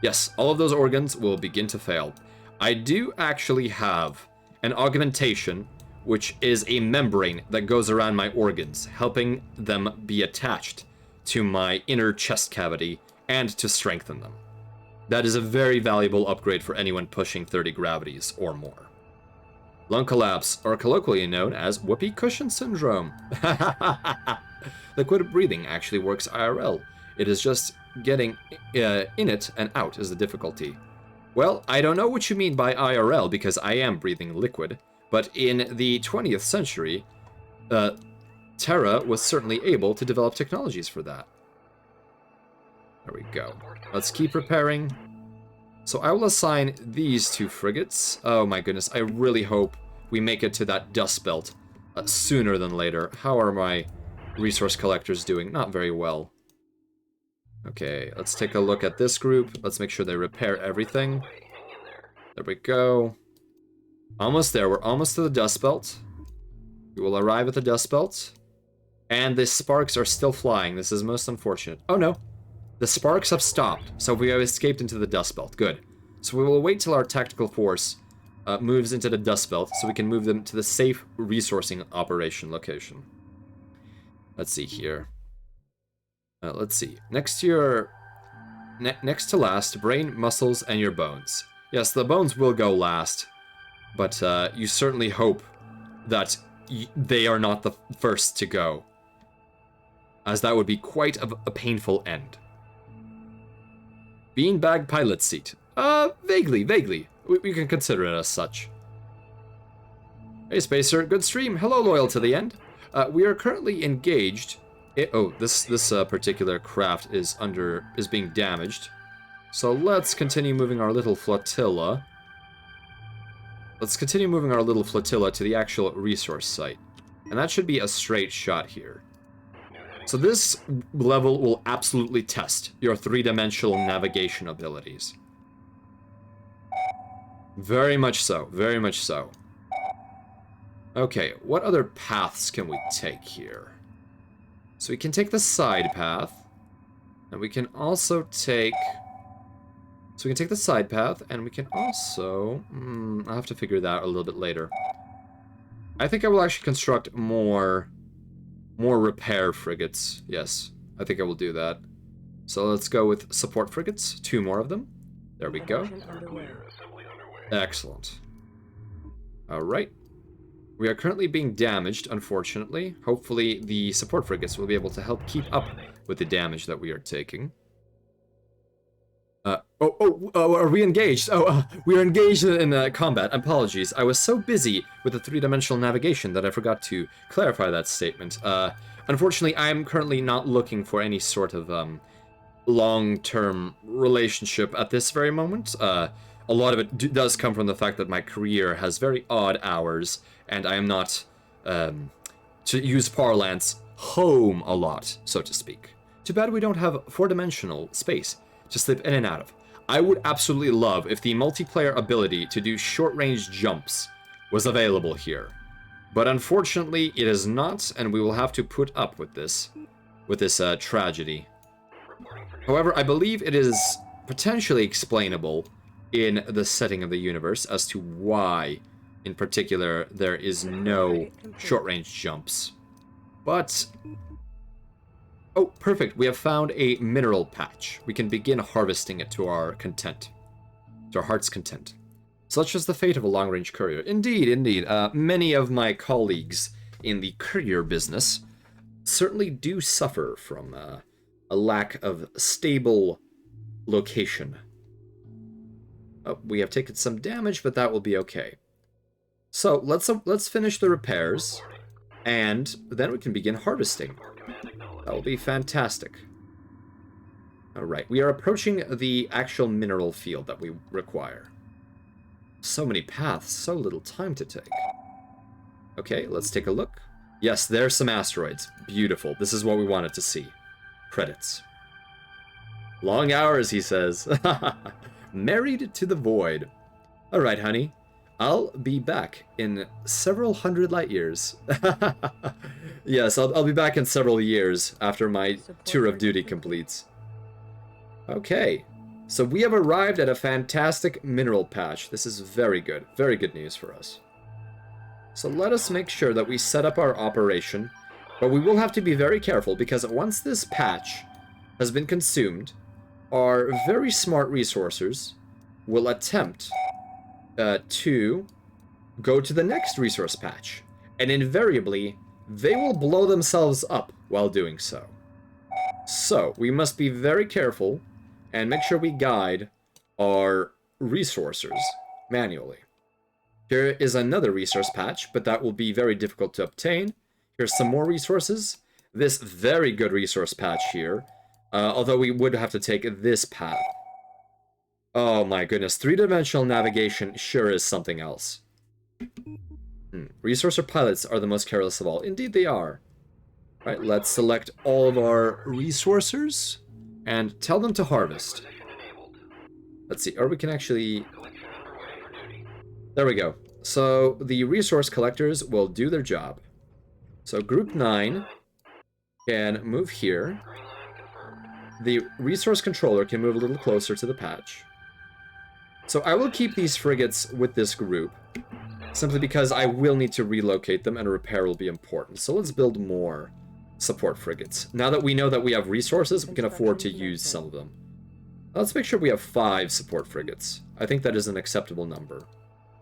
Speaker 1: Yes, all of those organs will begin to fail. I do actually have an augmentation, which is a membrane that goes around my organs, helping them be attached to my inner chest cavity and to strengthen them. That is a very valuable upgrade for anyone pushing 30 gravities or more. Lung collapse, or colloquially known as whoopee cushion syndrome. Liquid breathing actually works IRL. It is just getting in it and out is the difficulty. Well, I don't know what you mean by IRL because I am breathing liquid, but in the 20th century, Terra was certainly able to develop technologies for that. There we go. Let's keep repairing. So I will assign these two frigates. Oh my goodness, I really hope we make it to that dust belt sooner than later. How are my resource collectors doing? Not very well. Okay, let's take a look at this group. Let's make sure they repair everything. There we go. Almost there. We're almost to the dust belt. We will arrive at the Dust Belt. And the sparks are still flying. This is most unfortunate. Oh no. The sparks have stopped, so we have escaped into the Dust Belt. Good. So we will wait till our tactical force moves into the Dust Belt so we can move them to the safe resourcing operation location. Let's see here. Let's see. Next to your... next to last, brain, muscles, and your bones. Yes, the bones will go last, but you certainly hope that they are not the first to go, as that would be quite a painful end. Beanbag pilot seat. Vaguely. We can consider it as such. Hey, Spacer, good stream. Hello, loyal to the end. We are currently engaged. This particular craft is being damaged. So let's continue moving our little flotilla. Let's continue moving our little flotilla to the actual resource site. And that should be a straight shot here. So this level will absolutely test your three-dimensional navigation abilities. Very much so, very much so. Okay, what other paths can we take here? So we can take the side path, and we can also take... So we can take the side path, and we can also... I'll have to figure that out a little bit later. I think I will actually construct more repair frigates. Yes, I think I will do that. So let's go with support frigates. 2 more of them. There we go. Excellent. Alright. We are currently being damaged, unfortunately. Hopefully the support frigates will be able to help keep up with the damage that we are taking. Are we engaged? We are engaged in combat. Apologies. I was so busy with the three-dimensional navigation that I forgot to clarify that statement. Unfortunately, I am currently not looking for any sort of long-term relationship at this very moment. A lot of it does come from the fact that my career has very odd hours, and I am not, to use parlance, home a lot, so to speak. Too bad we don't have four-dimensional space to slip in and out of. I would absolutely love if the multiplayer ability to do short-range jumps was available here. But unfortunately, it is not, and we will have to put up with this tragedy. However, I believe it is potentially explainable in the setting of the universe as to why, in particular, there is no short-range jumps. But... oh, perfect. We have found a mineral patch. We can begin harvesting it to our content. To our heart's content. Such is the fate of a long-range courier. Indeed, indeed. Many of my colleagues in the courier business certainly do suffer from a lack of stable location. We have taken some damage, but that will be okay. So, let's finish the repairs, and then we can begin harvesting. That will be fantastic. Alright, we are approaching the actual mineral field that we require. So many paths, so little time to take. Okay, let's take a look. Yes, there's some asteroids. Beautiful. This is what we wanted to see. Credits. Long hours, he says. Married to the void. Alright, honey. I'll be back in several hundred light years. Yes, I'll be back in several years after my tour of duty completes. Okay, so we have arrived at a fantastic mineral patch. This is very good news for us. So let us make sure that we set up our operation, but we will have to be very careful because once this patch has been consumed, our very smart resourcers will attempt to go to the next resource patch, and invariably they will blow themselves up while doing so. So we must be very careful and make sure we guide our resourcers manually. Here is another resource patch, but that will be very difficult to obtain. Here's some more resources. This very good resource patch here, although we would have to take this path. Oh my goodness, three-dimensional navigation sure is something else. Resourcer pilots are the most careless of all. Indeed they are. Right, let's select all of our resourcers and tell them to harvest. Let's see, or we can actually... there we go. So the resource collectors will do their job. So Group 9 can move here. The resource controller can move a little closer to the patch. So I will keep these frigates with this group, simply because I will need to relocate them and repair will be important. So let's build more support frigates. Now that we know that we have resources, we can afford to use some of them. Let's make sure we have 5 support frigates. I think that is an acceptable number.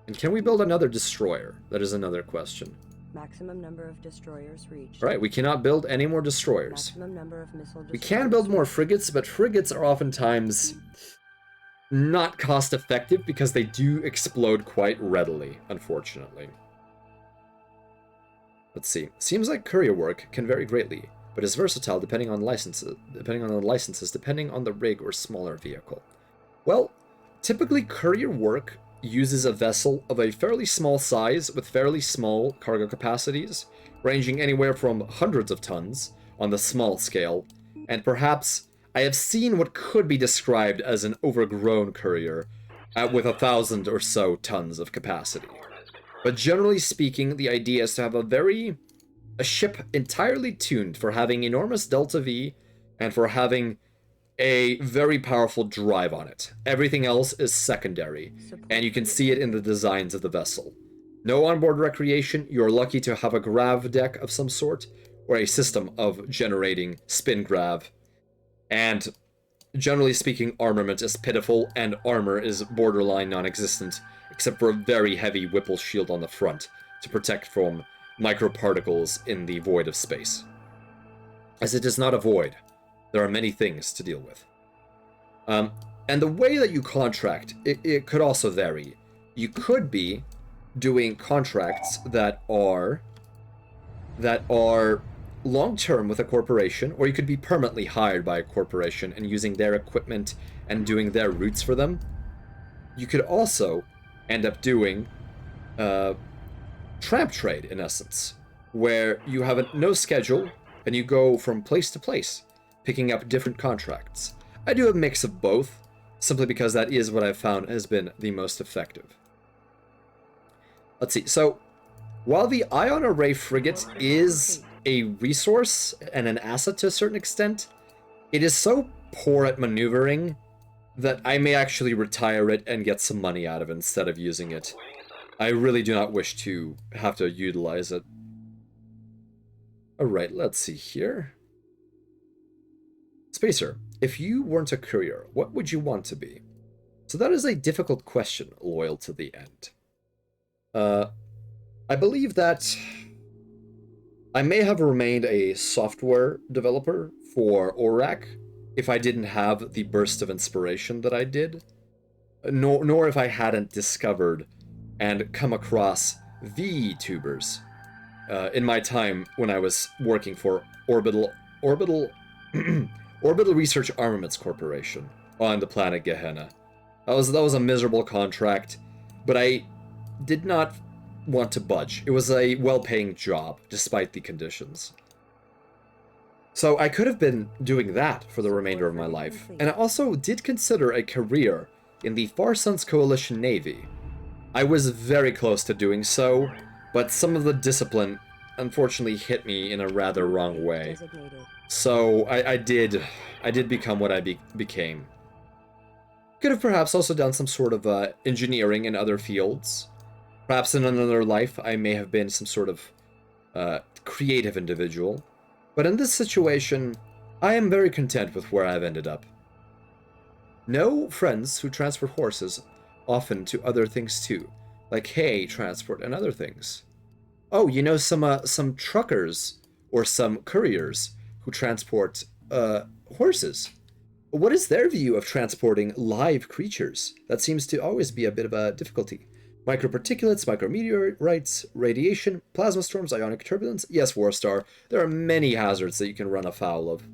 Speaker 1: And can we build another destroyer? That is another question.
Speaker 2: Maximum number of destroyers reached.
Speaker 1: Right, we cannot build any more destroyers.
Speaker 2: Maximum number of missile
Speaker 1: We can build more frigates, but frigates are oftentimes not cost effective because they do explode quite readily, unfortunately. Let's see. Seems like courier work can vary greatly, but is versatile depending on licenses, depending on the rig or smaller vehicle. Well, typically courier work uses a vessel of a fairly small size with fairly small cargo capacities, ranging anywhere from hundreds of tons on the small scale, and perhaps I have seen what could be described as an overgrown courier with 1,000 or so tons of capacity. But generally speaking, the idea is to have a ship entirely tuned for having enormous delta V and for having a very powerful drive on it. Everything else is secondary, and you can see it in the designs of the vessel. No onboard recreation, you're lucky to have a grav deck of some sort, or a system of generating spin grav. And generally speaking, armament is pitiful, and armor is borderline non-existent, except for a very heavy Whipple shield on the front to protect from microparticles in the void of space. As it is not a void, there are many things to deal with. And the way that you contract, it could also vary. You could be doing contracts that are long-term with a corporation, or you could be permanently hired by a corporation and using their equipment and doing their routes for them. You could also end up doing tramp trade, in essence, where you have no schedule and you go from place to place, picking up different contracts. I do a mix of both, simply because that is what I've found has been the most effective. Let's see, so while the ion array frigate is a resource and an asset to a certain extent, it is so poor at maneuvering that I may actually retire it and get some money out of it instead of using it. I really do not wish to have to utilize it. Alright, let's see here. Spacer, if you weren't a courier, what would you want to be? So that is a difficult question, loyal to the end. I believe that I may have remained a software developer for ORAC if I didn't have the burst of inspiration that I did, nor if I hadn't discovered and come across VTubers in my time when I was working for Orbital Research Armaments Corporation on the planet Gehenna. That was a miserable contract, but I did not want to budge. It was a well-paying job, despite the conditions. So I could have been doing that for the remainder of my life, and I also did consider a career in the Far Suns Coalition Navy. I was very close to doing so, but some of the discipline unfortunately hit me in a rather wrong way. So I did become what I became. Could have perhaps also done some sort of engineering in other fields. Perhaps in another life I may have been some sort of creative individual. But in this situation, I am very content with where I've ended up. Know friends who transport horses, often to other things too, like hay transport and other things. Oh, you know some truckers or some couriers who transport horses. What is their view of transporting live creatures? That seems to always be a bit of a difficulty. Microparticulates, micrometeorites, radiation, plasma storms, ionic turbulence. Yes, Warstar, there are many hazards that you can run afoul of.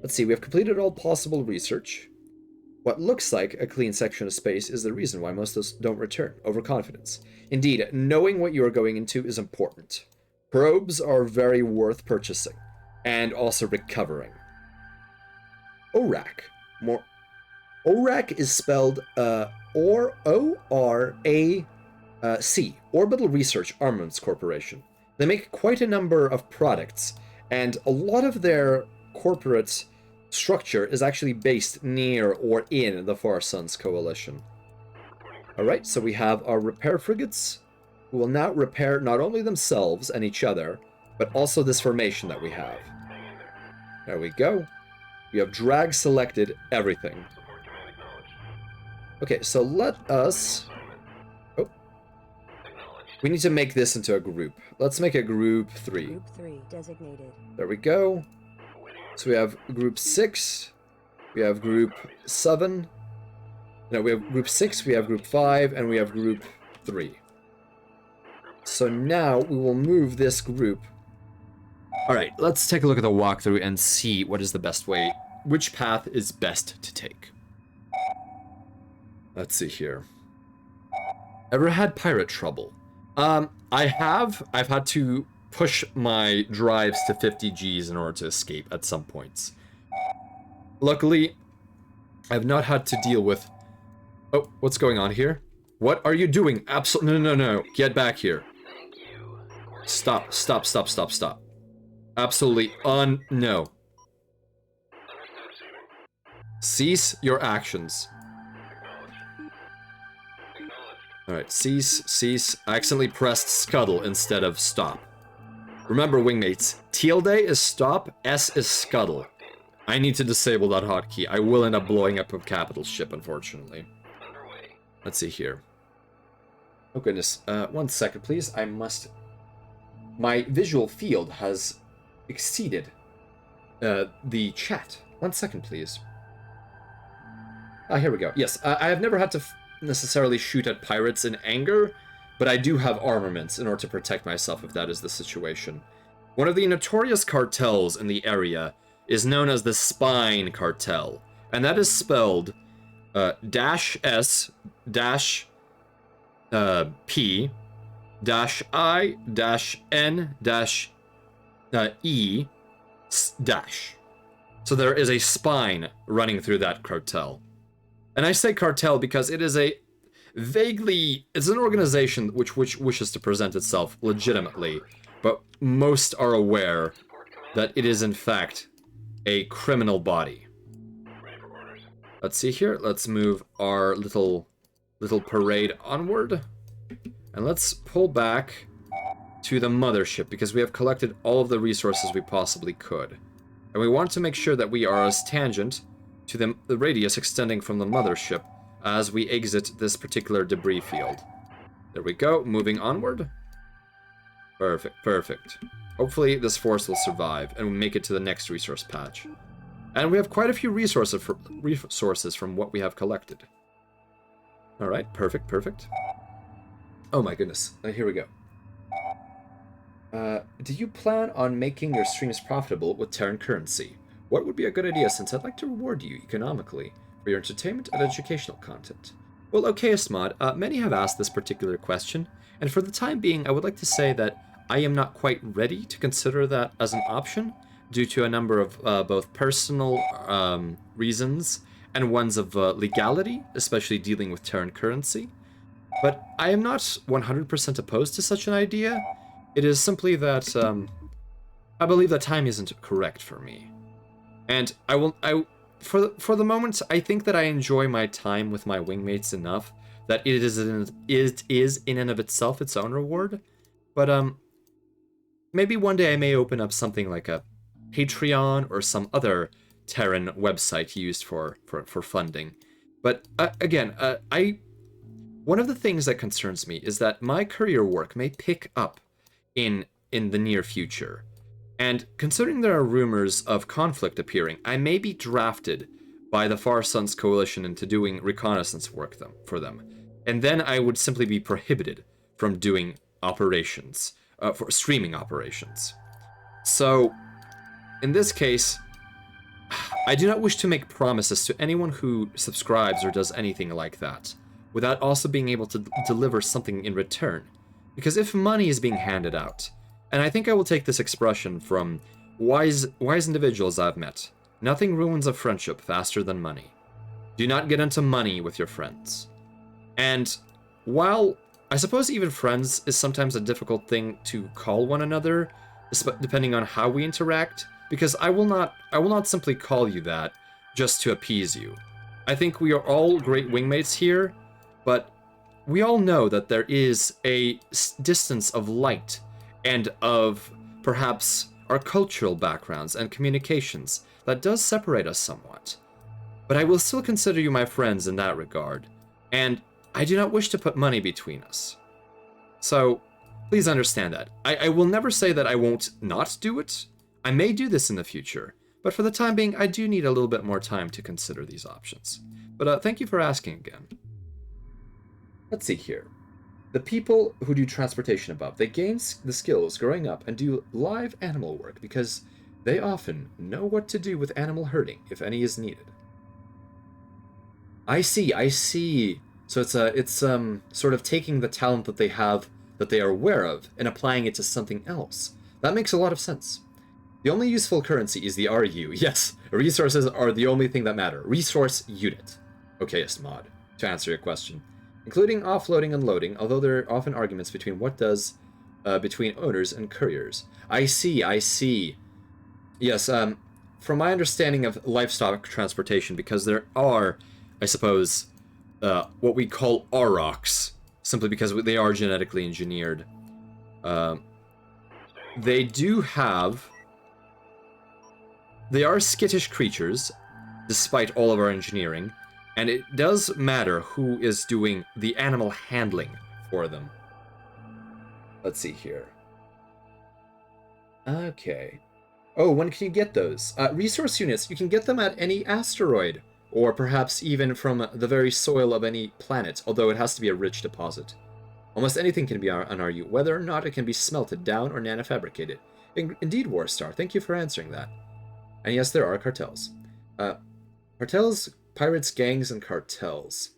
Speaker 1: Let's see, we have completed all possible research. What looks like a clean section of space is the reason why most of us don't return. Overconfidence. Indeed, knowing what you are going into is important. Probes are very worth purchasing, and also recovering. ORAC. ORAC is spelled O-R-A-C, Orbital Research Armaments Corporation. They make quite a number of products, and a lot of their corporate structure is actually based near or in the Far Suns Coalition. Alright, so we have our repair frigates, who will now repair not only themselves and each other, but also this formation that we have. There we go. We have drag selected everything. Okay, so let us... Oh. We need to make this into a group. Let's make a group 3.
Speaker 2: Group 3 designated.
Speaker 1: There we go. So we have group 6. We have group 7. No, we have group 6, we have group 5, and we have group 3. So now we will move this group. Alright, let's take a look at the walkthrough and see what is the best way, which path is best to take. Let's see here. Ever had pirate trouble? I've had to push my drives to 50 Gs in order to escape at some points. Luckily, I've not had to deal with... Oh, what's going on here? What are you doing? Absolutely, no. Get back here. Stop. Absolutely, no. Cease your actions. Alright, cease. I accidentally pressed scuttle instead of stop. Remember, wingmates, tilde is stop, S is scuttle. I need to disable that hotkey. I will end up blowing up a capital ship, unfortunately. Let's see here. Oh goodness, 1 second please, I must... My visual field has exceeded the chat. 1 second please. Ah, here we go. Yes, I have never had to necessarily shoot at pirates in anger, but I do have armaments in order to protect myself if that is the situation. One of the notorious cartels in the area is known as the Spine Cartel, and that is spelled -S -P -I -N -E dash. So there is a spine running through that cartel. And I say cartel because it is a vaguely... It's an organization which wishes to present itself legitimately, but most are aware that it is in fact a criminal body. Let's see here. Let's move our little parade onward. And let's pull back to the mothership because we have collected all of the resources we possibly could. And we want to make sure that we are as tangent to the radius extending from the mothership as we exit this particular debris field. There we go, moving onward. Perfect. Hopefully this force will survive and we'll make it to the next resource patch. And we have quite a few resources from what we have collected. Alright, perfect. Oh my goodness, here we go. Do you plan on making your streams profitable with Terran currency? What would be a good idea since I'd like to reward you economically for your entertainment and educational content? Well, okay, Asmod, many have asked this particular question, and for the time being, I would like to say that I am not quite ready to consider that as an option due to a number of both personal reasons and ones of legality, especially dealing with Terran currency. But I am not 100% opposed to such an idea. It is simply that I believe that time isn't correct for me. And for the moment, I think that I enjoy my time with my wingmates enough that it is in and of itself its own reward. But maybe one day I may open up something like a Patreon or some other Terran website used for funding. But again, one of the things that concerns me is that my career work may pick up in the near future. And considering there are rumors of conflict appearing, I may be drafted by the Far Suns Coalition into doing reconnaissance work for them. And then I would simply be prohibited from doing operations, for streaming operations. So, in this case, I do not wish to make promises to anyone who subscribes or does anything like that, without also being able to deliver something in return. Because if money is being handed out, and I think I will take this expression from wise individuals I've met, nothing ruins a friendship faster than money. Do not get into money with your friends. And while I suppose even friends is sometimes a difficult thing to call one another, depending on how we interact, because I will not simply call you that just to appease you. I think we are all great wingmates here, but we all know that there is a distance of light and of perhaps our cultural backgrounds and communications that does separate us somewhat. But I will still consider you my friends in that regard, and I do not wish to put money between us. So, please understand that. I will never say that I won't not do it. I may do this in the future, but for the time being, I do need a little bit more time to consider these options. But thank you for asking again. Let's see here. The people who do transportation above, they gain the skills growing up and do live animal work because they often know what to do with animal herding if any is needed. I see. So it's sort of taking the talent that they have, that they are aware of, and applying it to something else. That makes a lot of sense. The only useful currency is the RU. Yes, resources are the only thing that matter. Resource unit. Okay, yes, mod. To answer your question. Including offloading and loading, although there are often arguments between what does between owners and couriers. I see. Yes, from my understanding of livestock transportation, because there are, I suppose, what we call aurochs, simply because they are genetically engineered. They are skittish creatures, despite all of our engineering, and it does matter who is doing the animal handling for them. Let's see here. Okay. Oh, when can you get those? Resource units, you can get them at any asteroid, or perhaps even from the very soil of any planet, although it has to be a rich deposit. Almost anything can be an RU, whether or not it can be smelted down or nanofabricated. Indeed, Warstar, thank you for answering that. And yes, there are cartels. Cartels, pirates, gangs, and cartels.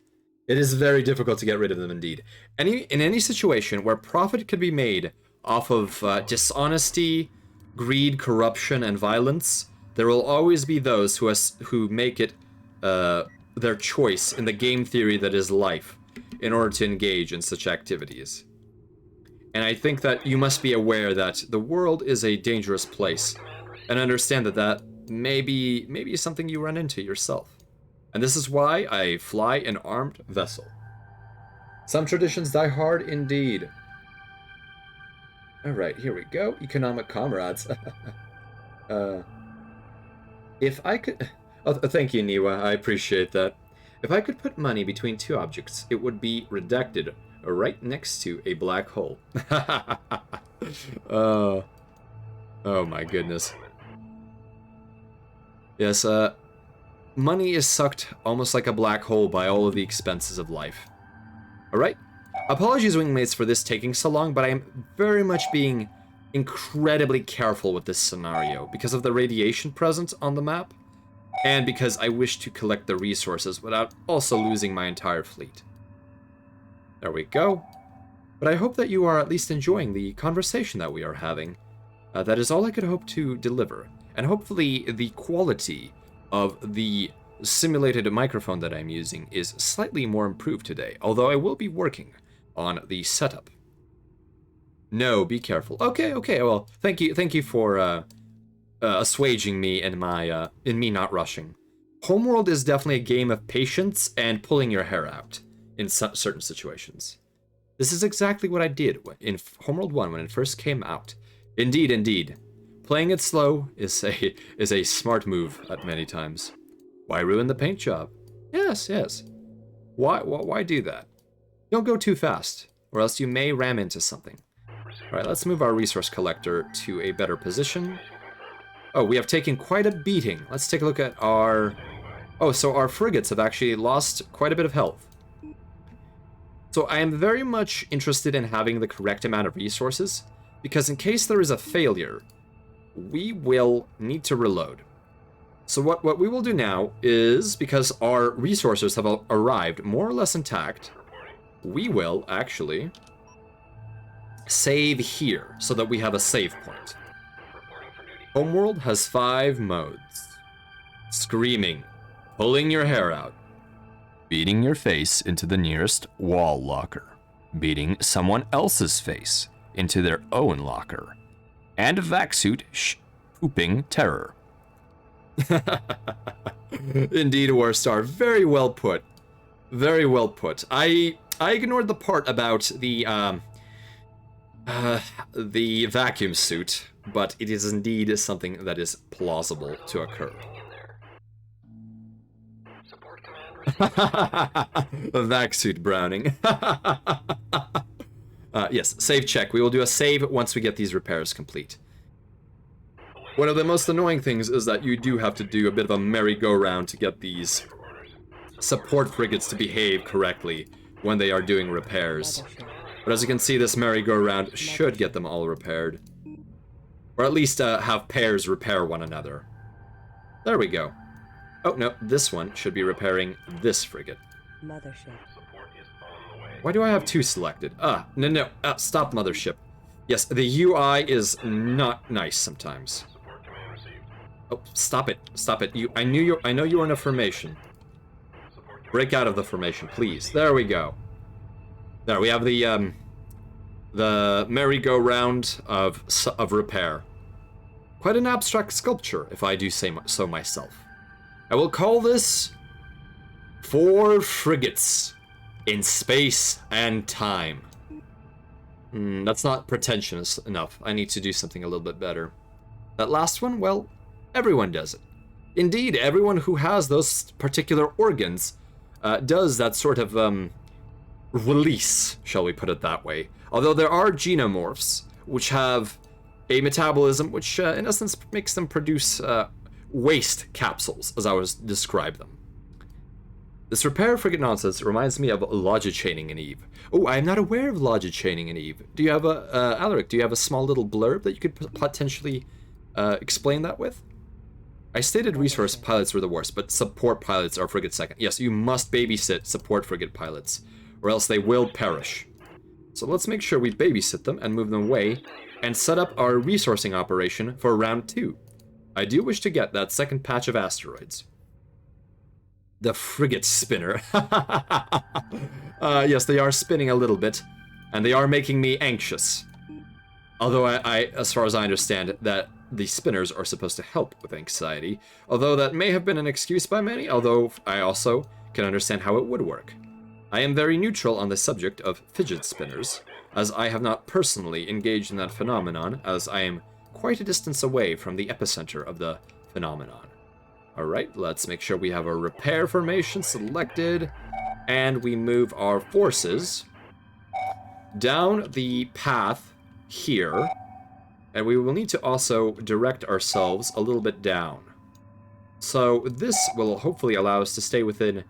Speaker 1: It is very difficult to get rid of them indeed. In any situation where profit could be made off of dishonesty, greed, corruption, and violence, there will always be those who make it their choice in the game theory that is life in order to engage in such activities. And I think that you must be aware that the world is a dangerous place, and understand that may be something you run into yourself. And this is why I fly an armed vessel. Some traditions die hard indeed. Alright, here we go. Economic comrades. If I could... Oh, thank you, Niwa. I appreciate that. If I could put money between two objects, it would be redacted right next to a black hole. Oh my goodness. Yes, money is sucked almost like a black hole by all of the expenses of life. Alright? Apologies, wingmates, for this taking so long, but I am very much being incredibly careful with this scenario because of the radiation present on the map, and because I wish to collect the resources without also losing my entire fleet. There we go. But I hope that you are at least enjoying the conversation that we are having. That is all I could hope to deliver, and hopefully the quality of the simulated microphone that I'm using is slightly more improved today, although I will be working on the setup. No, be careful. Okay, well, thank you for assuaging me in my in me not rushing. Homeworld is definitely a game of patience and pulling your hair out in certain situations. This is exactly what I did in Homeworld 1 when it first came out. Indeed. Playing it slow is a smart move at many times. Why ruin the paint job? Yes. Why do that? Don't go too fast, or else you may ram into something. Alright, let's move our resource collector to a better position. Oh, we have taken quite a beating. Let's take a look at our... Oh, so our frigates have actually lost quite a bit of health. So I am very much interested in having the correct amount of resources, because in case there is a failure, we will need to reload. So what we will do now is, because our resources have arrived more or less intact, we will actually save here so that we have a save point. Homeworld has 5 modes. Screaming, pulling your hair out, beating your face into the nearest wall locker, beating someone else's face into their own locker, and a vac suit whooping terror. Indeed, Warstar. Very well put. Very well put. I ignored the part about the vacuum suit, but it is indeed something that is plausible to occur.
Speaker 5: Support command
Speaker 1: A vac suit Browning. Yes, save check. We will do a save once we get these repairs complete. One of the most annoying things is that you do have to do a bit of a merry-go-round to get these support frigates to behave correctly when they are doing repairs. But as you can see, this merry-go-round should get them all repaired. Or at least have pairs repair one another. There we go. Oh, no, this one should be repairing this frigate.
Speaker 2: Mothership.
Speaker 1: Why do I have two selected? No, stop Mothership. Yes, the UI is not nice sometimes. Oh, stop it. Stop it. I know you were in a formation. Break out of the formation, please. There we go. There, we have the merry-go-round of repair. Quite an abstract sculpture, if I do say so myself. I will call this 4 frigates in space and time. That's not pretentious enough. I need to do something a little bit better. That last one, well, everyone does it. Indeed, everyone who has those particular organs does that sort of release, shall we put it that way. Although there are xenomorphs, which have a metabolism which, in essence, makes them produce waste capsules, as I was describe them. This repair frigate nonsense reminds me of logicaining in Eve. Oh, I am not aware of logicaining in Eve. Do you have Alaric, do you have a small little blurb that you could potentially explain that with? I stated resource pilots were the worst, but support pilots are frigate second. Yes, you must babysit support frigate pilots, or else they will perish. So let's make sure we babysit them and move them away, and set up our resourcing operation for round 2. I do wish to get that second patch of asteroids. The frigate spinner. Yes, they are spinning a little bit, and they are making me anxious. Although I, as far as I understand, that the spinners are supposed to help with anxiety, although that may have been an excuse by many, although I also can understand how it would work. I am very neutral on the subject of fidget spinners, as I have not personally engaged in that phenomenon, as I am quite a distance away from the epicenter of the phenomenon. Alright, let's make sure we have a repair formation selected, and we move our forces down the path here, and we will need to also direct ourselves a little bit down. So this will hopefully allow us to stay within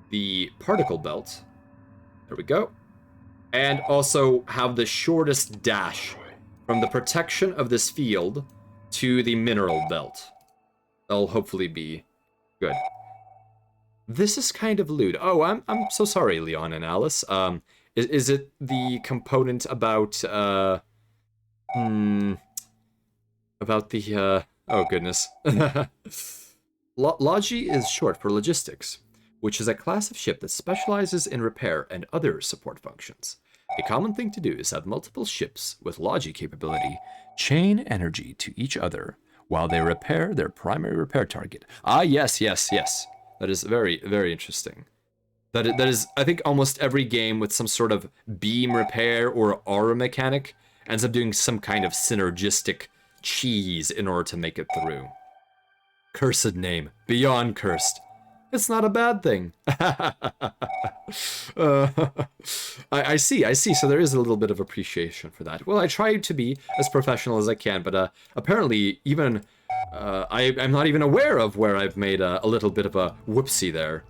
Speaker 1: the particle belt. There we go. And also have the shortest dash from the protection of this field to the mineral belt. That'll hopefully be good. This is kind of lewd. Oh, I'm so sorry, Leon and Alice. Is it the component about about the oh goodness. Logi is short for logistics, which is a class of ship that specializes in repair and other support functions. A common thing to do is have multiple ships with Logi capability chain energy to each other while they repair their primary repair target. Ah, yes. That is very, very interesting. That is, I think almost every game with some sort of beam repair or aura mechanic ends up doing some kind of synergistic cheese in order to make it through. Cursed name. Beyond cursed. It's not a bad thing. I see. So there is a little bit of appreciation for that. Well, I try to be as professional as I can, but apparently even I'm not even aware of where I've made a little bit of a whoopsie there.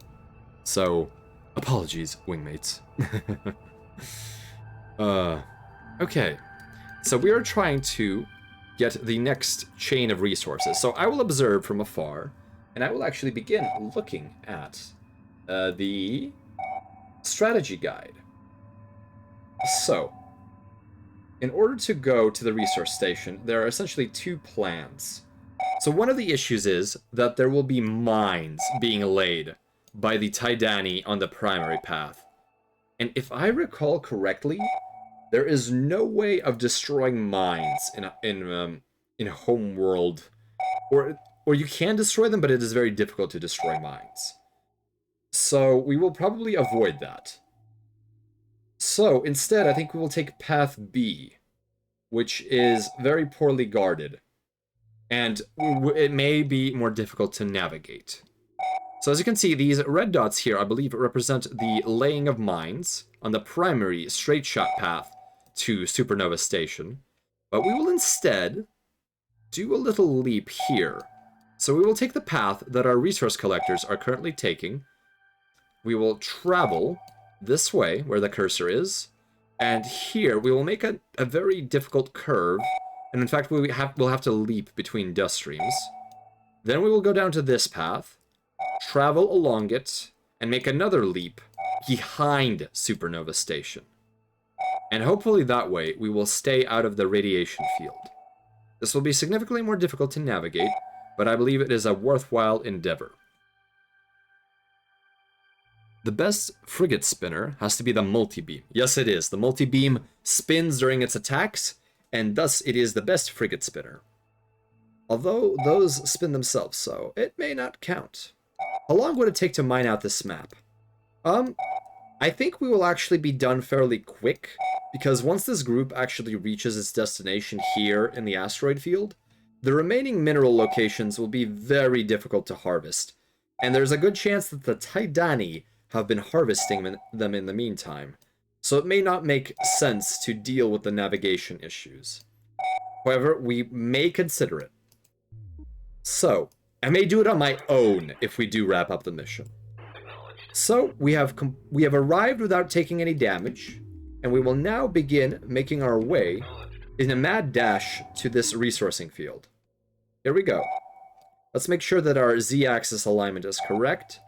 Speaker 1: So, apologies, wingmates. Okay. So we are trying to get the next chain of resources. So I will observe from afar, and I will actually begin looking at the strategy guide. So, in order to go to the resource station, there are essentially 2 plans. So one of the issues is that there will be mines being laid by the Tydani on the primary path. And if I recall correctly, there is no way of destroying mines in Homeworld, or you can destroy them, but it is very difficult to destroy mines. So we will probably avoid that. So instead, I think we will take path B, which is very poorly guarded, and it may be more difficult to navigate. So as you can see, these red dots here, I believe, represent the laying of mines on the primary straight shot path to Supernova Station. But we will instead do a little leap here. So we will take the path that our resource collectors are currently taking. We will travel this way, where the cursor is. And here, we will make a very difficult curve. And in fact, we'll have to leap between dust streams. Then we will go down to this path, travel along it, and make another leap behind Supernova Station. And hopefully that way, we will stay out of the radiation field. This will be significantly more difficult to navigate, but I believe it is a worthwhile endeavor. The best frigate spinner has to be the multi-beam. Yes, it is. The multi-beam spins during its attacks, and thus it is the best frigate spinner. Although those spin themselves, so it may not count. How long would it take to mine out this map? I think we will actually be done fairly quick, because once this group actually reaches its destination here in the asteroid field, the remaining mineral locations will be very difficult to harvest, and there's a good chance that the Taidani have been harvesting them in the meantime, so it may not make sense to deal with the navigation issues. However, we may consider it. So, I may do it on my own if we do wrap up the mission. So, we have arrived without taking any damage, and we will now begin making our way in a mad dash to this resourcing field. Here we go. Let's make sure that our Z-axis alignment is correct.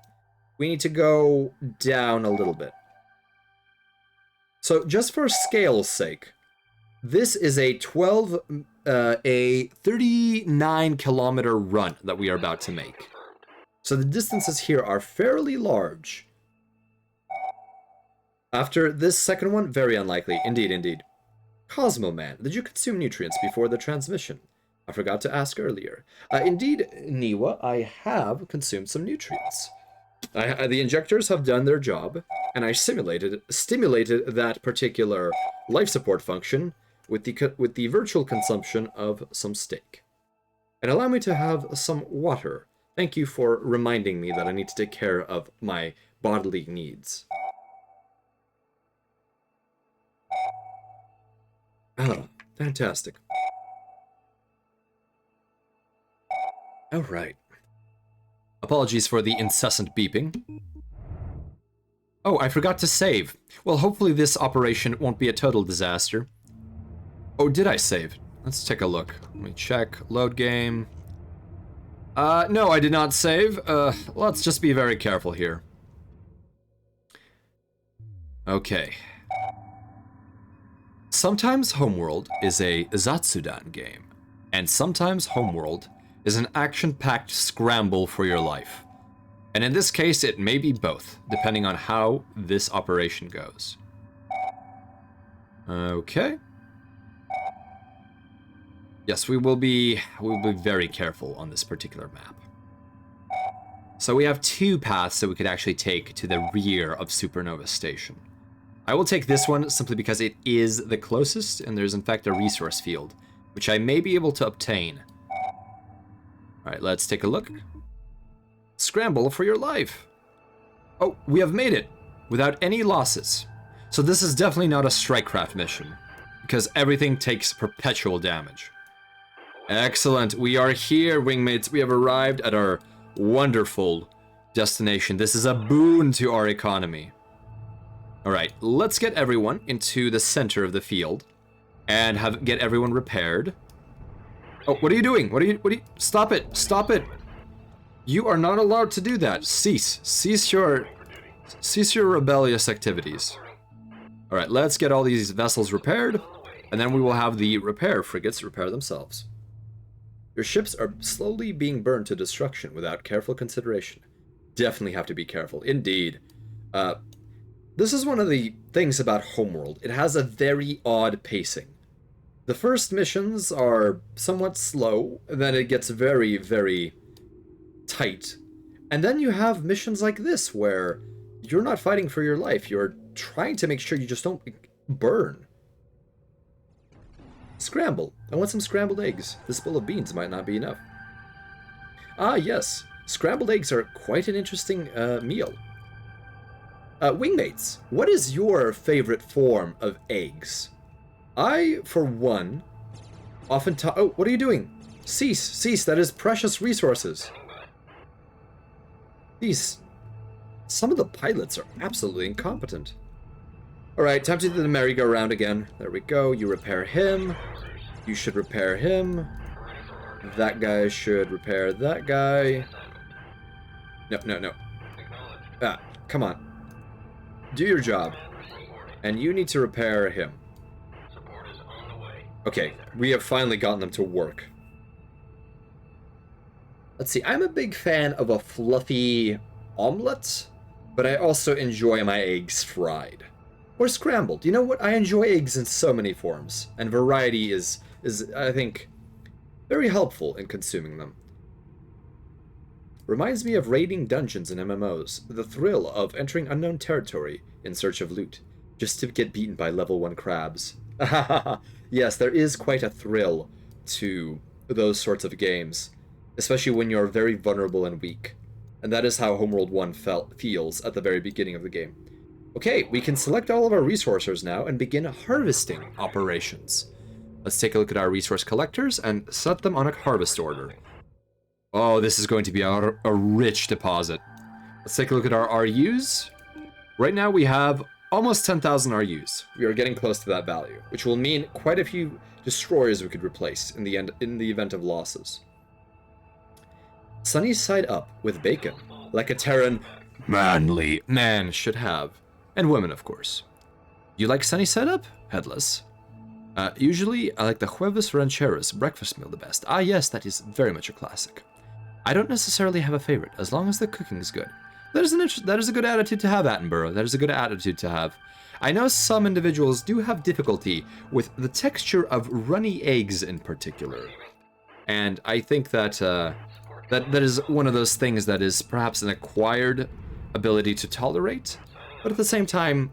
Speaker 1: We need to go down a little bit. So, just for scale's sake, this is a 39-kilometer run that we are about to make. So the distances here are fairly large. After this second one, very unlikely. Indeed, indeed. Cosmo Man, did you consume nutrients before the transmission? I forgot to ask earlier. Indeed, Niwa, I have consumed some nutrients. The injectors have done their job, and I stimulated that particular life support function with the virtual consumption of some steak. And allow me to have some water. Thank you for reminding me that I need to take care of my bodily needs. Oh, fantastic. Alright. Apologies for the incessant beeping. Oh, I forgot to save. Well, hopefully this operation won't be a total disaster. Oh, did I save? Let's take a look. Let me check. Load game. No, I did not save. Let's just be very careful here. Okay. Sometimes Homeworld is a Zatsudan game, and sometimes Homeworld is an action-packed scramble for your life. And in this case, it may be both, depending on how this operation goes. Okay. Yes, we will be very careful on this particular map. So we have two paths that we could actually take to the rear of Supernova Station. I will take this one simply because it is the closest, and there's in fact a resource field, which I may be able to obtain. Alright, let's take a look. Scramble for your life. Oh, we have made it without any losses. So this is definitely not a strikecraft mission, because everything takes perpetual damage. Excellent. We are here, wingmates. We have arrived at our wonderful destination. This is a boon to our economy. Alright, let's get everyone into the center of the field and get everyone repaired. Oh, what are you doing? What are you, stop it, stop it. You are not allowed to do that. Cease your rebellious activities. Alright, let's get all these vessels repaired, and then we will have the repair frigates repair themselves. Your ships are slowly being burned to destruction without careful consideration. Definitely have to be careful, indeed. This is one of the things about Homeworld. It has a very odd pacing. The first missions are somewhat slow, and then it gets very, very tight. And then you have missions like this, where you're not fighting for your life. You're trying to make sure you just don't burn. Scramble. I want some scrambled eggs. This bowl of beans might not be enough. Ah, yes. Scrambled eggs are quite an interesting meal. Wingmates, what is your favorite form of eggs? I, for one, often oh, what are you doing? Cease, that is precious resources. Some of the pilots are absolutely incompetent. Alright, time to do the merry-go-round again. There we go, you repair him. You should repair him. That guy should repair that guy. No. Ah, come on. Do your job. And you need to repair him. Okay, we have finally gotten them to work. Let's see, I'm a big fan of a fluffy omelet, but I also enjoy my eggs fried. Or scrambled. You know what? I enjoy eggs in so many forms, and variety is I think, very helpful in consuming them. Reminds me of raiding dungeons in MMOs, the thrill of entering unknown territory in search of loot, just to get beaten by level 1 crabs. Yes, there is quite a thrill to those sorts of games, especially when you're very vulnerable and weak. And that is how Homeworld 1 feels at the very beginning of the game. Okay, we can select all of our resources now and begin harvesting operations. Let's take a look at our resource collectors and set them on a harvest order. Oh, this is going to be a rich deposit. Let's take a look at our RUs. Right now we have almost 10,000 RUs. We are getting close to that value, which will mean quite a few destroyers we could replace in the event of losses. Sunny side up with bacon, like a Terran manly man should have. And women, of course. You like sunny side up? Headless. Usually, I like the Huevos Rancheros breakfast meal the best. Ah yes, that is very much a classic. I don't necessarily have a favorite, as long as the cooking is good. That is a good attitude to have, Attenborough. That is a good attitude to have. I know some individuals do have difficulty with the texture of runny eggs in particular. And I think that that is one of those things that is perhaps an acquired ability to tolerate. But at the same time,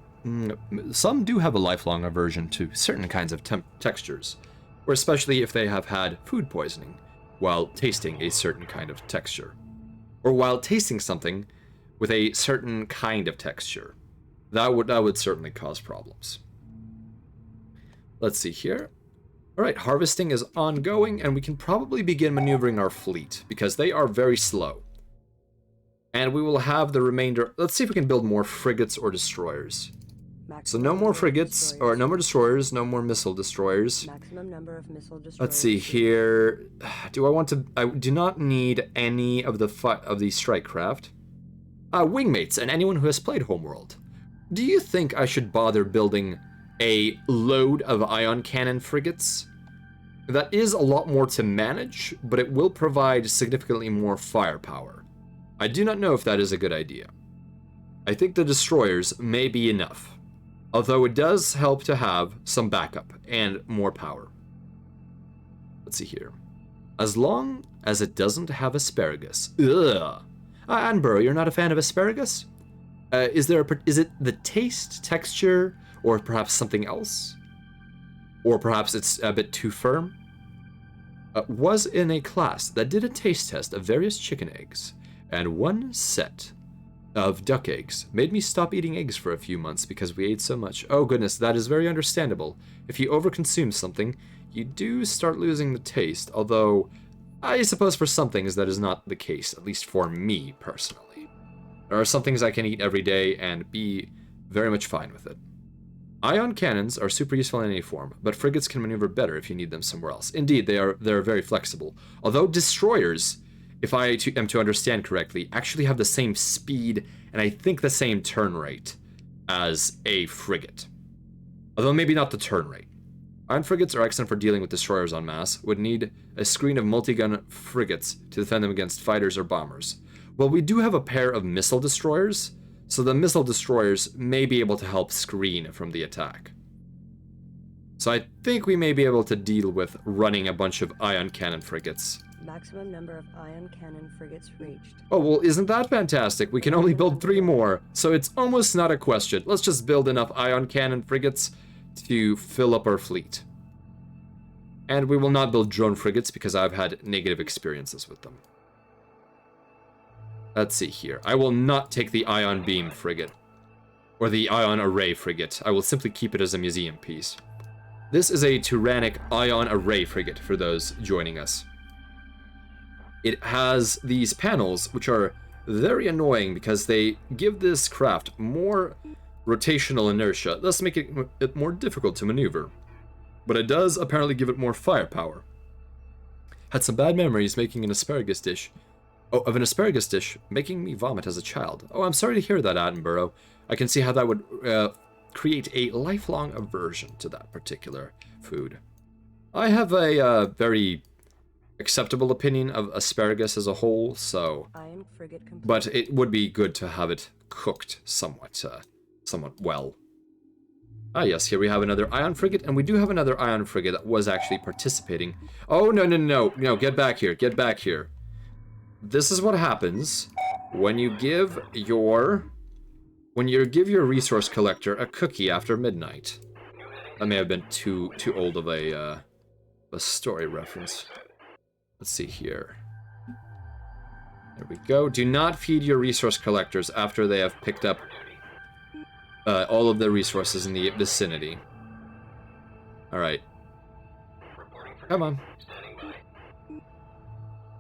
Speaker 1: some do have a lifelong aversion to certain kinds of textures, or especially if they have had food poisoning while tasting a certain kind of texture, or while tasting something with a certain kind of texture. That would certainly cause problems. Let's see here. All right, harvesting is ongoing, and we can probably begin maneuvering our fleet because they are very slow. And we will have the remainder. Let's see if we can build more frigates or destroyers. So no more frigates, or no more destroyers, no more missile destroyers.
Speaker 2: Maximum number of missile destroyers.
Speaker 1: Let's see here. I do not need any of the strike craft. Wingmates and anyone who has played Homeworld. Do you think I should bother building a load of ion cannon frigates? That is a lot more to manage, but it will provide significantly more firepower. I do not know if that is a good idea. I think the destroyers may be enough, although it does help to have some backup and more power. Let's see here. As long as it doesn't have asparagus. Ugh. Anbro, you're not a fan of asparagus? Is it the taste, texture, or perhaps something else? Or perhaps it's a bit too firm? Was in a class that did a taste test of various chicken eggs, and one set of duck eggs made me stop eating eggs for a few months because we ate so much. Oh goodness, that is very understandable. If you overconsume something, you do start losing the taste, although I suppose for some things that is not the case, at least for me personally. There are some things I can eat every day and be very much fine with it. Ion cannons are super useful in any form, but frigates can maneuver better if you need them somewhere else. Indeed, they're very flexible. Although destroyers, if I am to understand correctly, actually have the same speed and I think the same turn rate as a frigate. Although maybe not the turn rate. Iron frigates are excellent for dealing with destroyers en masse, would need a screen of multi-gun frigates to defend them against fighters or bombers. Well, we do have a pair of missile destroyers, So the missile destroyers may be able to help screen from the attack. So I think we may be able to deal with running a bunch of ion cannon frigates.
Speaker 2: Maximum number of ion cannon frigates reached.
Speaker 1: Oh, well, isn't that fantastic? We can only build 3 more, so it's almost not a question. Let's just build enough ion cannon frigates to fill up our fleet. And we will not build drone frigates because I've had negative experiences with them. Let's see here. I will not take the ion beam frigate. Or the ion array frigate. I will simply keep it as a museum piece. This is a tyrannic ion array frigate for those joining us. It has these panels, which are very annoying because they give this craft more rotational inertia, thus making it more difficult to maneuver. But it does apparently give it more firepower. Had some bad memories making an asparagus dish. Oh, of an asparagus dish making me vomit as a child. Oh, I'm sorry to hear that, Attenborough. I can see how that would create a lifelong aversion to that particular food. I have a very acceptable opinion of asparagus as a whole, so...
Speaker 2: Ion frigate complete.
Speaker 1: But it would be good to have it cooked somewhat well. Ah, yes, here we have another ion frigate, and we do have another ion frigate that was actually participating. Oh, no, get back here, get back here. This is what happens when you give your resource collector a cookie after midnight. That may have been too old of a story reference. Let's see here. There we go. Do not feed your resource collectors after they have picked up all of the resources in the vicinity. Alright. Come on.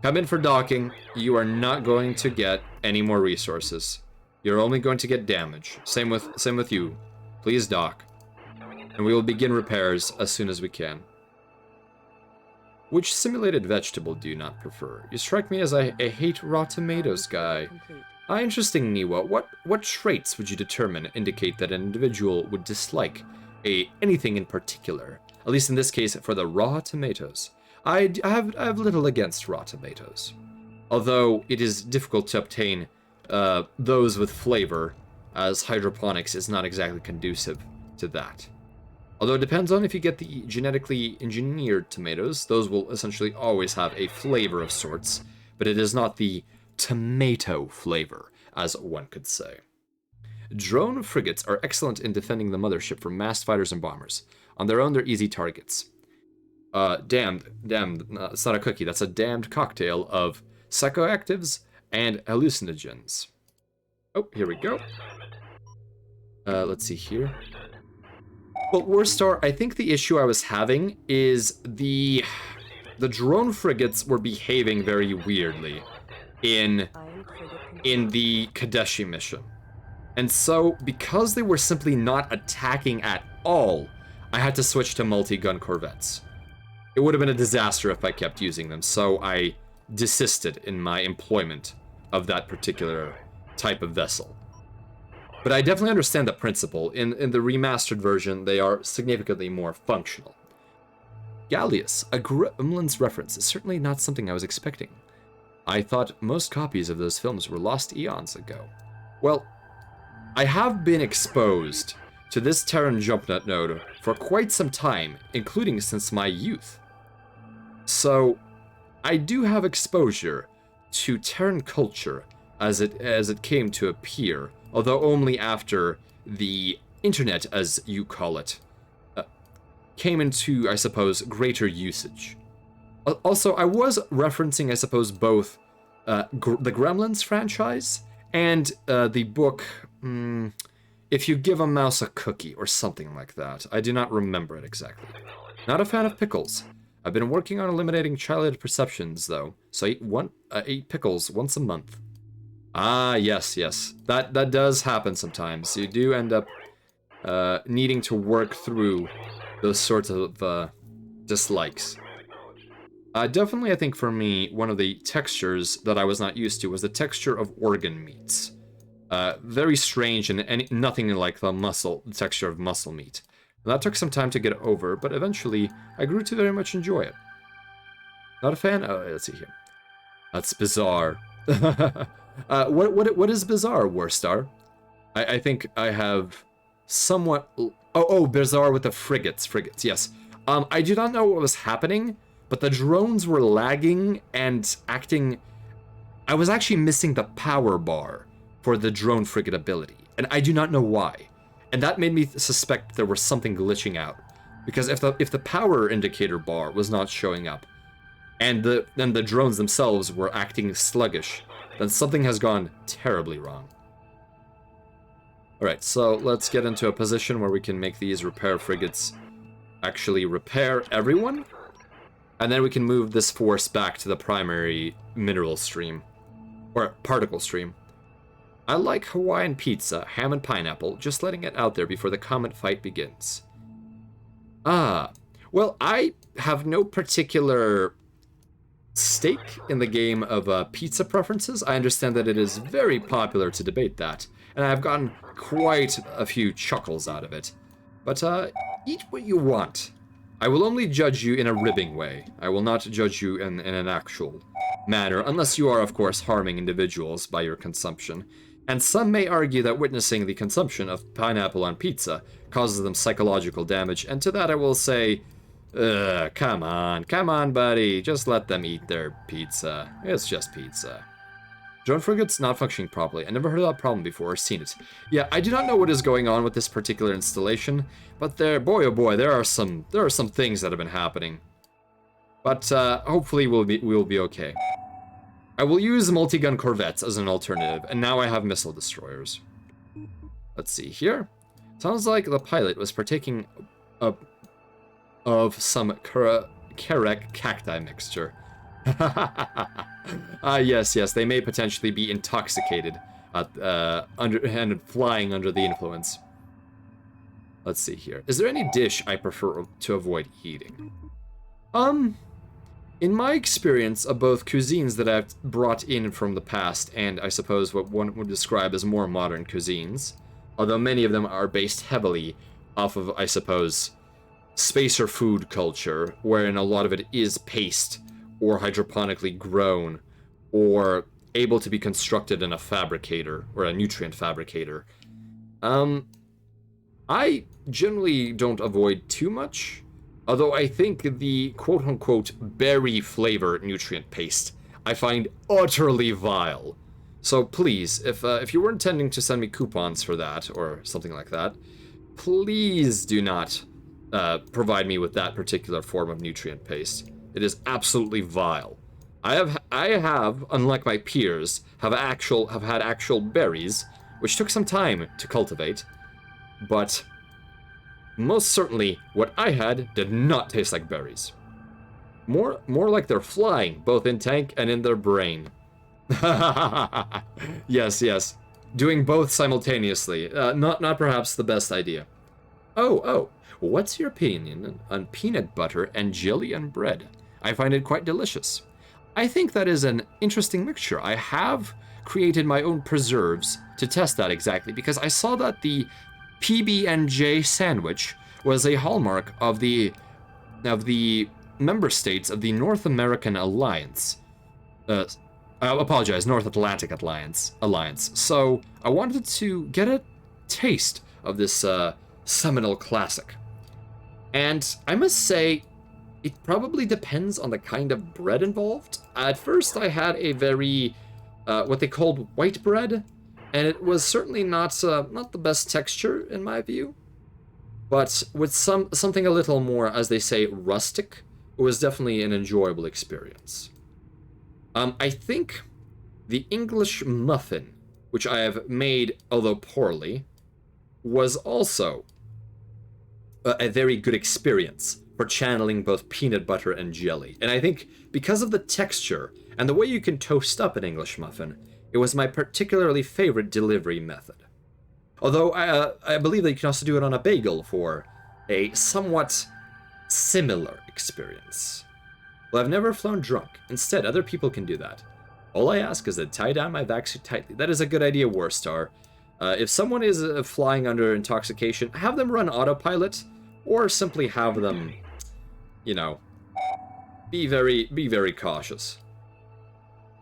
Speaker 1: Come in for docking. You are not going to get any more resources. You're only going to get damage. Same with you. Please dock. And we will begin repairs as soon as we can. Which simulated vegetable do you not prefer? You strike me as a hate raw tomatoes guy. Ah, interesting, Niwa. What traits would you determine indicate that an individual would dislike anything in particular? At least in this case, for the raw tomatoes. I have little against raw tomatoes. Although it is difficult to obtain those with flavor, as hydroponics is not exactly conducive to that. Although it depends on if you get the genetically engineered tomatoes, those will essentially always have a flavor of sorts, but it is not the tomato flavor, as one could say. Drone frigates are excellent in defending the mothership from massed fighters and bombers. On their own, they're easy targets. Damned, it's not a cookie, that's a damned cocktail of psychoactives and hallucinogens. Oh, here we go. Let's see here. Well, Warstar, I think the issue I was having is the drone frigates were behaving very weirdly in the Kadesh mission. And so, because they were simply not attacking at all, I had to switch to multi-gun corvettes. It would have been a disaster if I kept using them, so I desisted in my employment of that particular type of vessel. But I definitely understand the principle. In the remastered version, they are significantly more functional. Gallius, a Gremlins reference, is certainly not something I was expecting. I thought most copies of those films were lost eons ago. Well, I have been exposed to this Terran JumpNut node for quite some time, including since my youth. So, I do have exposure to Terran culture as it came to appear, although only after the internet, as you call it, came into, I suppose, greater usage. Also, I was referencing, I suppose, both the Gremlins franchise and the book, If You Give a Mouse a Cookie, or something like that. I do not remember it exactly. Not a fan of pickles. I've been working on eliminating childhood perceptions, though, so I eat pickles once a month. Ah, yes. That does happen sometimes. You do end up needing to work through those sorts of dislikes. Definitely, I think for me, one of the textures that I was not used to was the texture of organ meats. Very strange and nothing like the texture of muscle meat. And that took some time to get over, but eventually I grew to very much enjoy it. Not a fan? Oh, let's see here. That's bizarre. What is bizarre, Warstar? I think I have somewhat... Oh, bizarre with the frigates. Frigates, yes. I do not know what was happening, but the drones were lagging and acting... I was actually missing the power bar for the drone frigate ability, and I do not know why. And that made me suspect there was something glitching out. Because if the power indicator bar was not showing up, and then the drones themselves were acting sluggish, then something has gone terribly wrong. Alright, so let's get into a position where we can make these repair frigates actually repair everyone. And then we can move this force back to the primary mineral stream. Or particle stream. I like Hawaiian pizza, ham and pineapple, just letting it out there before the comet fight begins. Ah, well, I have no particular stake in the game of pizza preferences. I understand that it is very popular to debate that, and I've gotten quite a few chuckles out of it. But eat what you want. I will only judge you in a ribbing way. I will not judge you in an actual manner, unless you are, of course, harming individuals by your consumption. And some may argue that witnessing the consumption of pineapple on pizza causes them psychological damage, and to that I will say, come on, buddy, just let them eat their pizza. It's just pizza. Drone frigate's not functioning properly. I never heard of that problem before or seen it. Yeah, I do not know what is going on with this particular installation, but boy oh boy, there are some things that have been happening. But hopefully we'll be okay. I will use multi-gun corvettes as an alternative, and now I have missile destroyers. Let's see here. Sounds like the pilot was partaking of some Karek cacti mixture. Yes, they may potentially be intoxicated and flying under the influence. Let's see here. Is there any dish I prefer to avoid eating? In my experience of both cuisines that I've brought in from the past, and I suppose what one would describe as more modern cuisines, although many of them are based heavily off of, I suppose, spacer food culture, wherein a lot of it is paced or hydroponically grown or able to be constructed in a fabricator or a nutrient fabricator. I generally don't avoid too much, although I think the quote-unquote berry flavor nutrient paste I find utterly vile. So please, if you were intending to send me coupons for that or something like that, please do not provide me with that particular form of nutrient paste. It is absolutely vile. I have, unlike my peers, have had actual berries, which took some time to cultivate, but most certainly what I had did not taste like berries. More like they're flying, both in tank and in their brain. Yes. Doing both simultaneously. Not perhaps the best idea. Oh. What's your opinion on peanut butter and jelly and bread? I find it quite delicious. I think that is an interesting mixture. I have created my own preserves to test that exactly, because I saw that the PB&J sandwich was a hallmark of the member states of the North American Alliance. I apologize, North Atlantic Alliance. So I wanted to get a taste of this seminal classic. And I must say, it probably depends on the kind of bread involved. At first I had a very, what they called white bread, and it was certainly not the best texture in my view. But with something a little more, as they say, rustic, it was definitely an enjoyable experience. I think the English muffin, which I have made, although poorly, was also a very good experience for channeling both peanut butter and jelly. And I think because of the texture and the way you can toast up an English muffin, it was my particularly favorite delivery method. Although I believe that you can also do it on a bagel for a somewhat similar experience. Well, I've never flown drunk. Instead, other people can do that. All I ask is to tie down my vac suit tightly. That is a good idea, Warstar. If someone is flying under intoxication, have them run autopilot, or simply have them, be very cautious.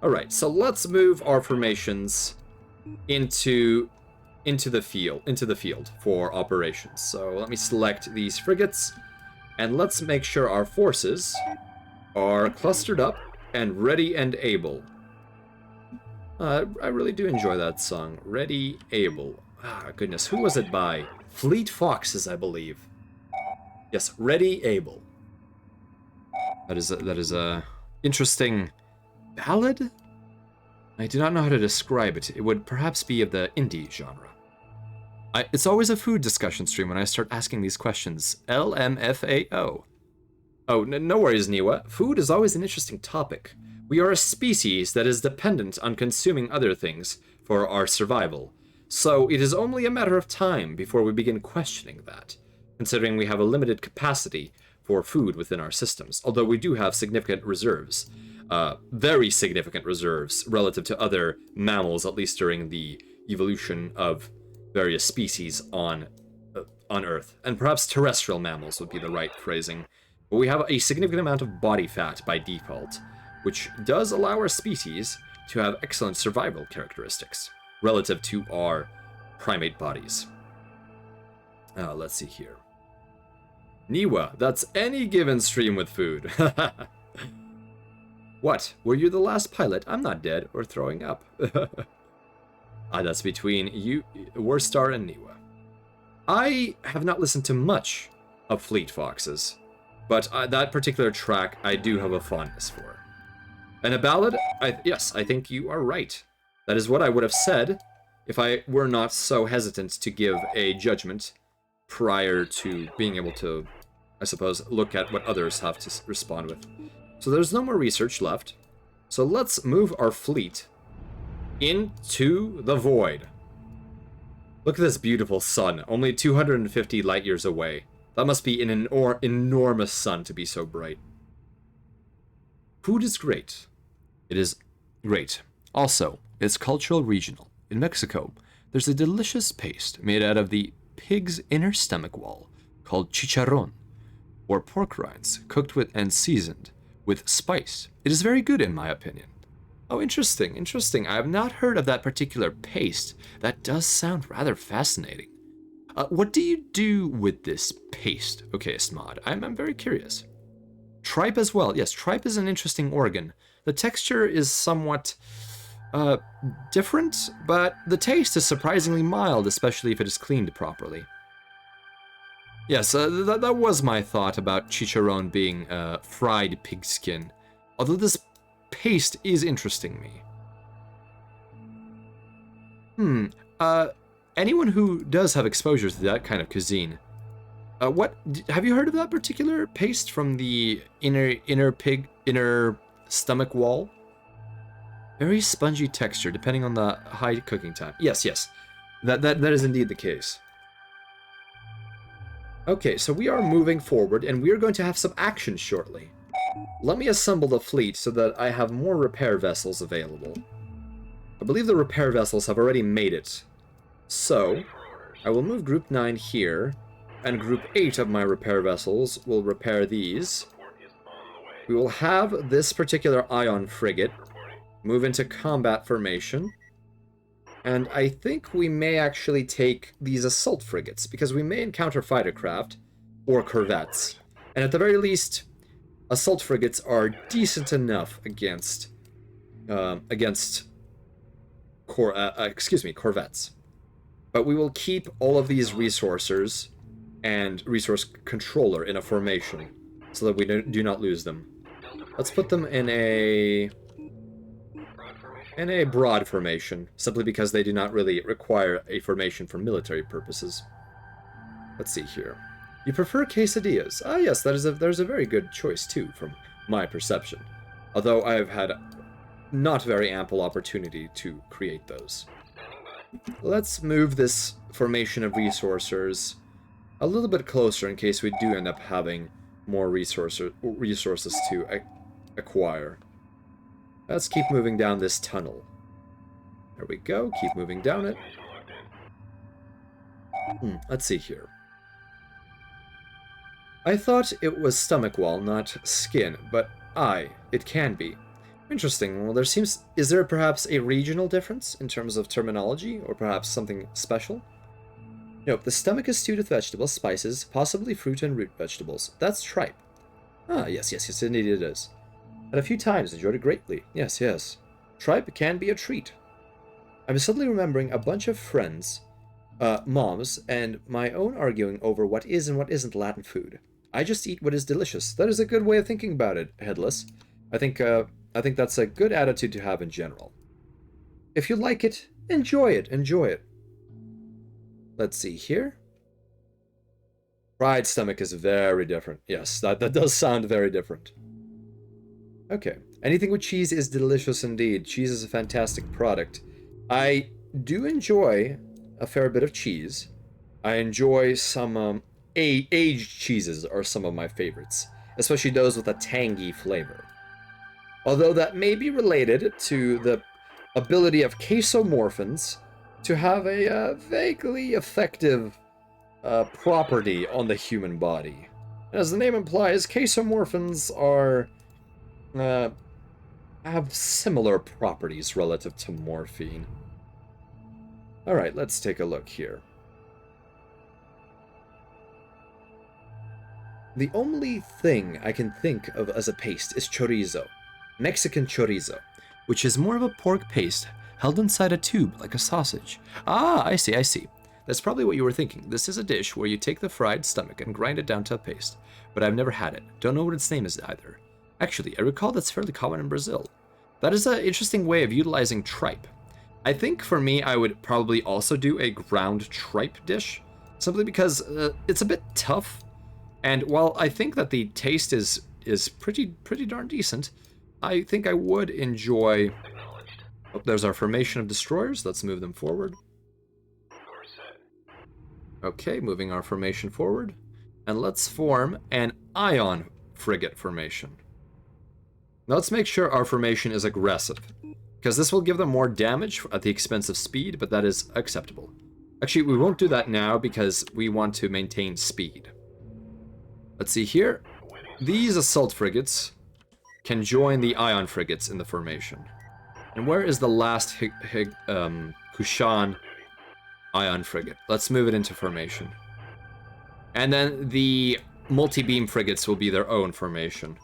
Speaker 1: All right, so let's move our formations into into the field for operations. So let me select these frigates, and let's make sure our forces are clustered up and ready and able. I really do enjoy that song, Ready, Able. Ah, goodness, who was it by? Fleet Foxes, I believe. Yes, Ready, Able. That is a interesting ballad? I do not know how to describe it. It would perhaps be of the indie genre. It's always a food discussion stream when I start asking these questions. LMFAO. Oh, no worries, Niwa. Food is always an interesting topic. We are a species that is dependent on consuming other things for our survival. So it is only a matter of time before we begin questioning that, considering we have a limited capacity for food within our systems, although we do have significant reserves. Very significant reserves relative to other mammals, at least during the evolution of various species on Earth. And perhaps terrestrial mammals would be the right phrasing. But we have a significant amount of body fat by default, which does allow our species to have excellent survival characteristics relative to our primate bodies. Let's see here. Niwa, that's any given stream with food. What? Were you the last pilot? I'm not dead or throwing up. That's between you, Warstar, and Niwa. I have not listened to much of Fleet Foxes, but that particular track I do have a fondness for. And a ballad? Yes, I think you are right. That is what I would have said if I were not so hesitant to give a judgment prior to being able to, I suppose, look at what others have to respond with. So there's no more research left. So let's move our fleet into the void. Look at this beautiful sun, only 250 light years away. That must be an enormous sun to be so bright. Food is great. It is great. Also, it's cultural regional. In Mexico, there's a delicious paste made out of the pig's inner stomach wall called chicharrón, or pork rinds, cooked with and seasoned with spice. It is very good in my opinion. Oh, interesting, interesting. I have not heard of that particular paste. That does sound rather fascinating. What do you do with this paste? Okay, Smod, I'm very curious. Tripe as well. Yes, tripe is an interesting organ. The texture is somewhat different, but the taste is surprisingly mild, especially if it is cleaned properly. Yes, that was my thought about chicharrón being fried pigskin, although this paste is interesting me. Anyone who does have exposure to that kind of cuisine, have you heard of that particular paste from the inner stomach wall? Very spongy texture, depending on the high cooking time. Yes, that is indeed the case. Okay, so we are moving forward, and we are going to have some action shortly. Let me assemble the fleet so that I have more repair vessels available. I believe the repair vessels have already made it. So, I will move Group 9 here, and Group 8 of my repair vessels will repair these. We will have this particular ion frigate move into combat formation. And I think we may actually take these assault frigates, because we may encounter fighter craft or corvettes. And at the very least, assault frigates are decent enough against corvettes. But we will keep all of these resources and resource controller in a formation so that we do not lose them. Let's put them in a broad formation, simply because they do not really require a formation for military purposes. Let's see here. You prefer quesadillas? Ah, yes, there's a very good choice too, from my perception. Although I have had not very ample opportunity to create those. Let's move this formation of resources a little bit closer in case we do end up having more resources to acquire. Let's keep moving down this tunnel. There we go, keep moving down it. Let's see here. I thought it was stomach wall, not skin, but it can be. Interesting. Well, is there perhaps a regional difference in terms of terminology, or perhaps something special? Nope, the stomach is stewed with vegetables, spices, possibly fruit and root vegetables. That's tripe. Ah, yes, indeed it is. And a few times, enjoyed it greatly. Yes. Tripe can be a treat. I'm suddenly remembering a bunch of friends, moms, and my own arguing over what is and what isn't Latin food. I just eat what is delicious. That is a good way of thinking about it, Headless. I think that's a good attitude to have in general. If you like it, enjoy it. Let's see here. Fried stomach is very different. Yes, that does sound very different. Okay. Anything with cheese is delicious indeed. Cheese is a fantastic product. I do enjoy a fair bit of cheese. I enjoy some aged cheeses are some of my favorites, especially those with a tangy flavor. Although that may be related to the ability of casomorphins to have a vaguely effective property on the human body. As the name implies, casomorphins are have similar properties relative to morphine. Alright, let's take a look here. The only thing I can think of as a paste is chorizo, Mexican chorizo, which is more of a pork paste held inside a tube like a sausage. Ah, I see. That's probably what you were thinking. This is a dish where you take the fried stomach and grind it down to a paste, but I've never had it. Don't know what its name is either. Actually, I recall that's fairly common in Brazil. That is an interesting way of utilizing tripe. I think for me, I would probably also do a ground tripe dish, simply because it's a bit tough. And while I think that the taste is pretty darn decent, I think I would enjoy... Oh, there's our formation of destroyers. Let's move them forward. Okay, moving our formation forward. And let's form an ion frigate formation. Now let's make sure our formation is aggressive, because this will give them more damage at the expense of speed, but that is acceptable. Actually, we won't do that now because we want to maintain speed. Let's see here. These assault frigates can join the ion frigates in the formation. And where is the last Kushan ion frigate? Let's move it into formation. And then the multi-beam frigates will be their own formation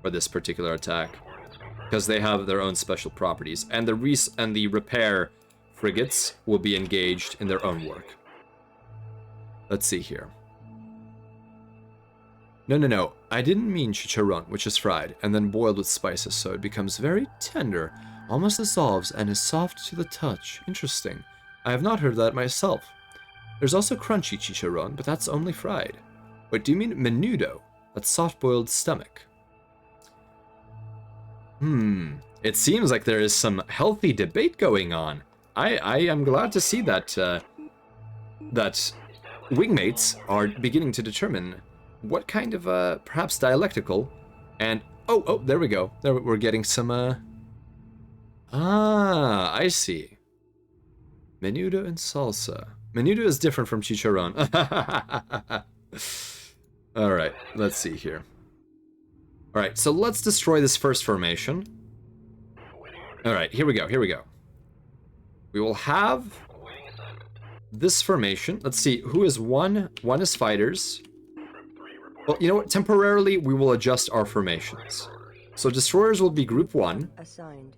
Speaker 1: for this particular attack, because they have their own special properties. And the repair frigates will be engaged in their own work. Let's see here. No. I didn't mean chicharron, which is fried and then boiled with spices, so it becomes very tender, almost dissolves, and is soft to the touch. Interesting. I have not heard that myself. There's also crunchy chicharron, but that's only fried. Wait, do you mean menudo? That's soft-boiled stomach. It seems like there is some healthy debate going on. I am glad to see that that wingmates are beginning to determine what kind of perhaps dialectical and oh there we go. There we're getting some I see. Menudo and salsa. Menudo is different from chicharron. All right, let's see here. All right, so let's destroy this first formation. All right, here we go. We will have this formation. Let's see, who is one? One is fighters. Well, you know what? Temporarily, we will adjust our formations. So destroyers will be group 1.
Speaker 2: Assigned.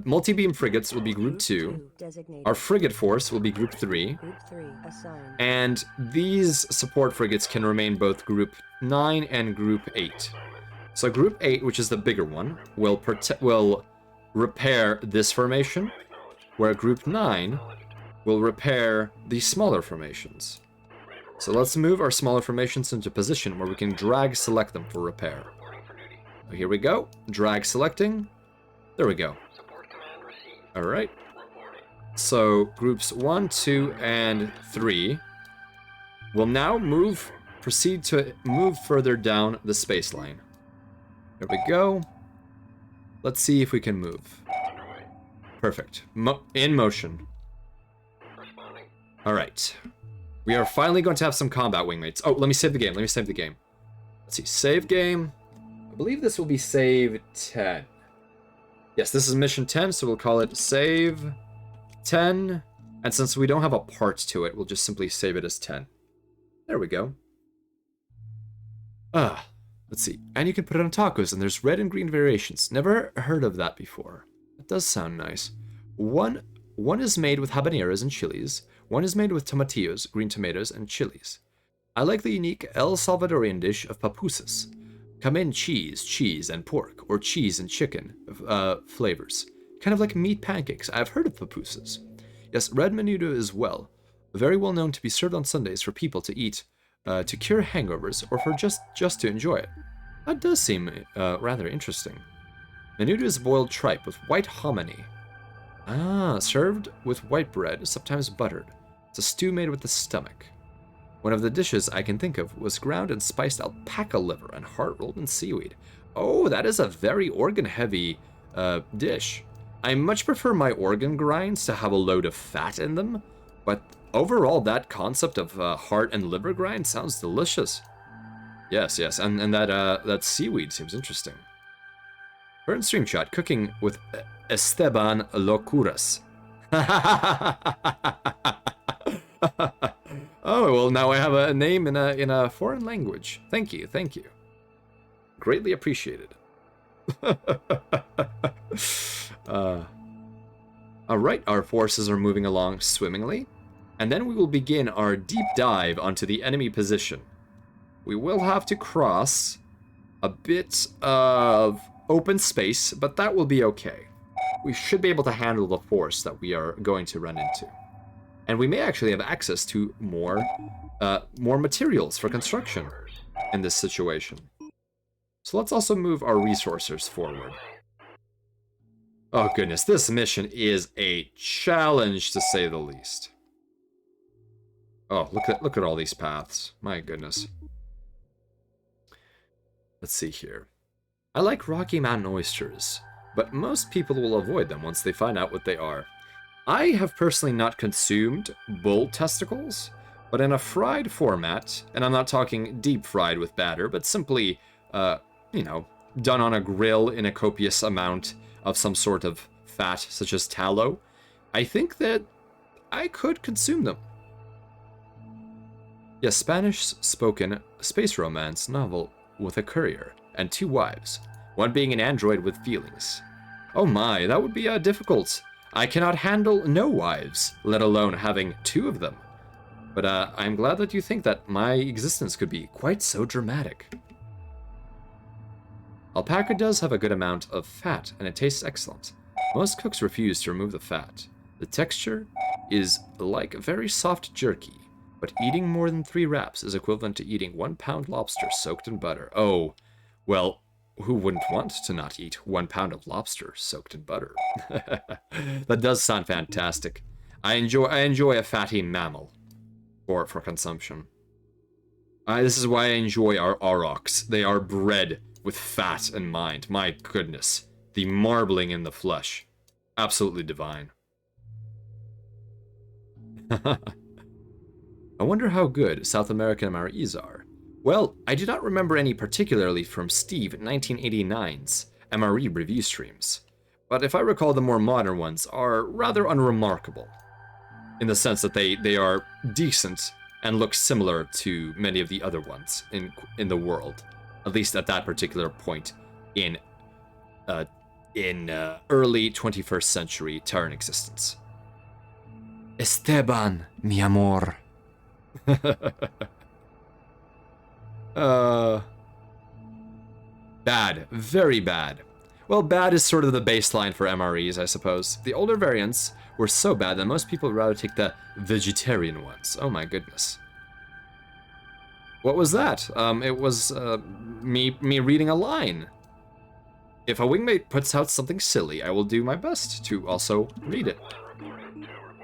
Speaker 1: Multi-beam frigates will be group 2.
Speaker 2: Designated.
Speaker 1: Our frigate force will be group 3.
Speaker 2: Group 3 assigned.
Speaker 1: And these support frigates can remain both group 9 and group 8. So group 8, which is the bigger one, will repair this formation, where group 9 will repair the smaller formations. So let's move our smaller formations into position where we can drag select them for repair. Here we go. Drag selecting. There we go. Alright. So groups 1, 2, and 3 will now proceed to move further down the space line. There we go. Let's see if we can move. Perfect. In motion. Alright. We are finally going to have some combat wingmates. Oh, let me save the game. Let's see. Save game. I believe this will be save 10. Yes, this is mission 10, so we'll call it save 10. And since we don't have a part to it, we'll just simply save it as 10. There we go. Let's see. And you can put it on tacos, and there's red and green variations. Never heard of that before. That does sound nice. One is made with habaneros and chilies. One is made with tomatillos, green tomatoes, and chilies. I like the unique El Salvadorian dish of papusas. Come in cheese, and pork, or cheese and chicken flavors. Kind of like meat pancakes. I've heard of papusas. Yes, red menudo as well. Very well known to be served on Sundays for people to eat, to cure hangovers, or for just to enjoy it. That does seem rather interesting. Menudo is boiled tripe with white hominy. Served with white bread, sometimes buttered. It's a stew made with the stomach. One of the dishes I can think of was ground and spiced alpaca liver and heart rolled in seaweed. Oh, that is a very organ-heavy dish. I much prefer my organ grinds to have a load of fat in them, but overall that concept of heart and liver grind sounds delicious. Yes, and that seaweed seems interesting. Current stream shot, cooking with Esteban Locuras. Oh, well, now I have a name in a foreign language. Thank you. Greatly appreciated. Alright, our forces are moving along swimmingly, and then we will begin our deep dive onto the enemy position. We will have to cross a bit of open space, but that will be okay. We should be able to handle the force that we are going to run into. And we may actually have access to more materials for construction in this situation. So let's also move our resources forward. Oh goodness, this mission is a challenge to say the least. Oh, look at all these paths. My goodness. Let's see here. I like Rocky Mountain oysters, but most people will avoid them once they find out what they are. I have personally not consumed bull testicles, but in a fried format, and I'm not talking deep fried with batter, but simply, done on a grill in a copious amount of some sort of fat, such as tallow, I think that I could consume them. Yes, Spanish-spoken space romance novel with a courier and 2 wives, one being an android with feelings. Oh my, that would be difficult. I cannot handle no wives, let alone having 2 of them. But I'm glad that you think that my existence could be quite so dramatic. Alpaca does have a good amount of fat, and it tastes excellent. Most cooks refuse to remove the fat. The texture is like very soft jerky, but eating more than 3 wraps is equivalent to eating 1 pound lobster soaked in butter. Oh, well, who wouldn't want to not eat 1 pound of lobster soaked in butter? That does sound fantastic. I enjoy a fatty mammal for consumption. This is why I enjoy our aurochs. They are bred with fat in mind. My goodness. The marbling in the flesh. Absolutely divine. I wonder how good South American MREs are. Well, I do not remember any particularly from Steve 1989's MRE review streams, but if I recall, the more modern ones are rather unremarkable, in the sense that they are decent and look similar to many of the other ones in the world, at least at that particular point in early 21st century Terran existence. Esteban, mi amor. Bad. Very bad. Well, bad is sort of the baseline for MREs, I suppose. The older variants were so bad that most people would rather take the vegetarian ones. Oh my goodness. What was that? It was me reading a line. If a wingmate puts out something silly, I will do my best to also read it.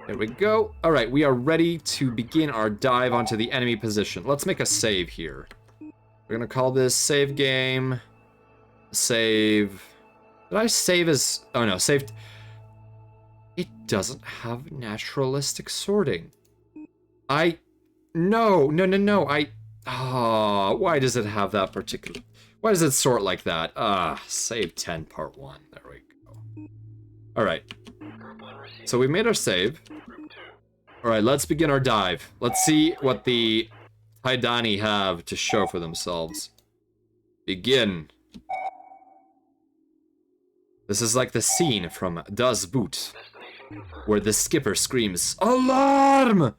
Speaker 1: There we go. All right, we are ready to begin our dive onto the enemy position. Let's make a save here. We're gonna call this save game. Save. Did I save as? Oh no, saved. It doesn't have naturalistic sorting. No. Why does it have that particular? Why does it sort like that? Save 10 part 1. There we go. Alright. So we made our save. Alright, let's begin our dive. Let's see what the Haidani have to show for themselves. Begin. This is like the scene from Das Boot, where the skipper screams, "Alarm!"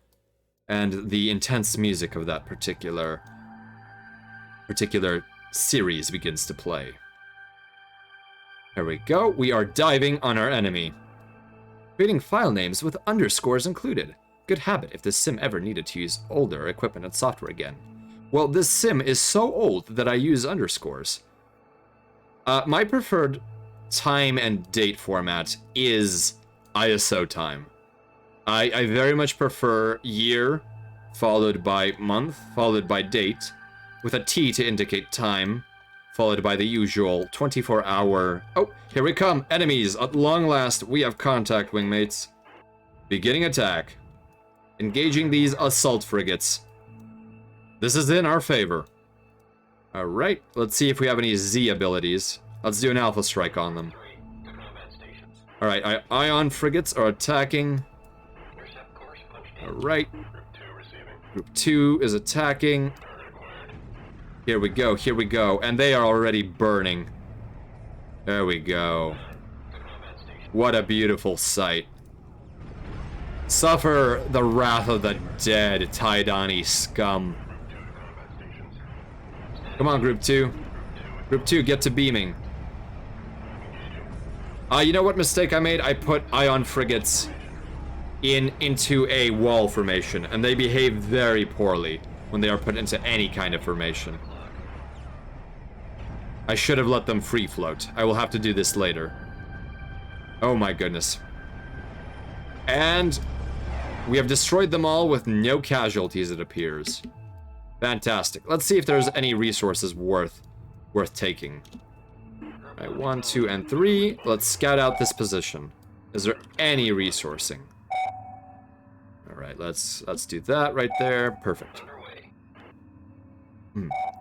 Speaker 1: And the intense music of that particular series begins to play. There we go. We are diving on our enemy. Creating file names with underscores included. Good habit if this sim ever needed to use older equipment and software again. Well, this sim is so old that I use underscores. My preferred time and date format is ISO time. I very much prefer year, followed by month, followed by date, with a T to indicate time, followed by the usual 24-hour... Oh, here we come! Enemies! At long last, we have contact, wingmates. Beginning attack. Engaging these assault frigates. This is in our favor. Alright, let's see if we have any Z abilities. Let's do an alpha strike on them. Alright, ion frigates are attacking. Alright. Group 2 is attacking. Here we go, here we go. And they are already burning. There we go. What a beautiful sight. Suffer the wrath of the dead, Taidani scum. Come on, Group 2. Group 2, get to beaming. You know what mistake I made? I put ion frigates into a wall formation, and they behave very poorly when they are put into any kind of formation. I should have let them free float. I will have to do this later. Oh my goodness. And we have destroyed them all with no casualties, it appears. Fantastic. Let's see if there's any resources worth taking. All right, 1, 2, and 3. Let's scout out this position. Is there any resourcing? All right, let's do that right there. Perfect.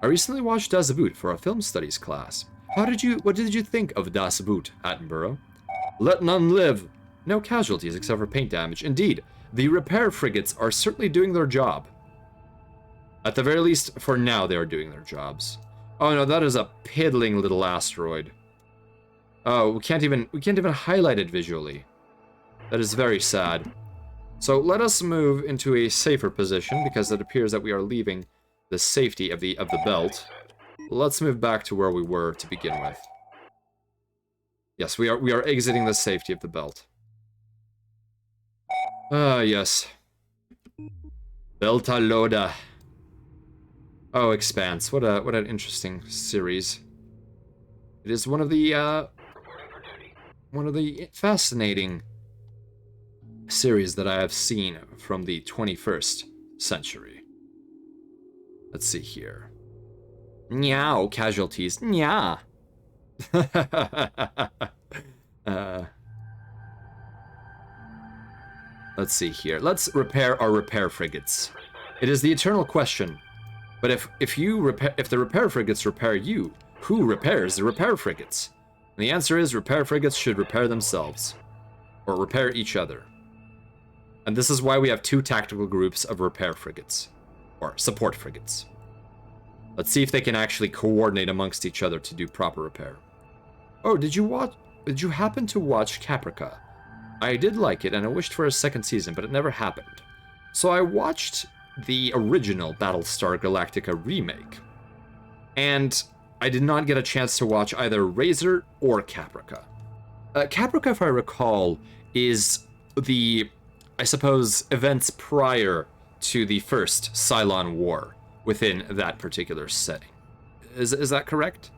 Speaker 1: I recently watched Das Boot for a film studies class. What did you think of Das Boot, Attenborough? Let none live. No casualties except for paint damage. Indeed, the repair frigates are certainly doing their job. At the very least, for now, they are doing their jobs. Oh no, that is a piddling little asteroid. Oh, we can't even highlight it visually. That is very sad. So let us move into a safer position because it appears that we are leaving the safety of the belt. Let's move back to where we were to begin with. Yes, we are exiting the safety of the belt. Yes. Belta Loda. Oh, Expanse. What an interesting series. It is one of the fascinating series that I have seen from the 21st century. Let's see here. Meow, casualties. Nya. Let's see here. Let's repair our repair frigates. It is the eternal question. But if the repair frigates repair you, who repairs the repair frigates? And the answer is repair frigates should repair themselves. Or repair each other. And this is why we have 2 tactical groups of repair frigates. Or support frigates. Let's see if they can actually coordinate amongst each other to do proper repair. Oh, did you happen to watch Caprica? I did like it and I wished for a second season, but it never happened. So I watched the original Battlestar Galactica remake. And I did not get a chance to watch either Razor or Caprica. Caprica, if I recall, is the, I suppose, events prior to the first Cylon War within that particular setting. Is that correct?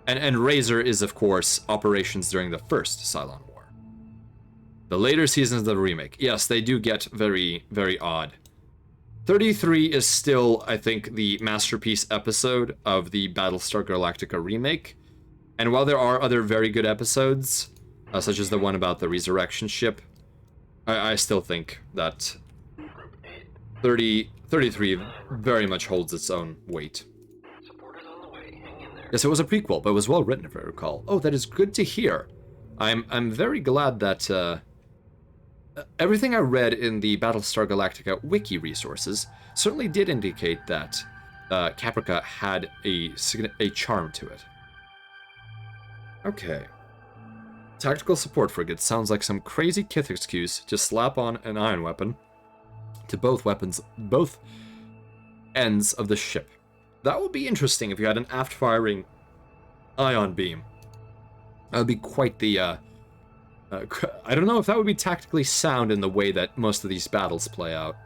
Speaker 1: And Razor is, of course, operations during the first Cylon War. The later seasons of the remake, yes, they do get very, very odd. 33 is still, I think, the masterpiece episode of the Battlestar Galactica remake. And while there are other very good episodes, such as the one about the resurrection ship, I still think that 33 very much holds its own weight. Yes, it was a prequel, but it was well written, if I recall. Oh, that is good to hear. I'm very glad that everything I read in the Battlestar Galactica wiki resources certainly did indicate that Caprica had a charm to it. Okay. Tactical support frigate sounds like some crazy kith excuse to slap on an ion weapon to both ends of the ship. That would be interesting if you had an aft-firing ion beam. That would be quite the, I don't know if that would be tactically sound in the way that most of these battles play out.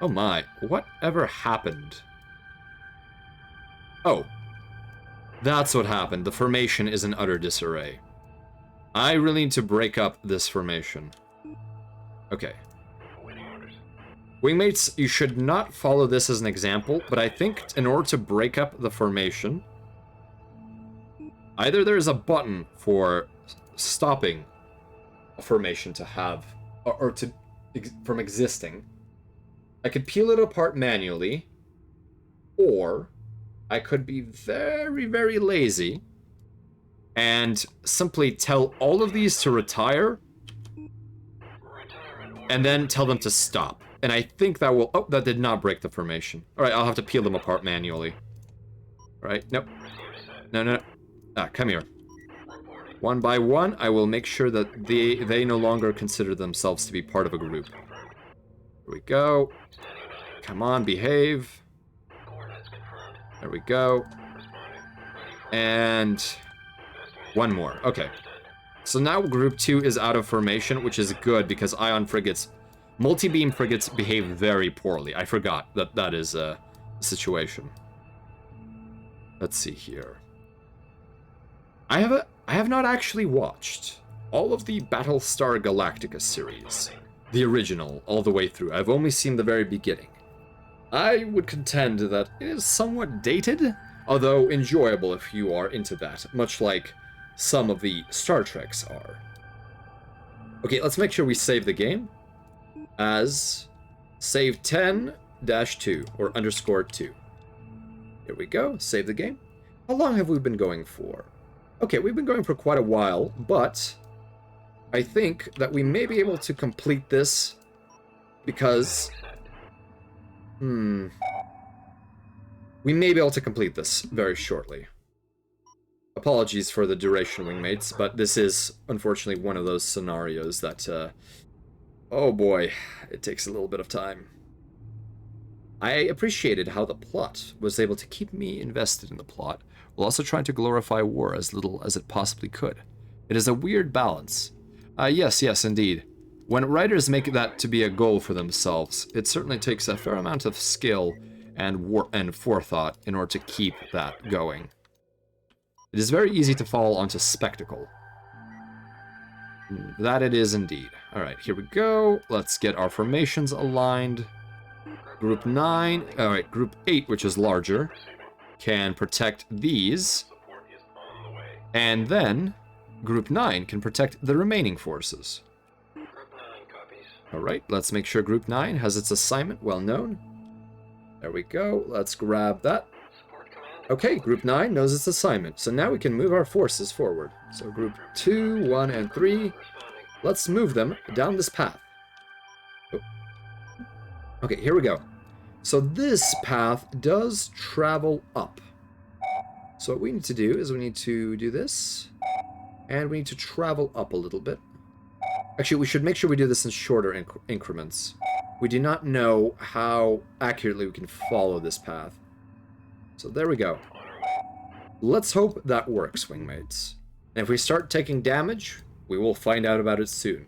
Speaker 1: Oh my, whatever happened? Oh. That's what happened. The formation is in utter disarray. I really need to break up this formation. Okay. Wingmates, you should not follow this as an example, but I think in order to break up the formation, either there's a button for stopping a formation to have, from existing. I could peel it apart manually, or I could be very, very lazy and simply tell all of these to retire and then tell them to stop. And I think that will... Oh, that did not break the formation. Alright, I'll have to peel them apart manually. Alright, nope. No. Ah, come here. One by one, I will make sure that they no longer consider themselves to be part of a group. Here we go. Come on, behave. There we go. And one more. Okay. So now Group 2 is out of formation, which is good because ion frigates, multi-beam frigates behave very poorly. I forgot that that is a situation. Let's see here. I have not actually watched all of the Battlestar Galactica series, the original, all the way through. I've only seen the very beginning. I would contend that it is somewhat dated, although enjoyable if you are into that, much like some of the Star Treks are. Okay, let's make sure we save the game as save 10-2 or _2. Here we go, save the game. How long have we been going for? Okay, we've been going for quite a while, but I think that we may be able to complete this because... We may be able to complete this very shortly. Apologies for the duration, Wingmates, but this is, unfortunately, one of those scenarios that, oh boy, it takes a little bit of time. I appreciated how the plot was able to keep me invested in the plot, while also trying to glorify war as little as it possibly could. It is a weird balance. Yes, indeed. When writers make that to be a goal for themselves, it certainly takes a fair amount of skill and forethought in order to keep that going. It is very easy to fall onto spectacle. That it is indeed. Alright, here we go. Let's get our formations aligned. Group 9, alright, Group 8, which is larger, can protect these. And then, Group 9 can protect the remaining forces. Alright, let's make sure Group 9 has its assignment well known. There we go, let's grab that. Okay, Group 9 knows its assignment, so now we can move our forces forward. So Group 2, 1, and 3, let's move them down this path. Oh. Okay, here we go. So this path does travel up. So what we need to do is we need to do this, and we need to travel up a little bit. Actually, we should make sure we do this in shorter increments. We do not know how accurately we can follow this path. So there we go. Let's hope that works, Wingmates. And if we start taking damage, we will find out about it soon.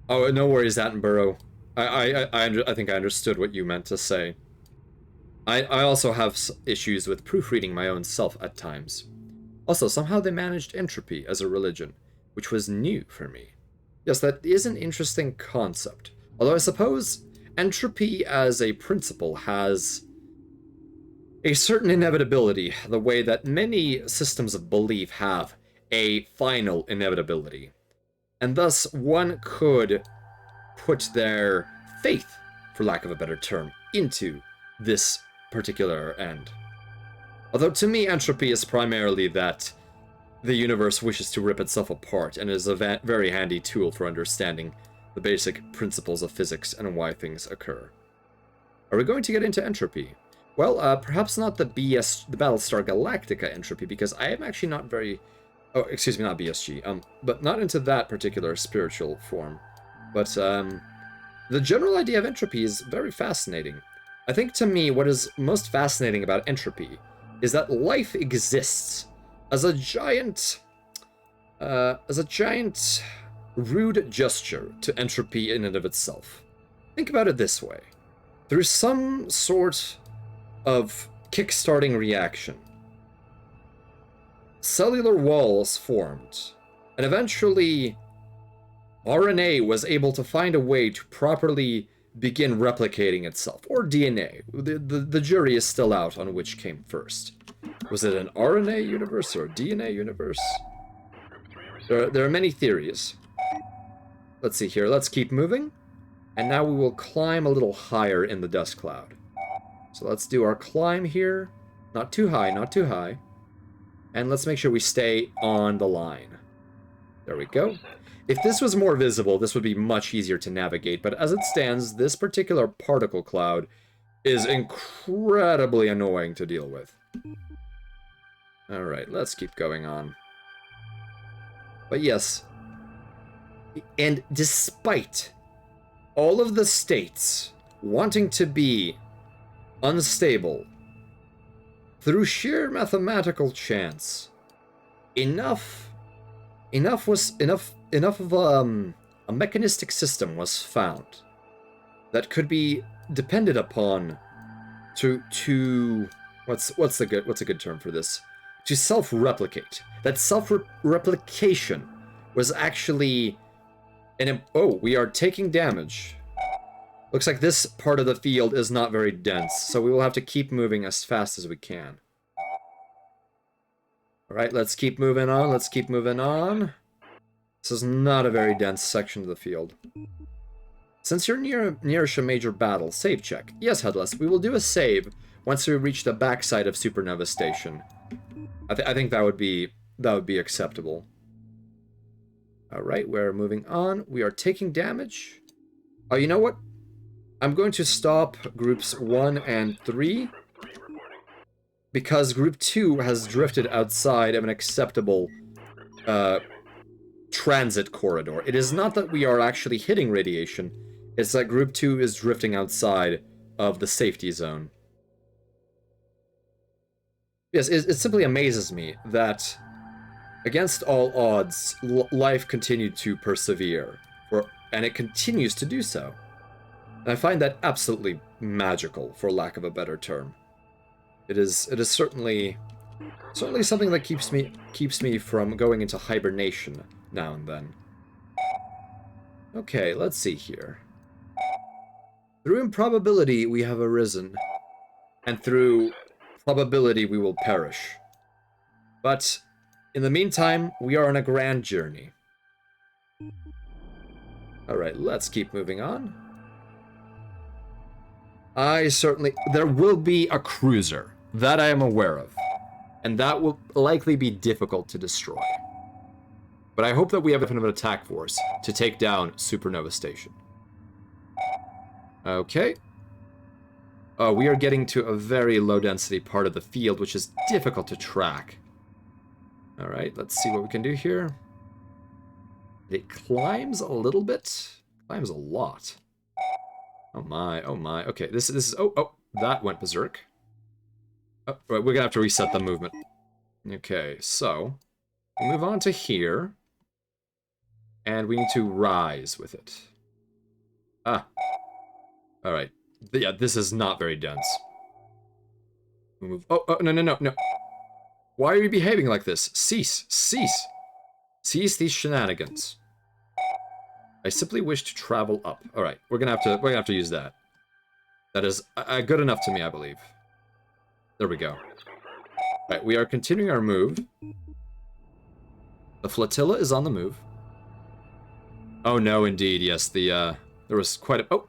Speaker 1: Oh, no worries, Attenborough. I think I understood what you meant to say. I also have issues with proofreading my own self at times. Also, somehow they managed entropy as a religion, which was new for me. Yes, that is an interesting concept. Although I suppose entropy as a principle has a certain inevitability, the way that many systems of belief have a final inevitability. And thus, one could put their faith, for lack of a better term, into this particular end. Although to me, entropy is primarily that the universe wishes to rip itself apart, and is a very handy tool for understanding the basic principles of physics and why things occur. Are we going to get into entropy? Well, perhaps not the Battlestar Galactica entropy, because I am actually not very... Oh, excuse me, not BSG. But not into that particular spiritual form. But, the general idea of entropy is very fascinating. I think, to me, what is most fascinating about entropy is that life exists as a giant rude gesture to entropy in and of itself. Think about it this way. Through some sort of kickstarting reaction, cellular walls formed, and eventually RNA was able to find a way to properly begin replicating itself, or DNA. The jury is still out on which came first. Was it an RNA universe or a DNA universe? There are many theories. Let's see here, let's keep moving. And now we will climb a little higher in the dust cloud. So let's do our climb here. Not too high, not too high. And let's make sure we stay on the line. There we go. If this was more visible, this would be much easier to navigate, but as it stands, this particular particle cloud is incredibly annoying to deal with. Alright, let's keep going on. But yes, and despite all of the states wanting to be unstable, through sheer mathematical chance, enough of a mechanistic system was found that could be depended upon to what's a good term for this? To self-replicate. That self-replication was actually oh, we are taking damage. Looks like this part of the field is not very dense, so we will have to keep moving as fast as we can. Alright, let's keep moving on, let's keep moving on. This is not a very dense section of the field. Since you're nearish a major battle, save check. Yes, Headless, we will do a save once we reach the backside of Supernova Station. I think that would be acceptable. Alright, we're moving on. We are taking damage. Oh, you know what? I'm going to stop groups 1 and 3 because group 2 has drifted outside of an acceptable transit corridor. It is not that we are actually hitting radiation, it's that group 2 is drifting outside of the safety zone. Yes, it simply amazes me that against all odds, life continued to persevere, and it continues to do so. And I find that absolutely magical, for lack of a better term. It is certainly something that keeps me from going into hibernation now and then. Okay, let's see here. Through improbability we have arisen, and through probability we will perish. But in the meantime, we are on a grand journey. Alright, let's keep moving on. There will be a cruiser. That I am aware of. And that will likely be difficult to destroy. But I hope that we have an attack force to take down Supernova Station. Okay. Oh, we are getting to a very low density part of the field, which is difficult to track. Alright, let's see what we can do here. It climbs a little bit. Climbs a lot. Oh my, oh my. Okay, this is... Oh, that went berserk. Oh, right, we're gonna have to reset the movement. Okay, so... we move on to here. And we need to rise with it. Ah. Alright. Yeah, this is not very dense. We move... Oh, no. Why are you behaving like this? Cease. Cease these shenanigans. I simply wish to travel up. Alright, we're gonna have to use that. That is good enough to me, I believe. There we go. Alright, we are continuing our move. The flotilla is on the move. Oh no, indeed, yes, there was quite a... Oh!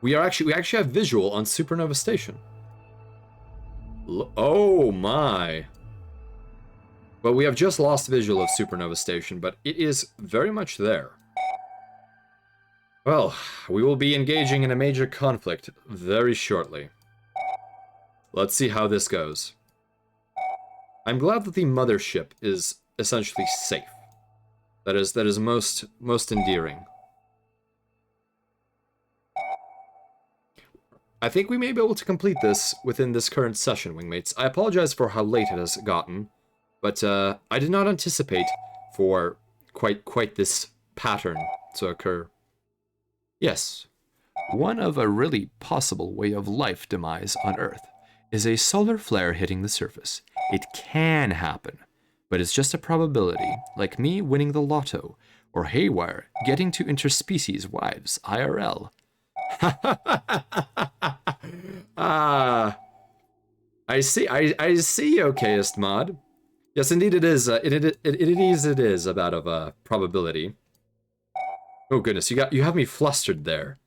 Speaker 1: We actually have visual on Supernova Station. Oh my. But we have just lost visual of Supernova Station, but it is very much there. Well, we will be engaging in a major conflict very shortly. Let's see how this goes. I'm glad that the mothership is essentially safe. That is most endearing. I think we may be able to complete this within this current session, wingmates. I apologize for how late it has gotten, but I did not anticipate for quite this pattern to occur. Yes, one of a really possible way of life demise on Earth is a solar flare hitting the surface. It can happen, but it's just a probability, like me winning the lotto, or Haywire getting to interspecies wives IRL. Ah, I see, okayest mod. Yes, indeed it is, it is about of a probability. Oh goodness, you have me flustered there.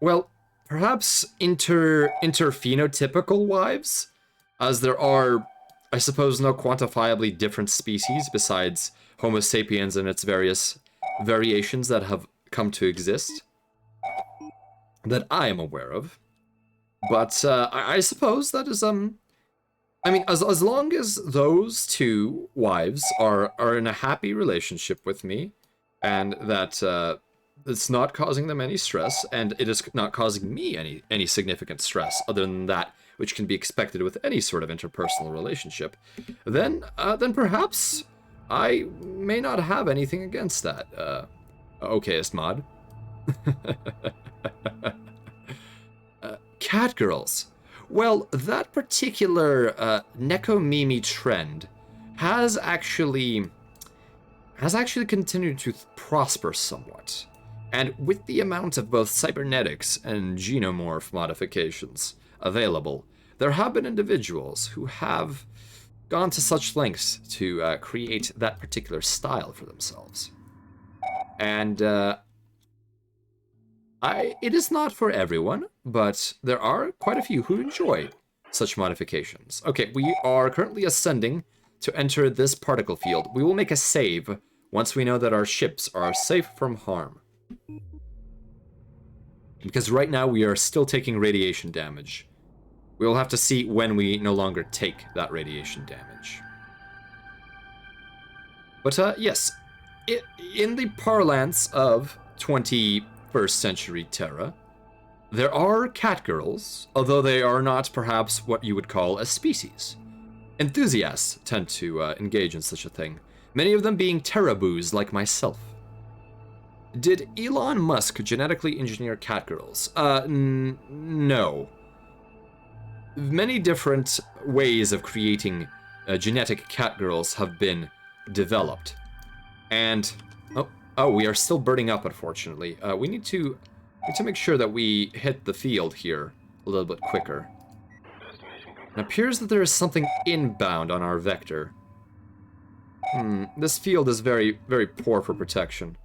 Speaker 1: Well, perhaps interphenotypical wives, as there are, I suppose, no quantifiably different species besides Homo sapiens and its various variations that have come to exist, that I am aware of. But I suppose that is, I mean, as long as those two wives are in a happy relationship with me, and that it's not causing them any stress, and it is not causing me any significant stress other than that which can be expected with any sort of interpersonal relationship, then perhaps I may not have anything against that. Okayest mod. Catgirls. Well, that particular Nekomimi trend has actually continued to prosper somewhat. And with the amount of both cybernetics and xenomorph modifications available, there have been individuals who have gone to such lengths to create that particular style for themselves. And it is not for everyone, but there are quite a few who enjoy such modifications. Okay, we are currently ascending to enter this particle field. We will make a save once we know that our ships are safe from harm. Because right now we are still taking radiation damage. We will have to see when we no longer take that radiation damage. But yes, in the parlance of 21st century Terra, there are catgirls, although they are not perhaps what you would call a species. Enthusiasts tend to engage in such a thing, many of them being Terraboos like myself. Did Elon Musk genetically engineer catgirls? No. Many different ways of creating genetic catgirls have been developed. And, oh, we are still burning up, unfortunately. We need to make sure that we hit the field here a little bit quicker. It appears that there is something inbound on our vector. This field is very, very poor for protection.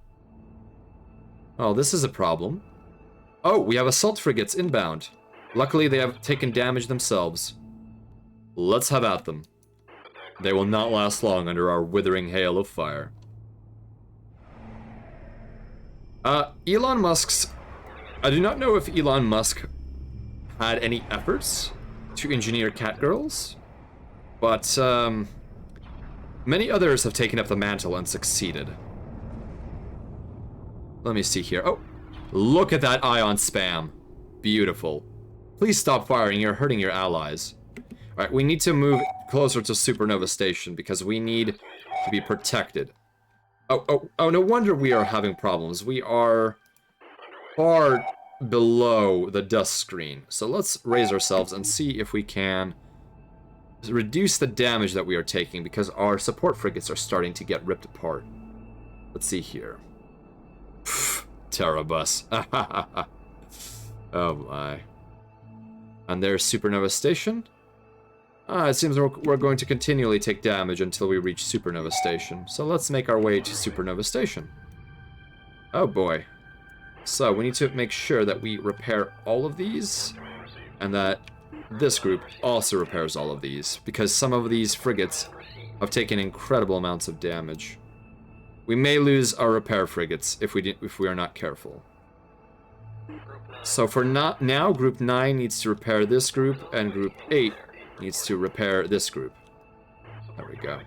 Speaker 1: Oh, this is a problem. Oh, we have assault frigates inbound. Luckily, they have taken damage themselves. Let's have at them. They will not last long under our withering hail of fire. Elon Musk's... I do not know if Elon Musk had any efforts to engineer catgirls, but many others have taken up the mantle and succeeded. Let me see here. Oh, look at that ion spam. Beautiful. Please stop firing, you're hurting your allies. Alright, we need to move closer to Supernova Station because we need to be protected. Oh, no wonder we are having problems. We are far below the dust screen. So let's raise ourselves and see if we can reduce the damage that we are taking because our support frigates are starting to get ripped apart. Let's see here. Terrabus. Oh my. And there's Supernova Station. It seems we're going to continually take damage until we reach Supernova Station. So let's make our way to Supernova Station. Oh boy. So we need to make sure that we repair all of these, and that this group also repairs all of these, because some of these frigates have taken incredible amounts of damage. We may lose our repair frigates if we are not careful. So for now, Group 9 needs to repair this group, and Group 8 needs to repair this group. There we go.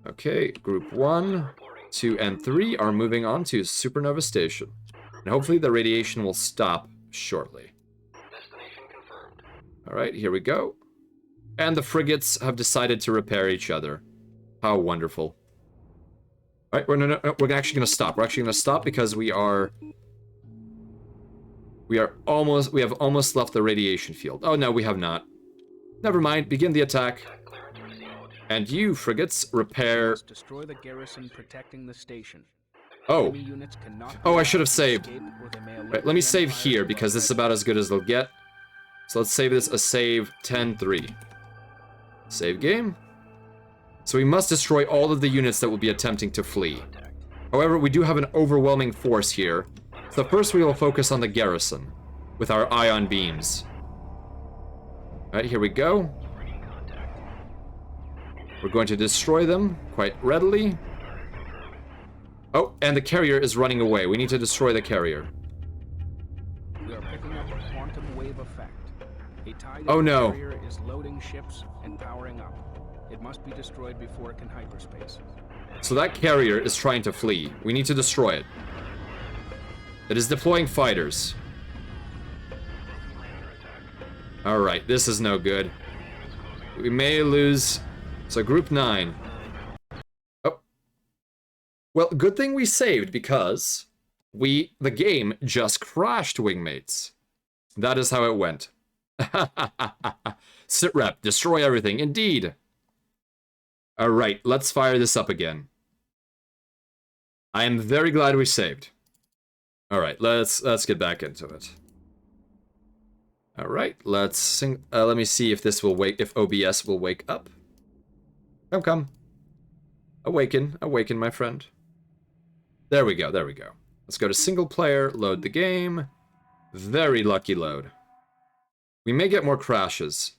Speaker 1: Okay, Group 1, 2, and 3 are moving on to Supernova Station. And hopefully the radiation will stop shortly. Alright, here we go. And the frigates have decided to repair each other. How wonderful. Alright, no, we're actually going to stop. We're actually going to stop because we have almost left the radiation field. Oh, no, we have not. Never mind, begin the attack. And you, frigates, repair...
Speaker 3: Destroy the garrison protecting the station.
Speaker 1: Oh. Oh, I should have saved. Right, let me save here, because this is about as good as they'll get. So let's save this a save 10-3. Save game. So we must destroy all of the units that will be attempting to flee. However, we do have an overwhelming force here. So first we will focus on the garrison with our ion beams. Alright, here we go. We're going to destroy them quite readily. Oh, and the carrier is running away. We need to destroy the carrier.
Speaker 3: We are picking up a quantum wave effect. A Titan carrier is loading ships and powering up. It must be destroyed before it can hyperspace.
Speaker 1: So that carrier is trying to flee. We need to destroy it. It is deploying fighters. Alright, this is no good. We may lose... So Group 9. Oh. Well, good thing we saved because the game just crashed, wingmates. That is how it went. Sitrep, destroy everything. Indeed. Alright, let's fire this up again. I am very glad we saved. Alright, let's get back into it. Alright, let me see if this will if OBS will wake up. Come. Awaken, my friend. There we go. Let's go to single player, load the game. Very lucky load. We may get more crashes.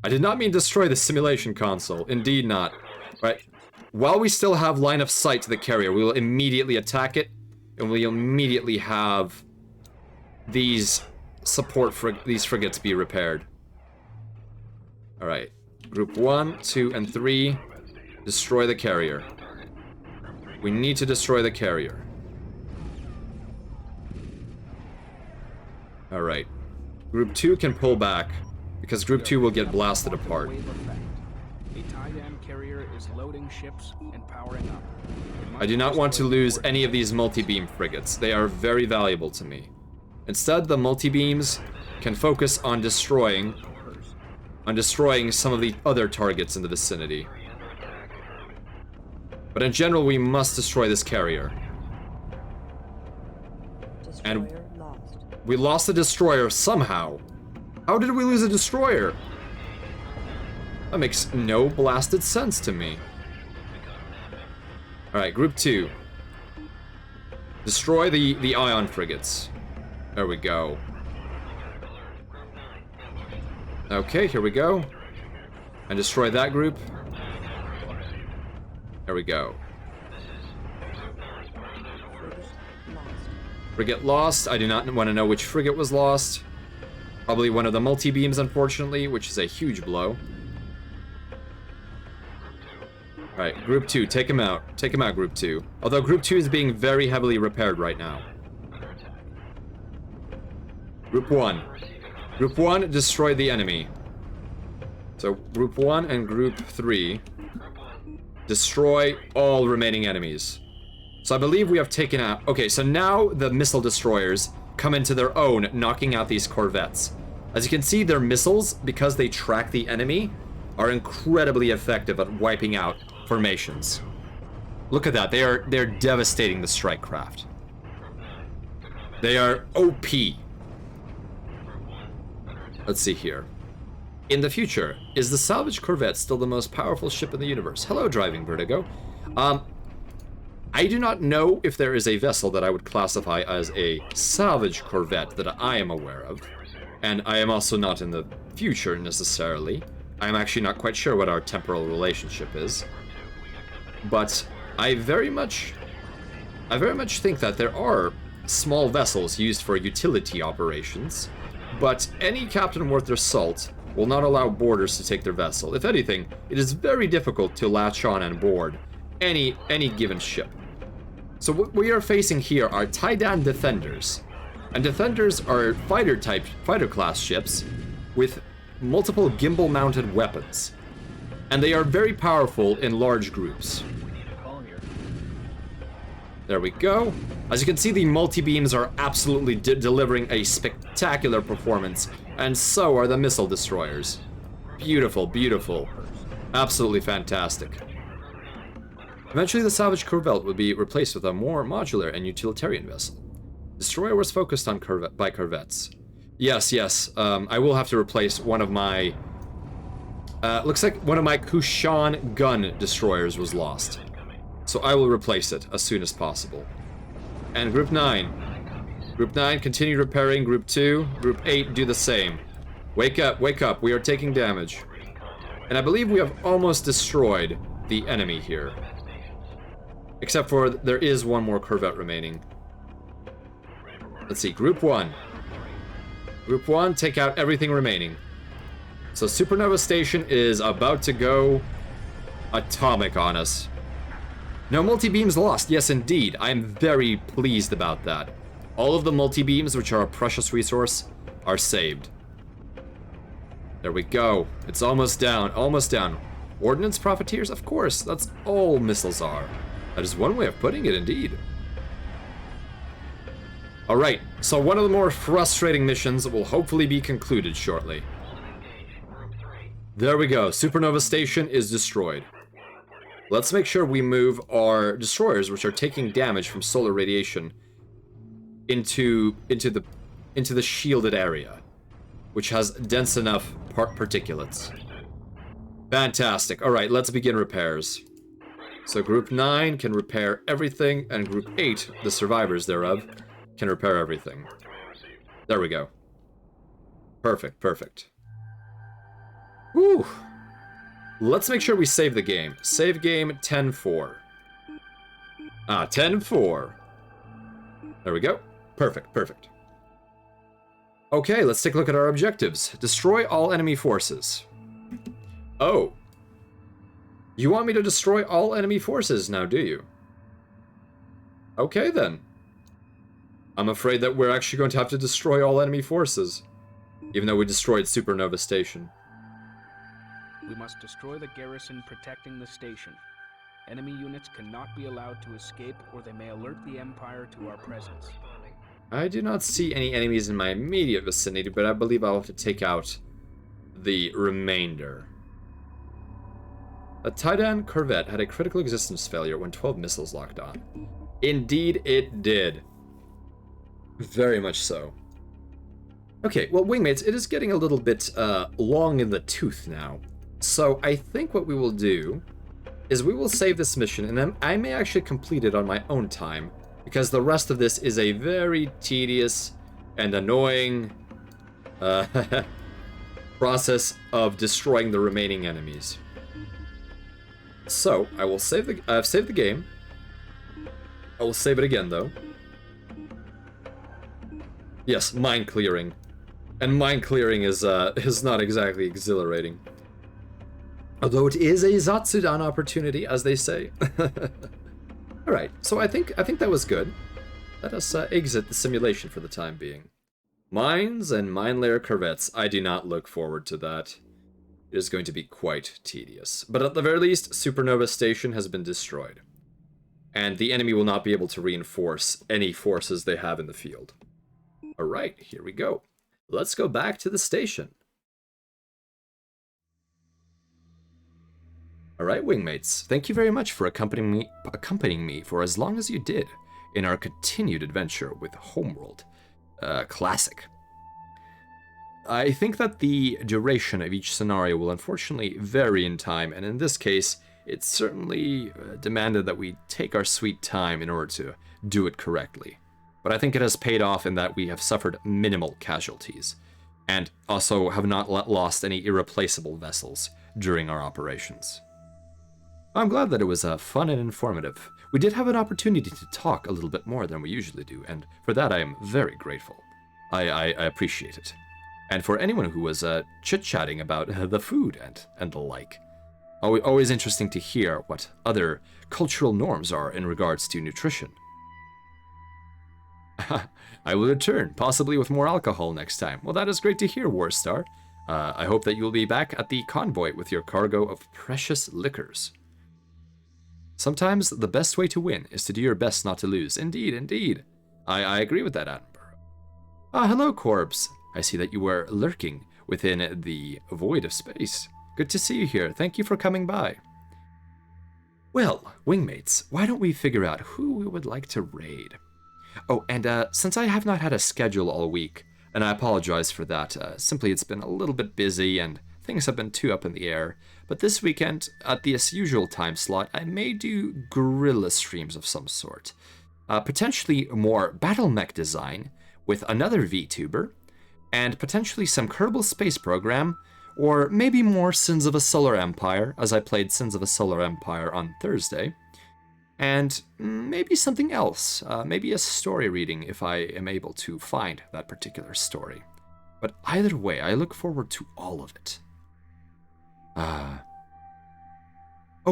Speaker 1: I did not mean destroy the simulation console. Indeed not. Right. While we still have line of sight to the carrier, we will immediately attack it, and we'll immediately have these these frigates be repaired. Alright. Group 1, 2, and 3, destroy the carrier. We need to destroy the carrier. Alright. Group 2 can pull back, because Group 2 will get blasted apart.
Speaker 3: A Titan carrier is loading ships and powering up.
Speaker 1: I do not want to lose any of these multi-beam frigates. They are very valuable to me. Instead, the multi-beams can focus on destroying some of the other targets in the vicinity. But in general, we must destroy this carrier. And we lost a destroyer somehow. How did we lose a destroyer? That makes no blasted sense to me. Alright, Group 2. Destroy the ion frigates. There we go. Okay, here we go. And destroy that group. There we go. Frigate lost. I do not want to know which frigate was lost. Probably one of the multi-beams, unfortunately, which is a huge blow. Alright, Group 2, take him out. Take him out, Group 2. Although Group 2 is being very heavily repaired right now. Group 1. Group 1, destroy the enemy. So, Group 1 and Group 3, destroy all remaining enemies. So I believe we have taken out... Okay, so now the missile destroyers come into their own, knocking out these corvettes. As you can see, their missiles, because they track the enemy, are incredibly effective at wiping out formations. Look at that, they're devastating the strike craft. They are OP. Let's see here. In the future, is the salvage corvette still the most powerful ship in the universe? Hello, Driving Vertigo. I do not know if there is a vessel that I would classify as a salvage corvette that I am aware of. And I am also not in the future, necessarily. I'm actually not quite sure what our temporal relationship is. But I very much think that there are small vessels used for utility operations, but any captain worth their salt will not allow boarders to take their vessel. If anything, it is very difficult to latch on and board any given ship. So what we are facing here are Taidan Defenders. And Defenders are fighter class ships with multiple gimbal mounted weapons. And they are very powerful in large groups. There we go. As you can see, the multi-beams are absolutely delivering a spectacular performance, and so are the missile destroyers. Beautiful, beautiful. Absolutely fantastic. Eventually, the salvage corvette will be replaced with a more modular and utilitarian vessel. Destroyer was focused on corvettes. Yes, I will have to replace one of my... looks like one of my Kushan gun destroyers was lost. So I will replace it as soon as possible. And Group 9. Group 9, continue repairing. Group 2. Group 8, do the same. Wake up, wake up. We are taking damage. And I believe we have almost destroyed the enemy here. Except for there is one more corvette remaining. Let's see, Group 1. Group 1, take out everything remaining. So Supernova Station is about to go atomic on us. No multi-beams lost. Yes, indeed. I am very pleased about that. All of the multi-beams, which are a precious resource, are saved. There we go. It's almost down. Almost down. Ordnance profiteers? Of course. That's all missiles are. That is one way of putting it, indeed. Alright, so one of the more frustrating missions will hopefully be concluded shortly. There we go. Supernova Station is destroyed. Let's make sure we move our destroyers, which are taking damage from solar radiation, into the shielded area, which has dense enough particulates. Fantastic. All right, let's begin repairs. So Group 9 can repair everything, and Group 8, the survivors thereof, can repair everything. There we go. Perfect, perfect. Whew. Let's make sure we save the game. Save game 10-4. 10-4. There we go. Perfect, perfect. Okay, let's take a look at our objectives. Destroy all enemy forces. Oh. You want me to destroy all enemy forces now, do you? Okay, then. I'm afraid that we're actually going to have to destroy all enemy forces. Even though we destroyed Supernova Station.
Speaker 3: We must destroy the garrison protecting the station. Enemy units cannot be allowed to escape, or they may alert the Empire to our presence.
Speaker 1: I do not see any enemies in my immediate vicinity, but I believe I'll have to take out the remainder. A Taidan corvette had a critical existence failure when 12 missiles locked on. Indeed, it did. Very much so. Okay, well, wingmates, it is getting a little bit long in the tooth now. So I think what we will do is we will save this mission, and then I may actually complete it on my own time, because the rest of this is a very tedious and annoying process of destroying the remaining enemies. So I will save the. I've saved the game. I will save it again, though. Yes, mine clearing, and mine clearing is not exactly exhilarating. Although it is a Zatsudan opportunity, as they say. Alright, so I think that was good. Let us exit the simulation for the time being. Mines and mine layer corvettes, I do not look forward to that. It is going to be quite tedious. But at the very least, Supernova Station has been destroyed. And the enemy will not be able to reinforce any forces they have in the field. Alright, here we go. Let's go back to the station. Alright, wingmates, thank you very much for accompanying me for as long as you did in our continued adventure with Homeworld Classic. I think that the duration of each scenario will unfortunately vary in time, and in this case, it's certainly demanded that we take our sweet time in order to do it correctly. But I think it has paid off in that we have suffered minimal casualties. and also have not lost any irreplaceable vessels during our operations. I'm glad that it was fun and informative. We did have an opportunity to talk a little bit more than we usually do, and for that I am very grateful. I appreciate it. And for anyone who was chit-chatting about the food and the like. Always interesting to hear what other cultural norms are in regards to nutrition. I will return, possibly with more alcohol next time. Well, that is great to hear, Warstar. I hope that you will be back at the convoy with your cargo of precious liquors. Sometimes the best way to win is to do your best not to lose. Indeed, indeed. I agree with that, Attenborough. Hello, Corpse. I see that you were lurking within the void of space. Good to see you here. Thank you for coming by. Well, wingmates, why don't we figure out who we would like to raid? Oh, and since I have not had a schedule all week, and I apologize for that, simply it's been a little bit busy and things have been too up in the air, but this weekend, at this usual time slot, I may do guerrilla streams of some sort. Potentially more battle mech design with another VTuber, and potentially some Kerbal Space Program, or maybe more Sins of a Solar Empire, as I played Sins of a Solar Empire on Thursday. And maybe something else, maybe a story reading if I am able to find that particular story. But either way, I look forward to all of it. Oh,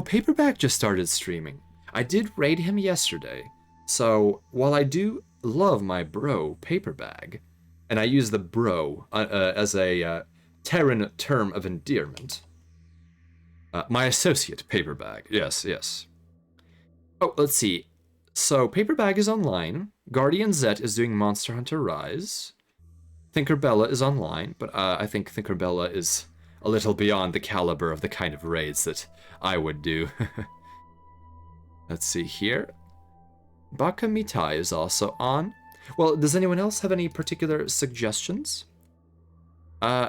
Speaker 1: Paperback just started streaming. I did raid him yesterday, so while I do love my bro, Paperbag, and I use the bro as a Terran term of endearment. My associate, Paperbag. Yes, yes. Oh, let's see. So, Paperbag is online. Guardian Zet is doing Monster Hunter Rise. Thinkerbella is online, but I think Thinkerbella is a little beyond the caliber of the kind of raids that I would do. Let's see here. Baka Mitai is also on. Well, does anyone else have any particular suggestions?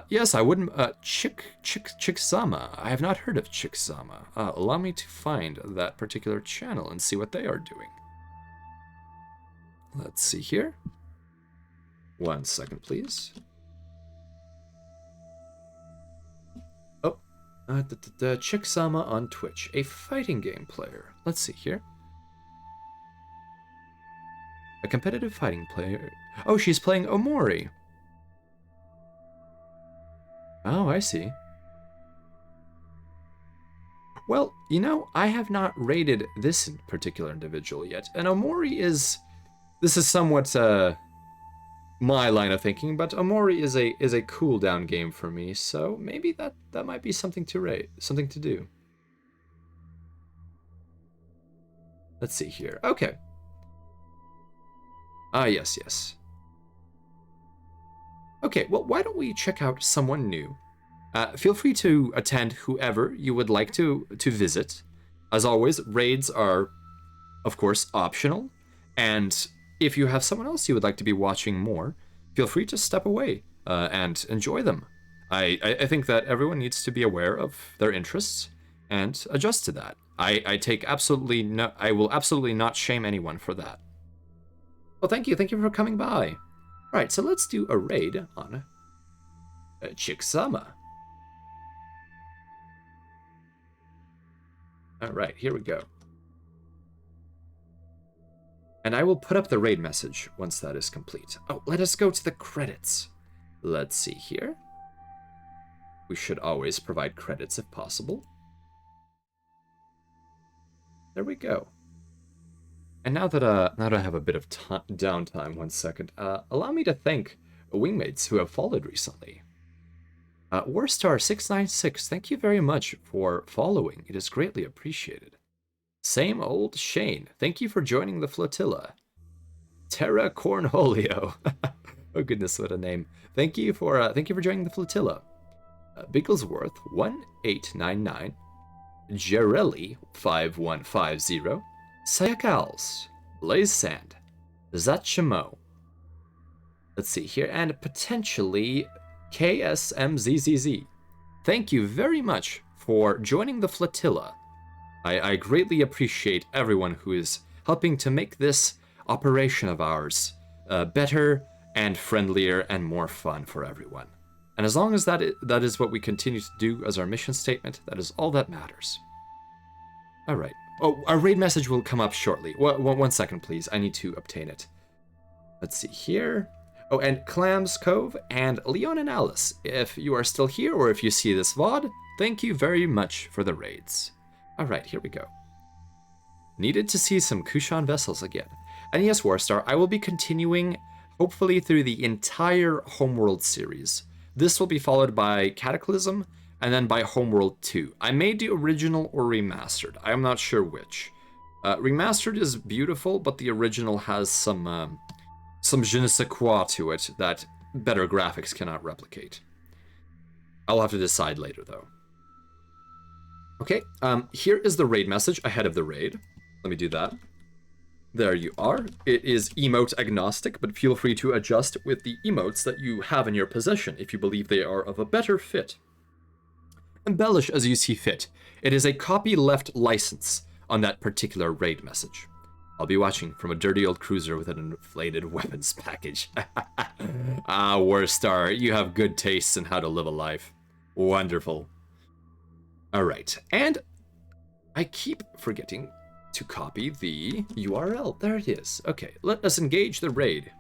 Speaker 1: Yes, I wouldn't. Chicksama. I have not heard of Chicksama. Allow me to find that particular channel and see what they are doing. Let's see here. 1 second, please. Oh, Chicksama on Twitch, a fighting game player. Let's see here. A competitive fighting player. Oh, she's playing Omori. Oh, I see. Well, you know, I have not rated this particular individual yet, and Omori is... This is somewhat, my line of thinking, but Omori is a cooldown game for me, so maybe that might be something to rate, something to do. Let's see here. Okay. Yes, yes. Okay, well, why don't we check out someone new? Feel free to attend whoever you would like to visit. As always, raids are, of course, optional. And if you have someone else you would like to be watching more, feel free to step away and enjoy them. I think that everyone needs to be aware of their interests and adjust to that. I will absolutely not shame anyone for that. Well, thank you for coming by. Alright, so let's do a raid on Chicksama. Alright, here we go. And I will put up the raid message once that is complete. Oh, let us go to the credits. Let's see here. We should always provide credits if possible. There we go. And now that I have a bit of downtime, 1 second, allow me to thank wingmates who have followed recently. Warstar696, thank you very much for following. It is greatly appreciated. Same Old Shane, thank you for joining the flotilla. Terra Cornholio, oh goodness, what a name. Thank you for joining the flotilla. Bigglesworth 1899, Jerelli 5150. Sayakals, Blaze Sand, Zachimo. Let's see here, and potentially KSMZZZ. Thank you very much for joining the flotilla. I greatly appreciate everyone who is helping to make this operation of ours better and friendlier and more fun for everyone. And as long as that is what we continue to do as our mission statement, that is all that matters. All right. Oh, our raid message will come up shortly. One second, please. I need to obtain it. Let's see here. Oh, and Clams Cove and Leon and Alice, if you are still here or if you see this VOD, thank you very much for the raids. All right, here we go. Needed to see some Kushan vessels again. And yes, Warstar, I will be continuing, hopefully through the entire Homeworld series. This will be followed by Cataclysm, and then by Homeworld 2. I may do original or remastered. I am not sure which. Remastered is beautiful, but the original has some je ne sais quoi to it that better graphics cannot replicate. I'll have to decide later, though. Okay, here is the raid message ahead of the raid. Let me do that. There you are. It is emote agnostic, but feel free to adjust with the emotes that you have in your possession if you believe they are of a better fit. Embellish as you see fit. It is a copyleft license on that particular raid message. I'll be watching from a dirty old cruiser with an inflated weapons package. Ah, Warstar, you have good tastes in how to live a life. Wonderful. All right, and I keep forgetting to copy the URL. There it is. Okay, let us engage the raid.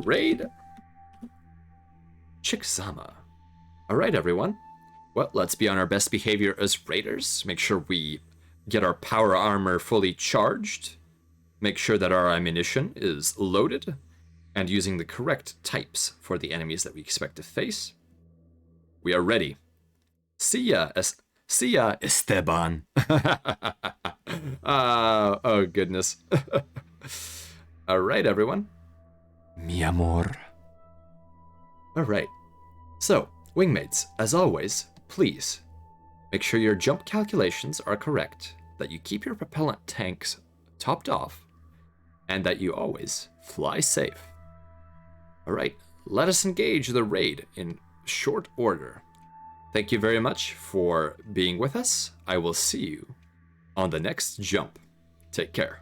Speaker 1: Raid Chikzama. All right, everyone. Well, let's be on our best behavior as raiders. Make sure we get our power armor fully charged. Make sure that our ammunition is loaded and using the correct types for the enemies that we expect to face. We are ready. See ya, Esteban. Oh, goodness. All right, everyone. Mi amor. All right. So, wingmates, as always, please make sure your jump calculations are correct, that you keep your propellant tanks topped off, and that you always fly safe. All right, let us engage the raid in short order. Thank you very much for being with us. I will see you on the next jump. Take care.